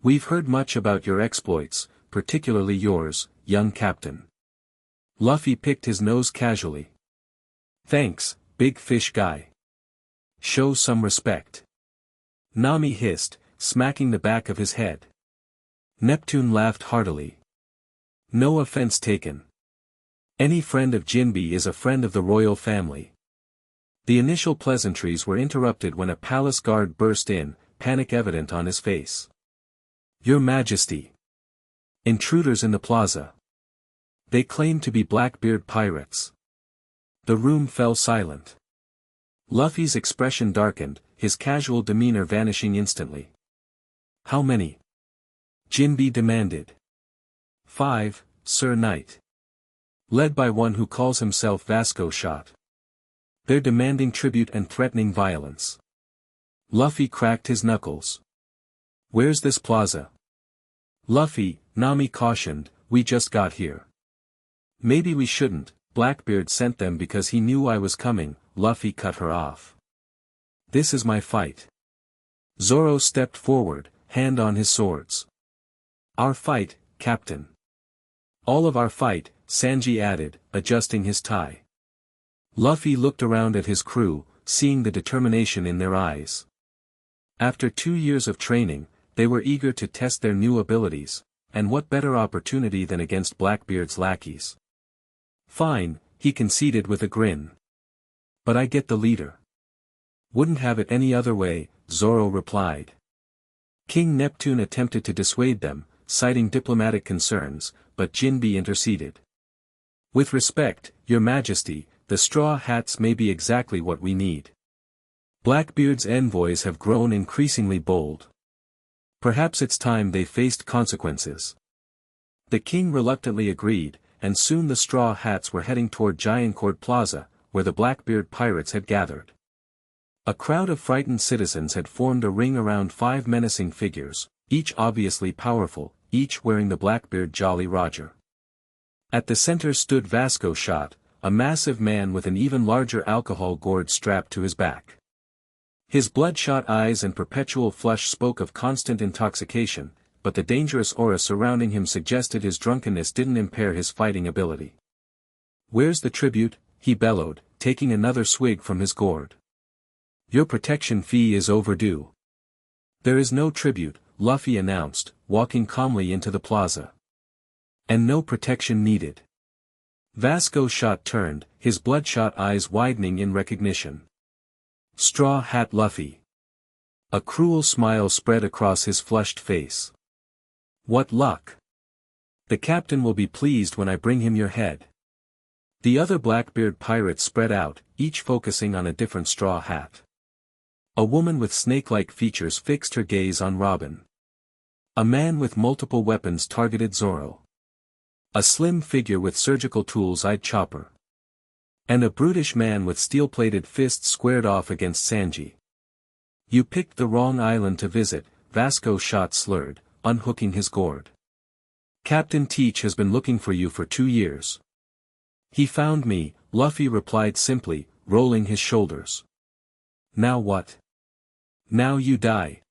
We've heard much about your exploits, particularly yours, young captain. Luffy picked his nose casually. Thanks, big fish guy. Show some respect. Nami hissed, smacking the back of his head. Neptune laughed heartily. No offense taken. Any friend of Jinbe is a friend of the royal family. The initial pleasantries were interrupted when a palace guard burst in, panic evident on his face. "Your Majesty! Intruders in the plaza. They claim to be Blackbeard pirates." The room fell silent. Luffy's expression darkened, his casual demeanor vanishing instantly. "How many?" Jinbe demanded. "5, Sir Knight. Led by one who calls himself Vasco Shot. They're demanding tribute and threatening violence." Luffy cracked his knuckles. "Where's this plaza?" "Luffy," Nami cautioned, "we just got here." "Maybe we shouldn't, Blackbeard sent them because he knew I was coming," Luffy cut her off. "This is my fight." Zoro stepped forward, hand on his swords. "Our fight, Captain." "All of our fight," Sanji added, adjusting his tie. Luffy looked around at his crew, seeing the determination in their eyes. After 2 years of training, they were eager to test their new abilities, and what better opportunity than against Blackbeard's lackeys. "Fine," he conceded with a grin. "But I get the leader." "Wouldn't have it any other way," Zoro replied. King Neptune attempted to dissuade them, citing diplomatic concerns, but Jinbe interceded. "With respect, Your Majesty, the Straw Hats may be exactly what we need. Blackbeard's envoys have grown increasingly bold. Perhaps it's time they faced consequences." The king reluctantly agreed, and soon the Straw Hats were heading toward Giantcord Plaza, where the Blackbeard pirates had gathered. A crowd of frightened citizens had formed a ring around 5 menacing figures, each obviously powerful, each wearing the Blackbeard Jolly Roger. At the center stood Vasco Shot, a massive man with an even larger alcohol gourd strapped to his back. His bloodshot eyes and perpetual flush spoke of constant intoxication, but the dangerous aura surrounding him suggested his drunkenness didn't impair his fighting ability. "Where's the tribute?" he bellowed, taking another swig from his gourd. "Your protection fee is overdue." "There is no tribute," Luffy announced, walking calmly into the plaza. "And no protection needed." Vasco Shot turned, his bloodshot eyes widening in recognition. "Straw Hat Luffy." A cruel smile spread across his flushed face. "What luck! The captain will be pleased when I bring him your head." The other Blackbeard pirates spread out, each focusing on a different straw hat. A woman with snake-like features fixed her gaze on Robin. A man with multiple weapons targeted Zoro. A slim figure with surgical tools eyed Chopper. And a brutish man with steel-plated fists squared off against Sanji. "You picked the wrong island to visit," Vasco Shot slurred, unhooking his gourd. "Captain Teach has been looking for you for 2 years. He found me," Luffy replied simply, rolling his shoulders. "Now what?" "Now you die."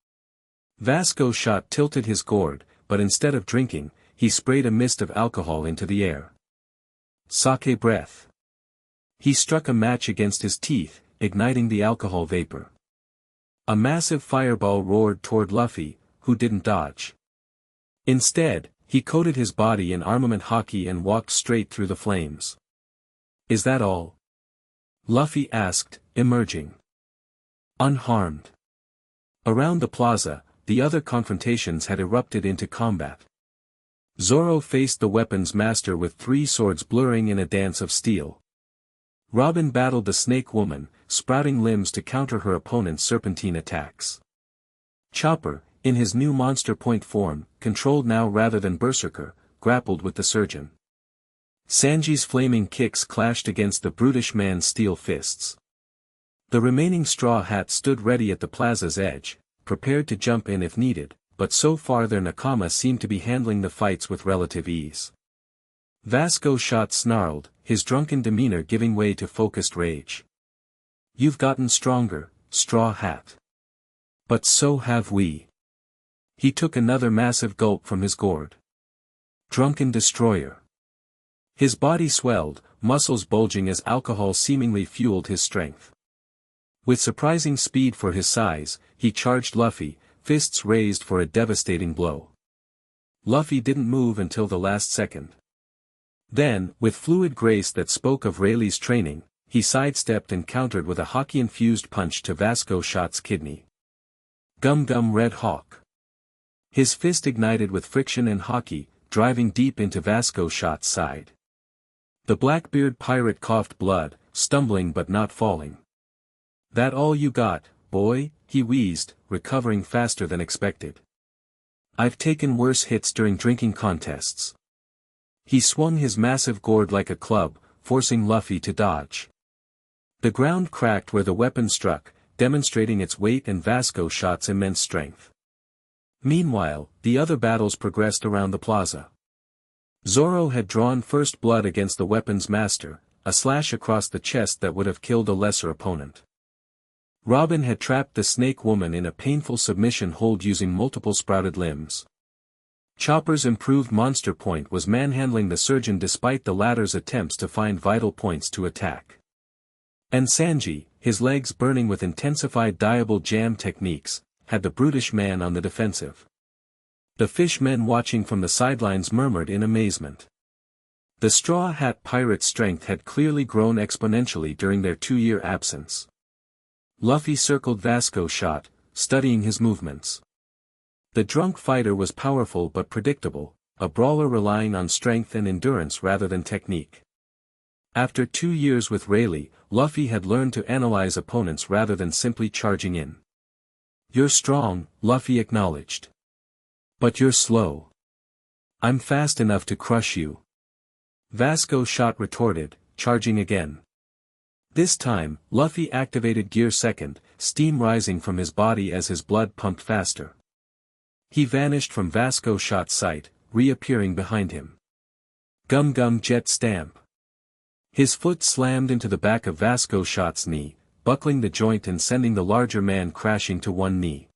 Vasco Shot tilted his gourd, but instead of drinking, he sprayed a mist of alcohol into the air. "Sake breath." He struck a match against his teeth, igniting the alcohol vapor. A massive fireball roared toward Luffy, who didn't dodge. Instead, he coated his body in armament hockey and walked straight through the flames. "Is that all?" Luffy asked, emerging unharmed. Around the plaza, the other confrontations had erupted into combat. Zoro faced the weapons master with 3 swords blurring in a dance of steel. Robin battled the snake woman, sprouting limbs to counter her opponent's serpentine attacks. Chopper, in his new monster point form, controlled now rather than berserker, grappled with the surgeon. Sanji's flaming kicks clashed against the brutish man's steel fists. The remaining straw hats stood ready at the plaza's edge, prepared to jump in if needed, but so far their nakama seemed to be handling the fights with relative ease. Vasco Shot snarled, his drunken demeanor giving way to focused rage. "You've gotten stronger, Straw Hat. But so have we." He took another massive gulp from his gourd. "Drunken destroyer." His body swelled, muscles bulging as alcohol seemingly fueled his strength. With surprising speed for his size, he charged Luffy, fists raised for a devastating blow. Luffy didn't move until the last second. Then, with fluid grace that spoke of Rayleigh's training, he sidestepped and countered with a hockey-infused punch to Vasco Shot's kidney. Gum Gum Red Hawk. His fist ignited with friction and hockey, driving deep into Vasco Shot's side. The Blackbeard pirate coughed blood, stumbling but not falling. "That all you got, boy?" he wheezed, recovering faster than expected. "I've taken worse hits during drinking contests." He swung his massive gourd like a club, forcing Luffy to dodge. The ground cracked where the weapon struck, demonstrating its weight and Vasco Shot's immense strength. Meanwhile, the other battles progressed around the plaza. Zoro had drawn first blood against the weapon's master, a slash across the chest that would have killed a lesser opponent. Robin had trapped the snake woman in a painful submission hold using multiple sprouted limbs. Chopper's improved monster point was manhandling the surgeon despite the latter's attempts to find vital points to attack. And Sanji, his legs burning with intensified diable jam techniques, had the brutish man on the defensive. The fishmen watching from the sidelines murmured in amazement. The Straw Hat Pirate's strength had clearly grown exponentially during their 2-year absence. Luffy circled Vasco Shot, studying his movements. The drunk fighter was powerful but predictable, a brawler relying on strength and endurance rather than technique. After 2 years with Rayleigh, Luffy had learned to analyze opponents rather than simply charging in. "You're strong," Luffy acknowledged. "But you're slow. I'm fast enough to crush you." Vasco Shot retorted, charging again. This time, Luffy activated Gear Second, steam rising from his body as his blood pumped faster. He vanished from Vasco Shot's sight, reappearing behind him. Gum Gum Jet Stamp. His foot slammed into the back of Vasco Shot's knee, buckling the joint and sending the larger man crashing to one knee.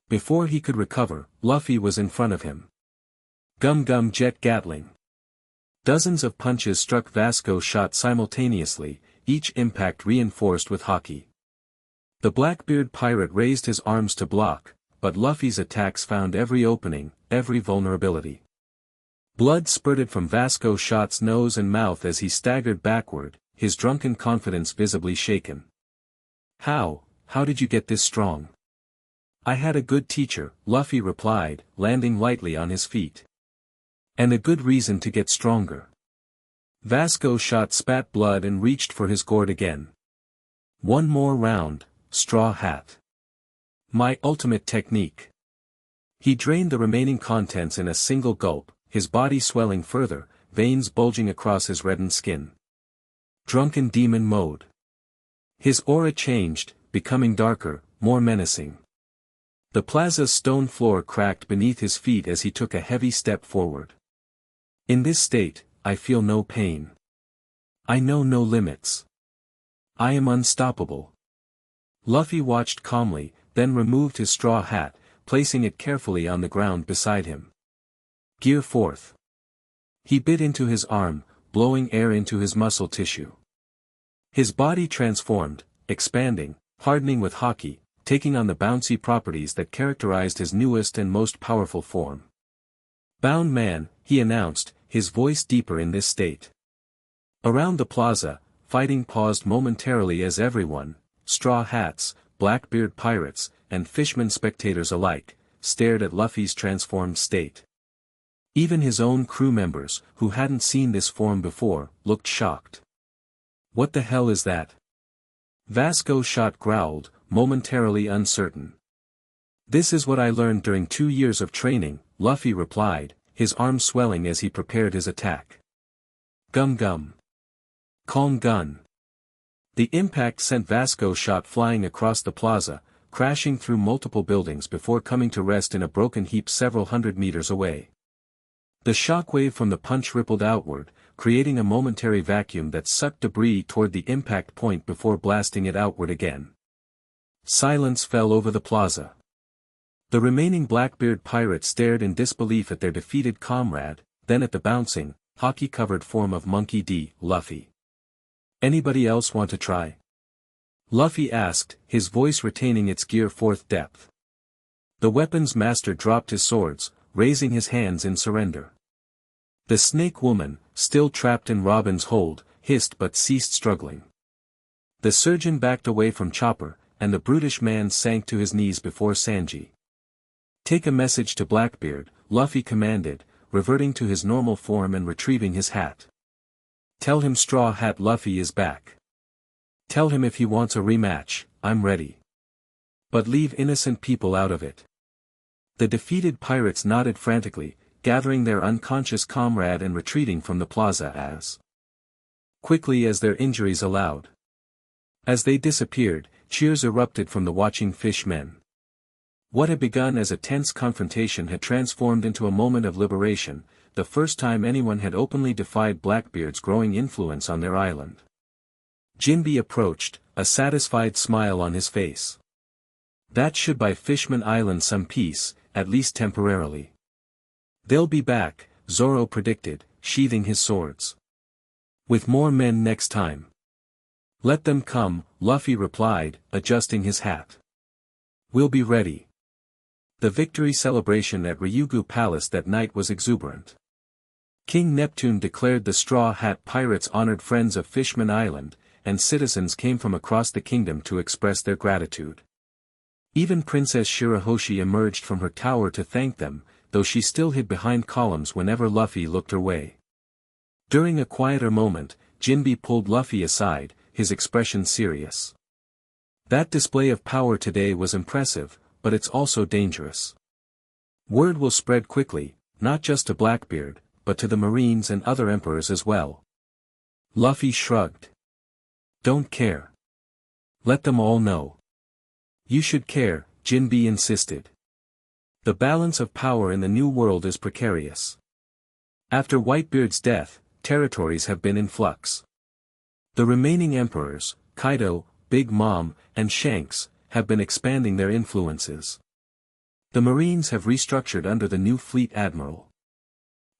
Before he could recover, Luffy was in front of him. Gum Gum Jet Gatling. Dozens of punches struck Vasco Shot simultaneously, each impact reinforced with hockey. The Blackbeard pirate raised his arms to block, but Luffy's attacks found every opening, every vulnerability. Blood spurted from Vasco Shot's nose and mouth as he staggered backward, his drunken confidence visibly shaken. How did you get this strong?" "I had a good teacher," Luffy replied, landing lightly on his feet. "And a good reason to get stronger." Vasco Shot spat blood and reached for his gourd again. "One more round, Straw Hat. My ultimate technique." He drained the remaining contents in a single gulp, his body swelling further, veins bulging across his reddened skin. Drunken demon mode. His aura changed, becoming darker, more menacing. The plaza's stone floor cracked beneath his feet as he took a heavy step forward. "In this state, I feel no pain. I know no limits. I am unstoppable." Luffy watched calmly, then removed his straw hat, placing it carefully on the ground beside him. Gear Fourth. He bit into his arm, blowing air into his muscle tissue. His body transformed, expanding, hardening with hockey, taking on the bouncy properties that characterized his newest and most powerful form. "Bound man," he announced, his voice deeper in this state. Around the plaza, fighting paused momentarily as everyone, Straw Hats, Blackbeard pirates, and fishmen spectators alike, stared at Luffy's transformed state. Even his own crew members, who hadn't seen this form before, looked shocked. "What the hell is that?" Vasco Shot growled, momentarily uncertain. "This is what I learned during 2 years of training," Luffy replied, his arm swelling as he prepared his attack. Gum Gum. Calm Gun. The impact sent Vasco Shot flying across the plaza, crashing through multiple buildings before coming to rest in a broken heap several hundred meters away. The shockwave from the punch rippled outward, creating a momentary vacuum that sucked debris toward the impact point before blasting it outward again. Silence fell over the plaza. The remaining Blackbeard pirates stared in disbelief at their defeated comrade, then at the bouncing, hockey-covered form of Monkey D. Luffy. "Anybody else want to try?" Luffy asked, his voice retaining its Gear Fourth depth. The weapons master dropped his swords, raising his hands in surrender. The snake woman, still trapped in Robin's hold, hissed but ceased struggling. The surgeon backed away from Chopper, and the brutish man sank to his knees before Sanji. "Take a message to Blackbeard," Luffy commanded, reverting to his normal form and retrieving his hat. "Tell him Straw Hat Luffy is back. Tell him if he wants a rematch, I'm ready. But leave innocent people out of it." The defeated pirates nodded frantically, gathering their unconscious comrade and retreating from the plaza as quickly as their injuries allowed. As they disappeared, cheers erupted from the watching fishmen. What had begun as a tense confrontation had transformed into a moment of liberation, the first time anyone had openly defied Blackbeard's growing influence on their island. Jinbe approached, a satisfied smile on his face. "That should buy Fishman Island some peace, at least temporarily." "They'll be back," Zoro predicted, sheathing his swords. "With more men next time." "Let them come," Luffy replied, adjusting his hat. "We'll be ready." The victory celebration at Ryugu Palace that night was exuberant. King Neptune declared the Straw Hat Pirates honored friends of Fishman Island, and citizens came from across the kingdom to express their gratitude. Even Princess Shirahoshi emerged from her tower to thank them, though she still hid behind columns whenever Luffy looked her way. During a quieter moment, Jinbe pulled Luffy aside, his expression serious. "That display of power today was impressive, but it's also dangerous. Word will spread quickly, not just to Blackbeard, but to the Marines and other emperors as well." Luffy shrugged. "Don't care. Let them all know." "You should care," Jinbe insisted. "The balance of power in the New World is precarious. After Whitebeard's death, territories have been in flux. The remaining emperors, Kaido, Big Mom, and Shanks, have been expanding their influences. The Marines have restructured under the new fleet admiral.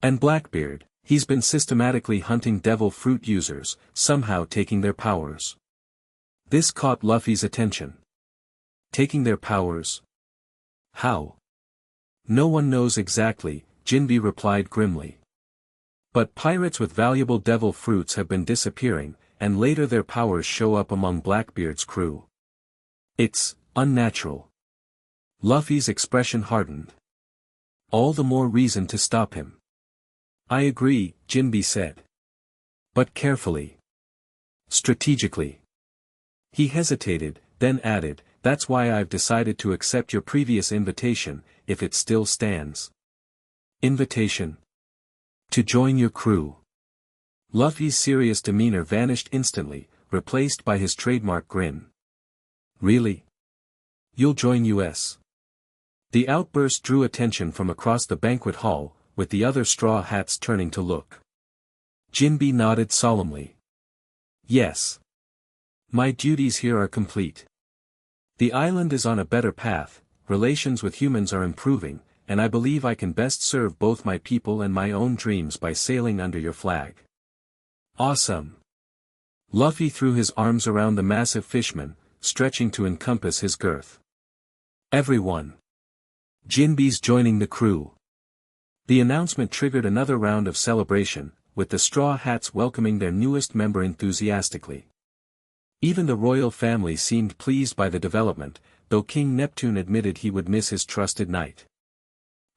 And Blackbeard, he's been systematically hunting devil fruit users, somehow taking their powers." This caught Luffy's attention. "Taking their powers? How?" "No one knows exactly," Jinbe replied grimly. "But pirates with valuable devil fruits have been disappearing, and later their powers show up among Blackbeard's crew. It's unnatural." Luffy's expression hardened. "All the more reason to stop him." "I agree," Jinbe said. "But carefully. Strategically." He hesitated, then added, "That's why I've decided to accept your previous invitation, if it still stands." "Invitation? To join your crew?" Luffy's serious demeanor vanished instantly, replaced by his trademark grin. "Really? You'll join us?" The outburst drew attention from across the banquet hall, with the other Straw Hats turning to look. Jinbe nodded solemnly. "Yes. My duties here are complete. The island is on a better path, relations with humans are improving, and I believe I can best serve both my people and my own dreams by sailing under your flag." "Awesome." Luffy threw his arms around the massive fishman, stretching to encompass his girth. "Everyone. Jinbe's joining the crew." The announcement triggered another round of celebration, with the Straw Hats welcoming their newest member enthusiastically. Even the royal family seemed pleased by the development, though King Neptune admitted he would miss his trusted knight.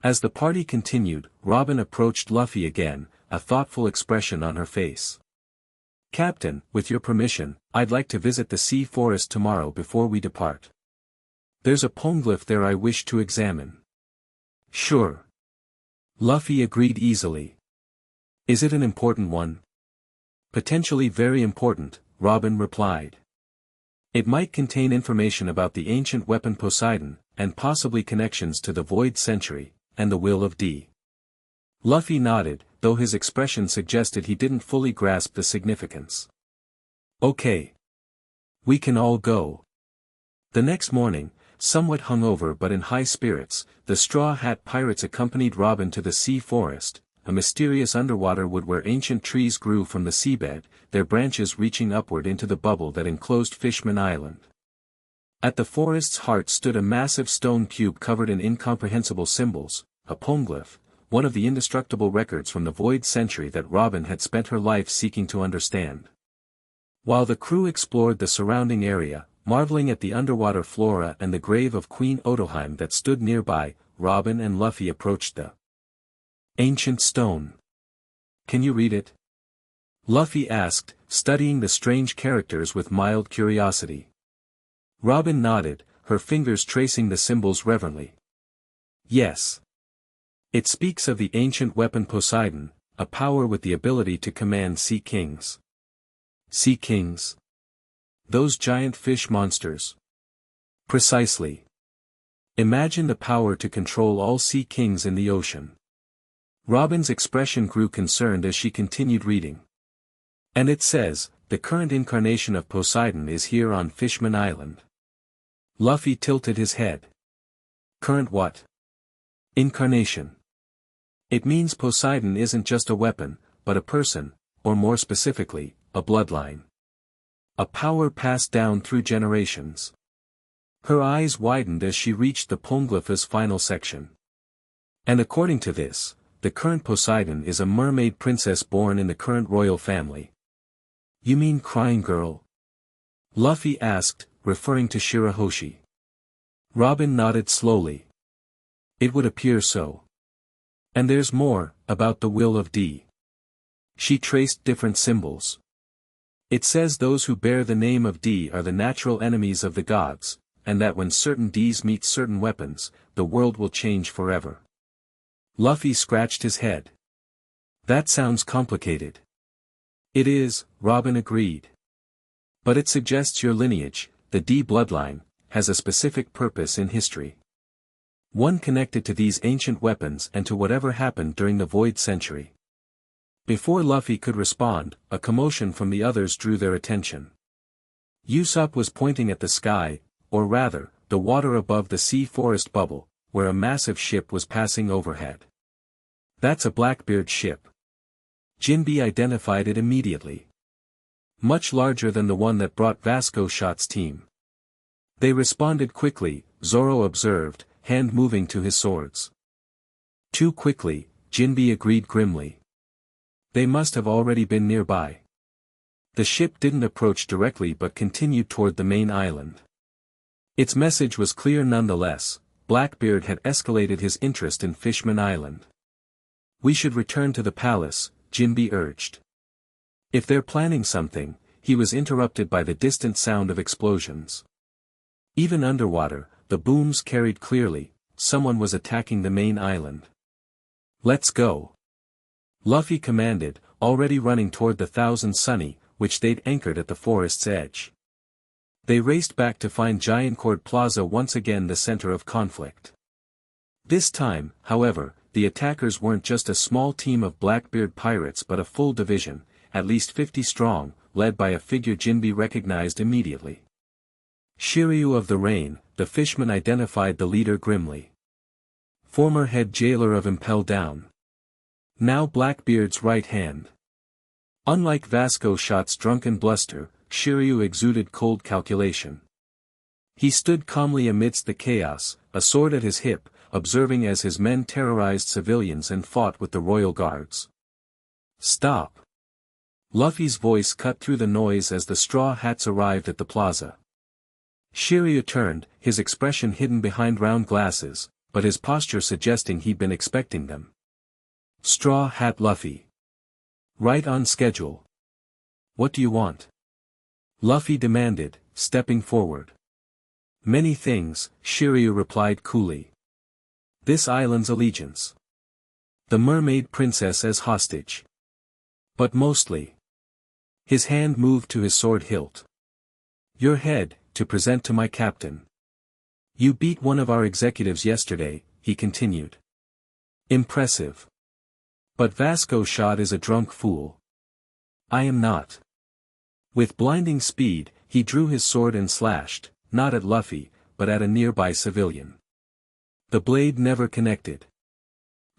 As the party continued, Robin approached Luffy again, a thoughtful expression on her face. "Captain, with your permission, I'd like to visit the sea forest tomorrow before we depart. There's a poneglyph there I wish to examine." "Sure." Luffy agreed easily. "Is it an important one?" "Potentially very important," Robin replied. "It might contain information about the ancient weapon Poseidon, and possibly connections to the Void Century, and the Will of D." Luffy nodded, though his expression suggested he didn't fully grasp the significance. "Okay. We can all go." The next morning, somewhat hungover but in high spirits, the Straw Hat Pirates accompanied Robin to the sea forest, a mysterious underwater wood where ancient trees grew from the seabed, their branches reaching upward into the bubble that enclosed Fishman Island. At the forest's heart stood a massive stone cube covered in incomprehensible symbols, a poneglyph, one of the indestructible records from the Void Century that Robin had spent her life seeking to understand. While the crew explored the surrounding area, marveling at the underwater flora and the grave of Queen Otoheim that stood nearby, Robin and Luffy approached the ancient stone. "Can you read it?" Luffy asked, studying the strange characters with mild curiosity. Robin nodded, her fingers tracing the symbols reverently. "Yes. It speaks of the ancient weapon Poseidon, a power with the ability to command sea kings." Sea kings? Those giant fish monsters. Precisely. Imagine the power to control all sea kings in the ocean. Robin's expression grew concerned as she continued reading. "And it says, the current incarnation of Poseidon is here on Fishman Island." Luffy tilted his head. "Current what?" "Incarnation. It means Poseidon isn't just a weapon, but a person, or more specifically, a bloodline. A power passed down through generations." Her eyes widened as she reached the Poneglyph's final section. "And according to this, the current Poseidon is a mermaid princess born in the current royal family." "You mean Crying Girl?" Luffy asked, referring to Shirahoshi. Robin nodded slowly. "It would appear so. And there's more, about the will of D." She traced different symbols. "It says those who bear the name of D are the natural enemies of the gods, and that when certain Ds meet certain weapons, the world will change forever." Luffy scratched his head. "That sounds complicated." "It is," Robin agreed. "But it suggests your lineage, the D bloodline, has a specific purpose in history. One connected to these ancient weapons and to whatever happened during the Void Century." Before Luffy could respond, a commotion from the others drew their attention. Usopp was pointing at the sky, or rather, the water above the sea forest bubble, where a massive ship was passing overhead. "That's a Blackbeard ship." Jinbe identified it immediately. "Much larger than the one that brought Vasco Shot's team." They responded quickly, Zoro observed, hand moving to his swords. "Too quickly," Jinbe agreed grimly. "They must have already been nearby." The ship didn't approach directly but continued toward the main island. Its message was clear nonetheless. Blackbeard had escalated his interest in Fishman Island. "We should return to the palace," Jinbe urged. "If they're planning something," he was interrupted by the distant sound of explosions. Even underwater, the booms carried clearly, someone was attacking the main island. "Let's go," Luffy commanded, already running toward the Thousand Sunny, which they'd anchored at the forest's edge. They raced back to find Giantcord Plaza once again the center of conflict. This time, however, the attackers weren't just a small team of Blackbeard pirates but a full division, at least 50 strong, led by a figure Jinbe recognized immediately. Shiryu of the Rain, the fishman identified the leader grimly. Former head jailer of Impel Down. Now Blackbeard's right hand. Unlike Vasco Shot's drunken bluster, Shiryu exuded cold calculation. He stood calmly amidst the chaos, a sword at his hip, observing as his men terrorized civilians and fought with the royal guards. "Stop!" Luffy's voice cut through the noise as the straw hats arrived at the plaza. Shiryu turned, his expression hidden behind round glasses, but his posture suggesting he'd been expecting them. "Straw Hat Luffy. Right on schedule. What do you want?" Luffy demanded, stepping forward. "Many things," Shiryu replied coolly. "This island's allegiance. The mermaid princess as hostage. But mostly." His hand moved to his sword hilt. "Your head, to present to my captain. You beat one of our executives yesterday," he continued. "Impressive. But Vasco Shot is a drunk fool." "I am not." With blinding speed, he drew his sword and slashed, not at Luffy, but at a nearby civilian. The blade never connected.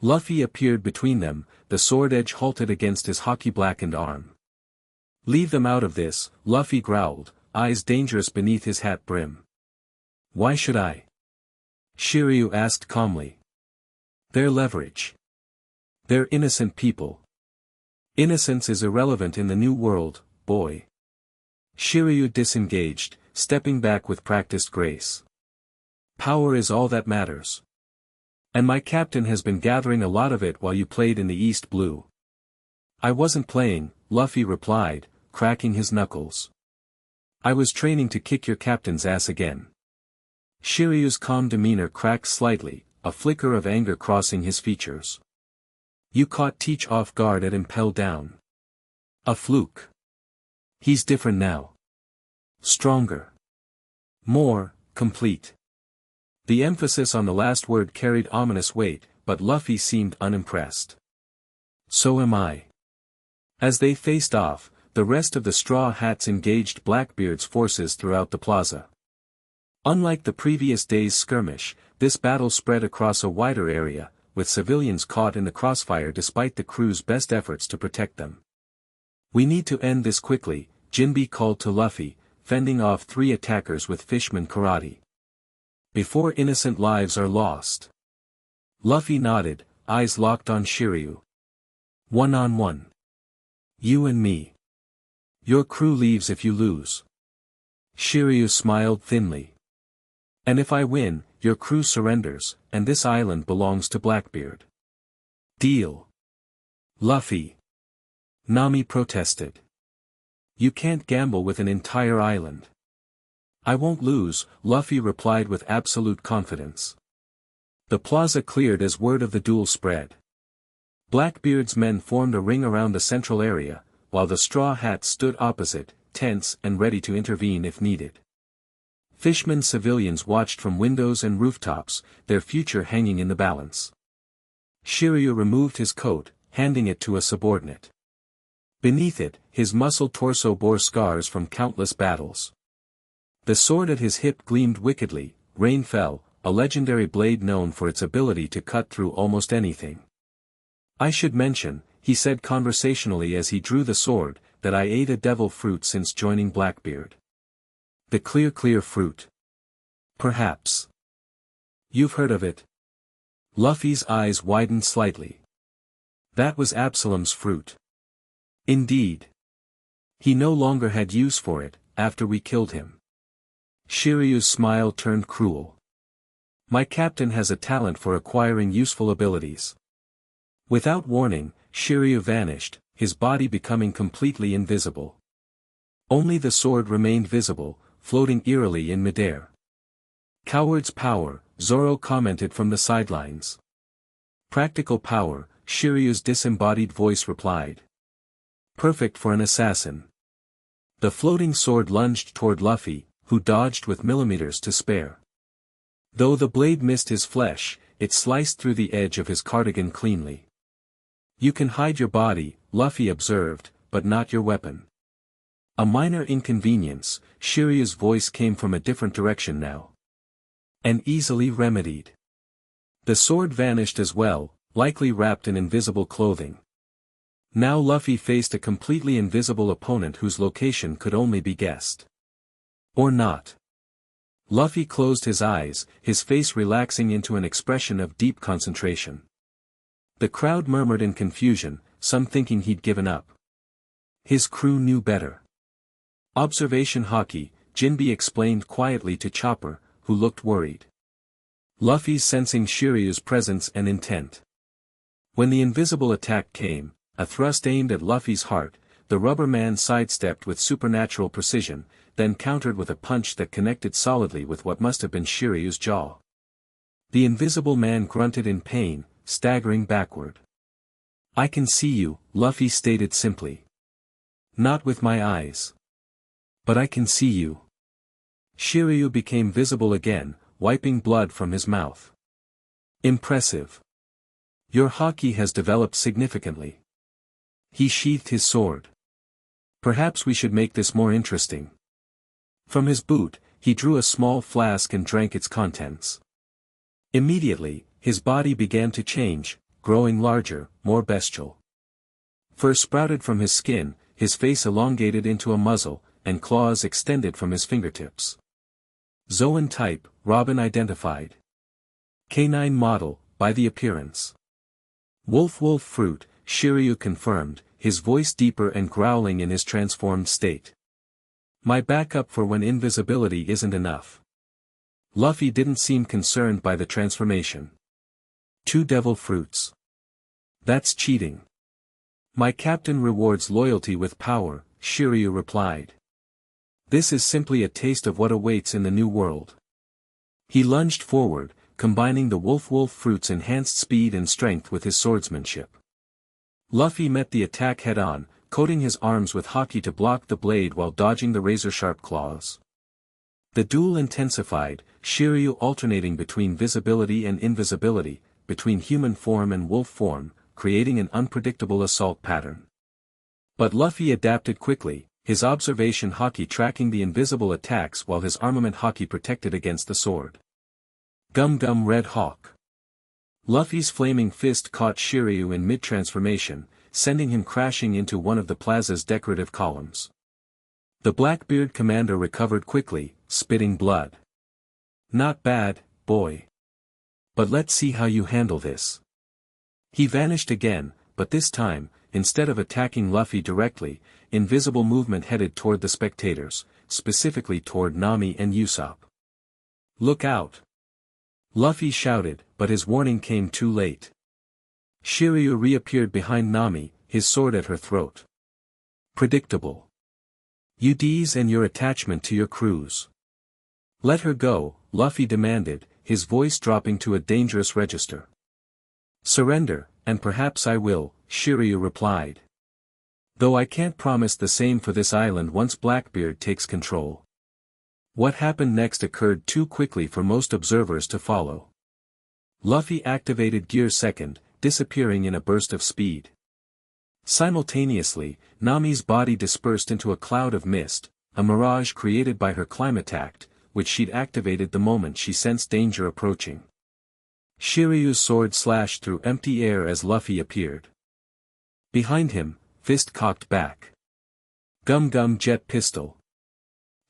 Luffy appeared between them, the sword edge halted against his hockey-blackened arm. "Leave them out of this," Luffy growled, eyes dangerous beneath his hat brim. "Why should I?" Shiryu asked calmly. "Their leverage. They're innocent people. Innocence is irrelevant in the new world, boy." Shiryu disengaged, stepping back with practiced grace. Power is all that matters. And my captain has been gathering a lot of it while you played in the East Blue. I wasn't playing, Luffy replied, cracking his knuckles. I was training to kick your captain's ass again. Shiryu's calm demeanor cracked slightly, a flicker of anger crossing his features. You caught Teach off guard at Impel Down. A fluke. He's different now. Stronger. More, complete. The emphasis on the last word carried ominous weight, but Luffy seemed unimpressed. So am I. As they faced off, the rest of the Straw Hats engaged Blackbeard's forces throughout the plaza. Unlike the previous day's skirmish, this battle spread across a wider area, with civilians caught in the crossfire despite the crew's best efforts to protect them. We need to end this quickly, Jinbe called to Luffy, fending off 3 attackers with Fishman Karate. Before innocent lives are lost. Luffy nodded, eyes locked on Shiryu. 1-on-1. You and me. Your crew leaves if you lose. Shiryu smiled thinly. And if I win, your crew surrenders, and this island belongs to Blackbeard. Deal. Luffy. Nami protested. You can't gamble with an entire island. I won't lose, Luffy replied with absolute confidence. The plaza cleared as word of the duel spread. Blackbeard's men formed a ring around the central area, while the Straw Hats stood opposite, tense and ready to intervene if needed. Fishman civilians watched from windows and rooftops, their future hanging in the balance. Shiryu removed his coat, handing it to a subordinate. Beneath it, his muscled torso bore scars from countless battles. The sword at his hip gleamed wickedly. Rain fell, a legendary blade known for its ability to cut through almost anything. I should mention, he said conversationally as he drew the sword, that I ate a devil fruit since joining Blackbeard. The clear fruit. Perhaps. You've heard of it? Luffy's eyes widened slightly. That was Absalom's fruit. Indeed. He no longer had use for it, after we killed him. Shiryu's smile turned cruel. My captain has a talent for acquiring useful abilities. Without warning, Shiryu vanished, his body becoming completely invisible. Only the sword remained visible, floating eerily in midair. Coward's power, Zoro commented from the sidelines. Practical power, Shiryu's disembodied voice replied. Perfect for an assassin. The floating sword lunged toward Luffy, who dodged with millimeters to spare. Though the blade missed his flesh, it sliced through the edge of his cardigan cleanly. You can hide your body, Luffy observed, but not your weapon. A minor inconvenience, Shiryu's voice came from a different direction now. And easily remedied. The sword vanished as well, likely wrapped in invisible clothing. Now Luffy faced a completely invisible opponent whose location could only be guessed. Or not. Luffy closed his eyes, his face relaxing into an expression of deep concentration. The crowd murmured in confusion, some thinking he'd given up. His crew knew better. Observation Haki, Jinbe explained quietly to Chopper, who looked worried. Luffy's sensing Shiryu's presence and intent. When the invisible attack came, a thrust aimed at Luffy's heart, the rubber man sidestepped with supernatural precision, then countered with a punch that connected solidly with what must have been Shiryu's jaw. The invisible man grunted in pain, staggering backward. I can see you, Luffy stated simply. Not with my eyes. But I can see you. Shiryu became visible again, wiping blood from his mouth. Impressive. Your haki has developed significantly. He sheathed his sword. Perhaps we should make this more interesting. From his boot, he drew a small flask and drank its contents. Immediately, his body began to change, growing larger, more bestial. Fur sprouted from his skin, his face elongated into a muzzle, and claws extended from his fingertips. Zoan type, Robin identified. Canine model, by the appearance. Wolf fruit, Shiryu confirmed, his voice deeper and growling in his transformed state. My backup for when invisibility isn't enough. Luffy didn't seem concerned by the transformation. 2 devil fruits. That's cheating. My captain rewards loyalty with power, Shiryu replied. This is simply a taste of what awaits in the new world. He lunged forward, combining the wolf fruit's enhanced speed and strength with his swordsmanship. Luffy met the attack head-on, coating his arms with haki to block the blade while dodging the razor-sharp claws. The duel intensified, Shiryu alternating between visibility and invisibility, between human form and wolf form, creating an unpredictable assault pattern. But Luffy adapted quickly, his observation haki tracking the invisible attacks while his armament haki protected against the sword. Gum Gum Red Hawk. Luffy's flaming fist caught Shiryu in mid-transformation, sending him crashing into one of the plaza's decorative columns. The Blackbeard commander recovered quickly, spitting blood. Not bad, boy. But let's see how you handle this. He vanished again, but this time, instead of attacking Luffy directly, invisible movement headed toward the spectators, specifically toward Nami and Usopp. Look out! Luffy shouted, but his warning came too late. Shiryu reappeared behind Nami, his sword at her throat. Predictable. UDs and your attachment to your crews. Let her go, Luffy demanded, his voice dropping to a dangerous register. Surrender, and perhaps I will, Shiryu replied. Though I can't promise the same for this island once Blackbeard takes control. What happened next occurred too quickly for most observers to follow. Luffy activated Gear Second, disappearing in a burst of speed. Simultaneously, Nami's body dispersed into a cloud of mist, a mirage created by her Climatact, which she'd activated the moment she sensed danger approaching. Shiryu's sword slashed through empty air as Luffy appeared. Behind him, fist cocked back. Gum Gum Jet Pistol.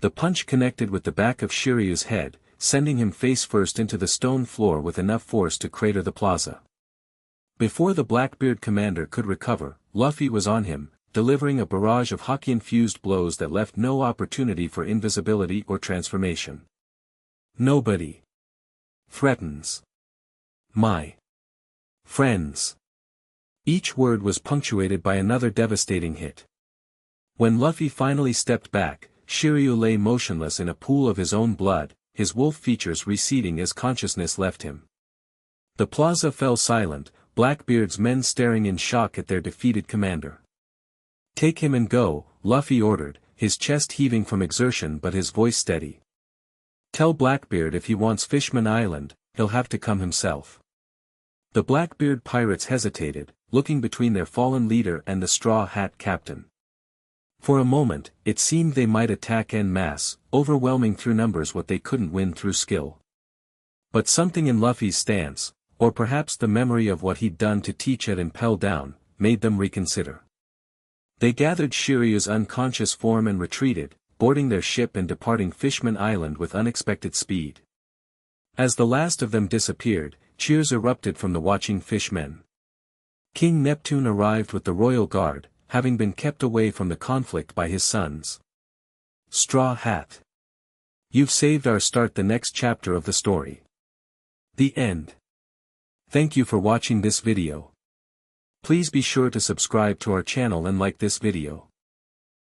The punch connected with the back of Shiryu's head, sending him face first into the stone floor with enough force to crater the plaza. Before the Blackbeard commander could recover, Luffy was on him, delivering a barrage of haki-infused blows that left no opportunity for invisibility or transformation. Nobody threatens my friends. Each word was punctuated by another devastating hit. When Luffy finally stepped back, Shiryu lay motionless in a pool of his own blood, his wolf features receding as consciousness left him. The plaza fell silent, Blackbeard's men staring in shock at their defeated commander. Take him and go, Luffy ordered, his chest heaving from exertion but his voice steady. Tell Blackbeard if he wants Fishman Island, he'll have to come himself. The Blackbeard pirates hesitated, looking between their fallen leader and the Straw Hat captain. For a moment, it seemed they might attack en masse, overwhelming through numbers what they couldn't win through skill. But something in Luffy's stance, or perhaps the memory of what he'd done to teach at Impel Down, made them reconsider. They gathered Shiryu's unconscious form and retreated, boarding their ship and departing Fishman Island with unexpected speed. As the last of them disappeared, cheers erupted from the watching fishmen. King Neptune arrived with the royal guard, having been kept away from the conflict by his sons. Straw Hat. You've saved our start the next chapter of the story. The end. Thank you for watching this video. Please be sure to subscribe to our channel and like this video.